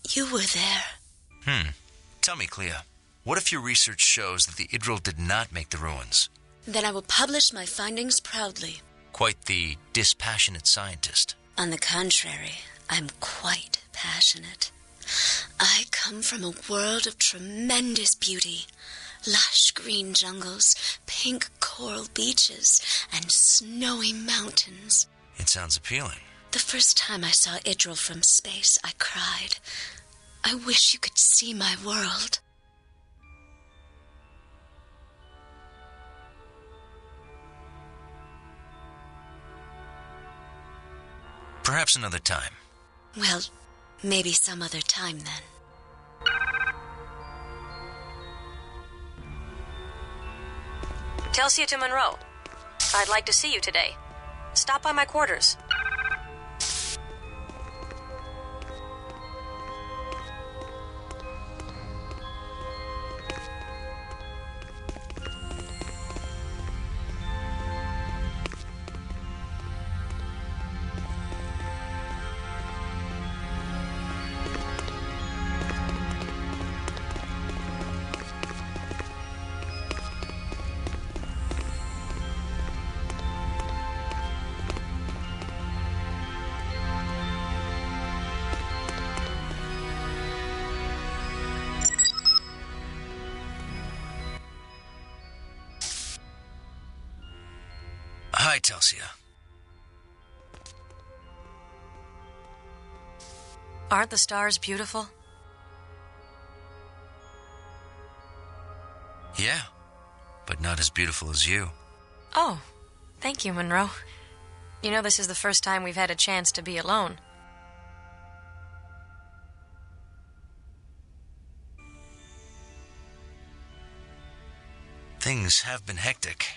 [SPEAKER 23] you were there.
[SPEAKER 3] Tell me, Clea, what if your research shows that the Idril did not make the ruins?
[SPEAKER 23] Then I will publish my findings proudly.
[SPEAKER 3] Quite the dispassionate scientist.
[SPEAKER 23] On the contrary, I'm quite passionate. I come from a world of tremendous beauty. Lush green jungles, pink coral beaches, and snowy mountains.
[SPEAKER 3] It sounds appealing.
[SPEAKER 23] The first time I saw Idril from space, I cried. I wish you could see my world.
[SPEAKER 3] Perhaps another time.
[SPEAKER 23] Well, maybe some other time then.
[SPEAKER 4] Telsia to Monroe. I'd like to see you today. Stop by my quarters.
[SPEAKER 3] Hi, Telsia.
[SPEAKER 4] Aren't the stars beautiful?
[SPEAKER 3] Yeah, but not as beautiful as you.
[SPEAKER 4] Oh, thank you, Monroe. You know, this is the first time we've had a chance to be alone.
[SPEAKER 3] Things have been hectic.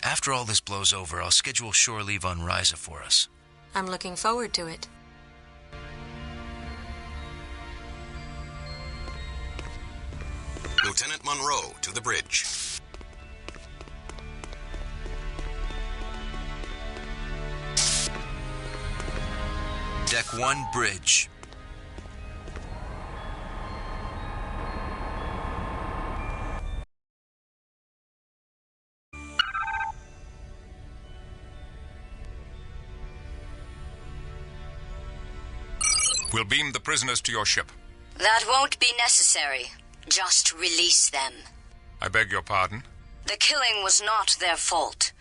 [SPEAKER 3] After all this blows over, I'll schedule shore leave on Ryza for us.
[SPEAKER 4] I'm looking forward to it.
[SPEAKER 2] Lieutenant Monroe to the bridge.
[SPEAKER 3] Deck 1, bridge.
[SPEAKER 1] We'll beam the prisoners to your ship.
[SPEAKER 18] That won't be necessary. Just release them.
[SPEAKER 1] I beg your pardon?
[SPEAKER 18] The killing was not their fault.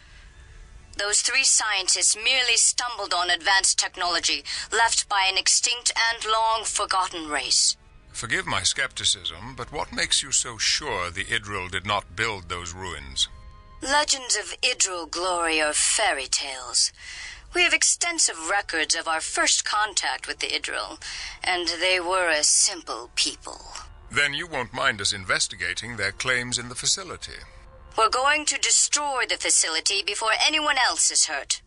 [SPEAKER 18] Those 3 scientists merely stumbled on advanced technology left by an extinct and long-forgotten race.
[SPEAKER 1] Forgive my skepticism, but what makes you so sure the Idril did not build those ruins?
[SPEAKER 18] Legends of Idril glory are fairy tales. We have extensive records of our first contact with the Idril, and they were a simple people.
[SPEAKER 1] Then you won't mind us investigating their claims in the facility.
[SPEAKER 18] We're going to destroy the facility before anyone else is hurt.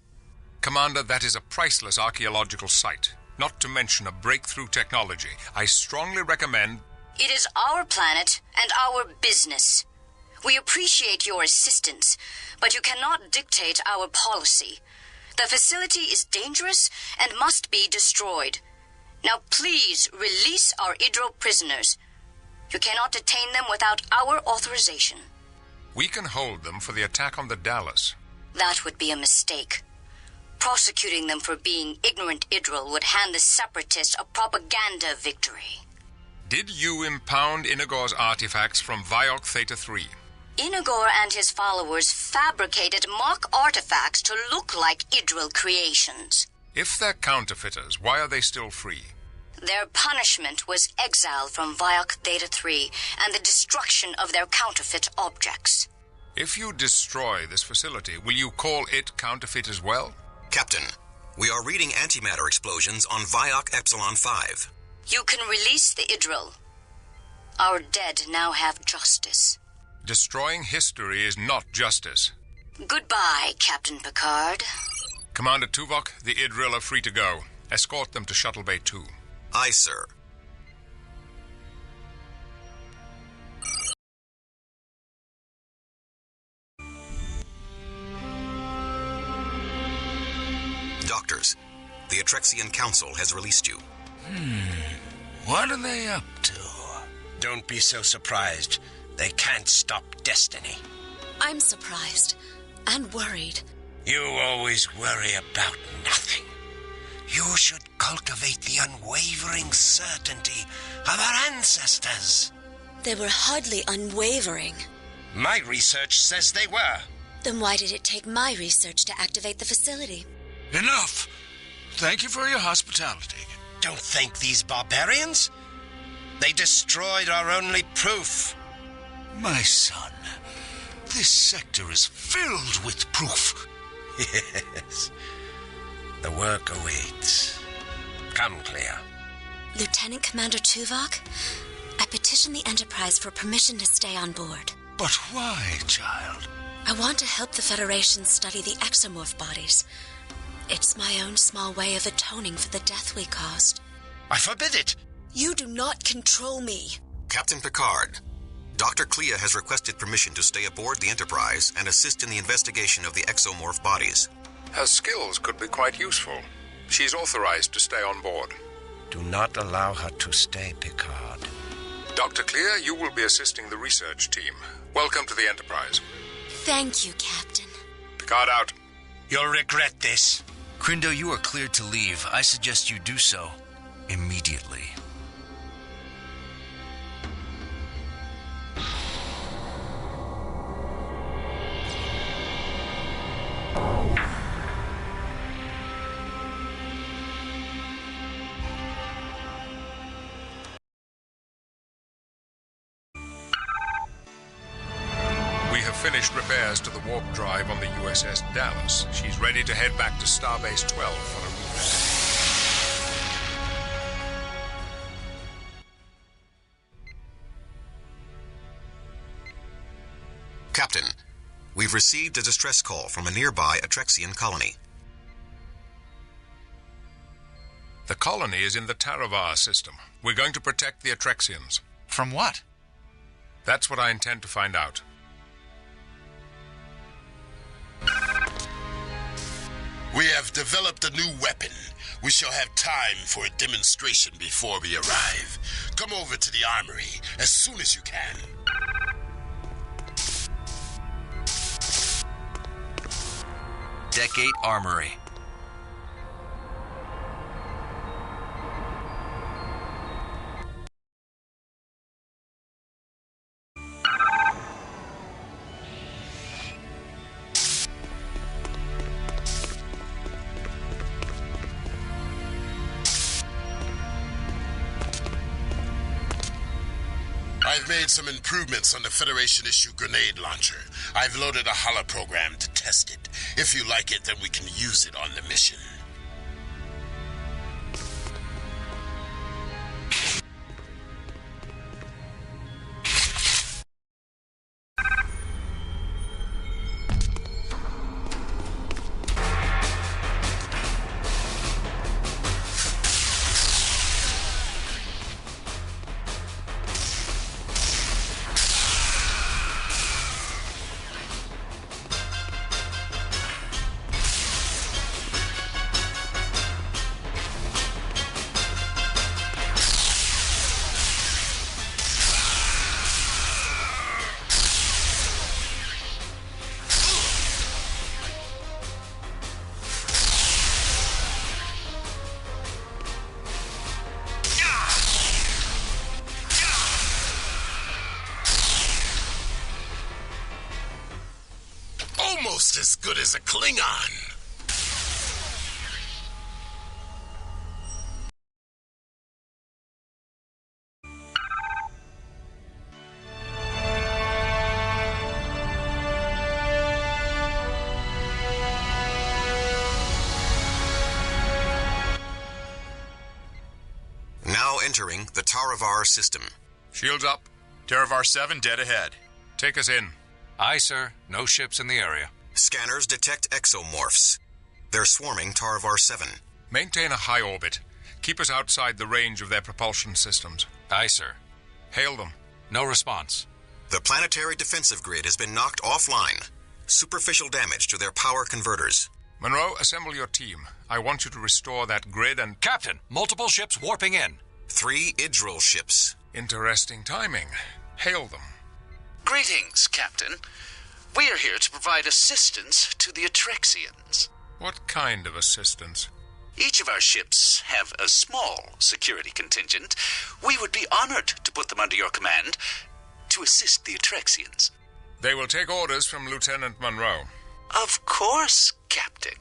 [SPEAKER 1] Commander, that is a priceless archaeological site, not to mention a breakthrough technology. I strongly recommend...
[SPEAKER 18] It is our planet and our business. We appreciate your assistance, but you cannot dictate our policy. The facility is dangerous and must be destroyed. Now please release our Idril prisoners. You cannot detain them without our authorization.
[SPEAKER 1] We can hold them for the attack on the Dallas.
[SPEAKER 18] That would be a mistake. Prosecuting them for being ignorant Idril would hand the Separatists a propaganda victory.
[SPEAKER 1] Did you impound Inagor's artifacts from Viok Theta 3?
[SPEAKER 18] Inagor and his followers fabricated mock artifacts to look like Idril creations.
[SPEAKER 1] If they're counterfeiters, why are they still free?
[SPEAKER 18] Their punishment was exile from Viok Theta 3 and the destruction of their counterfeit objects.
[SPEAKER 1] If you destroy this facility, will you call it counterfeit as well?
[SPEAKER 2] Captain, we are reading antimatter explosions on Viok Epsilon 5.
[SPEAKER 18] You can release the Idril. Our dead now have justice.
[SPEAKER 1] Destroying history is not justice.
[SPEAKER 18] Goodbye, Captain Picard.
[SPEAKER 1] Commander Tuvok, the Idril are free to go. Escort them to Shuttle Bay 2.
[SPEAKER 2] Aye, sir. Doctors, the Atrexian Council has released you.
[SPEAKER 22] What are they up to?
[SPEAKER 9] Don't be so surprised. They can't stop destiny.
[SPEAKER 23] I'm surprised and worried.
[SPEAKER 9] You always worry about nothing. You should cultivate the unwavering certainty of our ancestors.
[SPEAKER 23] They were hardly unwavering.
[SPEAKER 9] My research says they were.
[SPEAKER 23] Then why did it take my research to activate the facility?
[SPEAKER 22] Enough! Thank you for your hospitality.
[SPEAKER 9] Don't thank these barbarians. They destroyed our only proof.
[SPEAKER 22] My son, this sector is filled with proof.
[SPEAKER 9] Yes. The work awaits. Come, Clea.
[SPEAKER 23] Lieutenant Commander Tuvok, I petitioned the Enterprise for permission to stay on board.
[SPEAKER 22] But why, child?
[SPEAKER 23] I want to help the Federation study the exomorph bodies. It's my own small way of atoning for the death we caused.
[SPEAKER 9] I forbid it!
[SPEAKER 23] You do not control me.
[SPEAKER 2] Captain Picard, Dr. Clea has requested permission to stay aboard the Enterprise and assist in the investigation of the exomorph bodies.
[SPEAKER 1] Her skills could be quite useful. She's authorized to stay on board.
[SPEAKER 9] Do not allow her to stay, Picard.
[SPEAKER 1] Dr. Clea, you will be assisting the research team. Welcome to the Enterprise.
[SPEAKER 23] Thank you, Captain.
[SPEAKER 1] Picard out.
[SPEAKER 9] You'll regret this.
[SPEAKER 3] Crindo, you are cleared to leave. I suggest you do so immediately.
[SPEAKER 1] Finished repairs to the warp drive on the USS Dallas. She's ready to head back to Starbase 12 for a
[SPEAKER 2] Captain, we've received a distress call from a nearby Atrexian colony.
[SPEAKER 1] The colony is in the Taravar system. We're going to protect the Atrexians.
[SPEAKER 10] From what?
[SPEAKER 1] That's what I intend to find out.
[SPEAKER 7] We have developed a new weapon. We shall have time for a demonstration before we arrive. Come over to the armory as soon as you can.
[SPEAKER 3] Deck 8 Armory.
[SPEAKER 7] I've made some improvements on the Federation-issue grenade launcher. I've loaded a holoprogram to test it. If you like it, then we can use it on the mission. just as good as a Klingon.
[SPEAKER 2] Now entering the Taravar system.
[SPEAKER 17] Shields up.
[SPEAKER 5] Taravar 7 dead ahead.
[SPEAKER 17] Take us in. Aye, sir. No ships in the area.
[SPEAKER 2] Scanners detect exomorphs. They're swarming Taravar 7.
[SPEAKER 17] Maintain a high orbit. Keep us outside the range of their propulsion systems. Aye, sir. Hail them. No response.
[SPEAKER 2] The planetary defensive grid has been knocked offline. Superficial damage to their power converters.
[SPEAKER 17] Monroe, assemble your team. I want you to restore that grid and...
[SPEAKER 8] Captain, multiple ships warping in.
[SPEAKER 2] 3 Idril ships.
[SPEAKER 17] Interesting timing. Hail them.
[SPEAKER 14] Greetings, Captain. We are here to provide assistance to the Atrexians.
[SPEAKER 17] What kind of assistance?
[SPEAKER 14] Each of our ships have a small security contingent. We would be honored to put them under your command to assist the Atrexians.
[SPEAKER 17] They will take orders from Lieutenant Monroe.
[SPEAKER 14] Of course, Captain.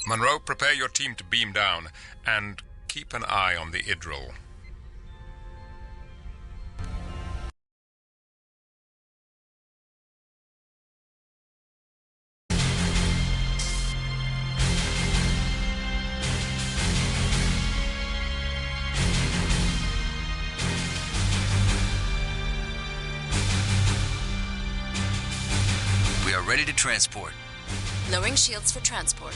[SPEAKER 17] Monroe, prepare your team to beam down, and keep an eye on the Idril.
[SPEAKER 3] We are ready to transport.
[SPEAKER 4] Lowering shields for transport.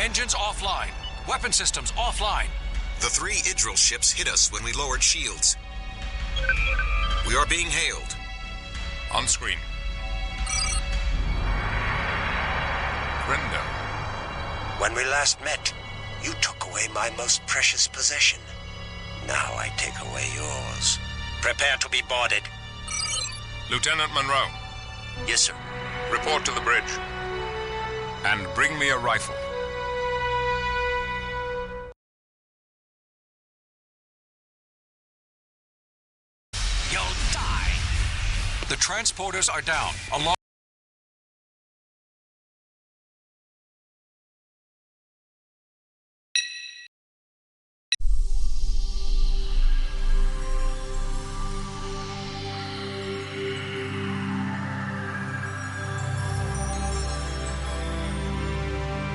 [SPEAKER 8] Engines offline. Weapon systems offline.
[SPEAKER 2] The 3 Idril ships hit us when we lowered shields. We are being hailed.
[SPEAKER 17] On screen. Brenda.
[SPEAKER 9] When we last met, you took away my most precious possession. Now I take away yours. Prepare to be boarded.
[SPEAKER 17] Lieutenant Monroe.
[SPEAKER 14] Yes, sir.
[SPEAKER 17] Report to the bridge. And bring me a rifle.
[SPEAKER 8] You'll die. The transporters are down, along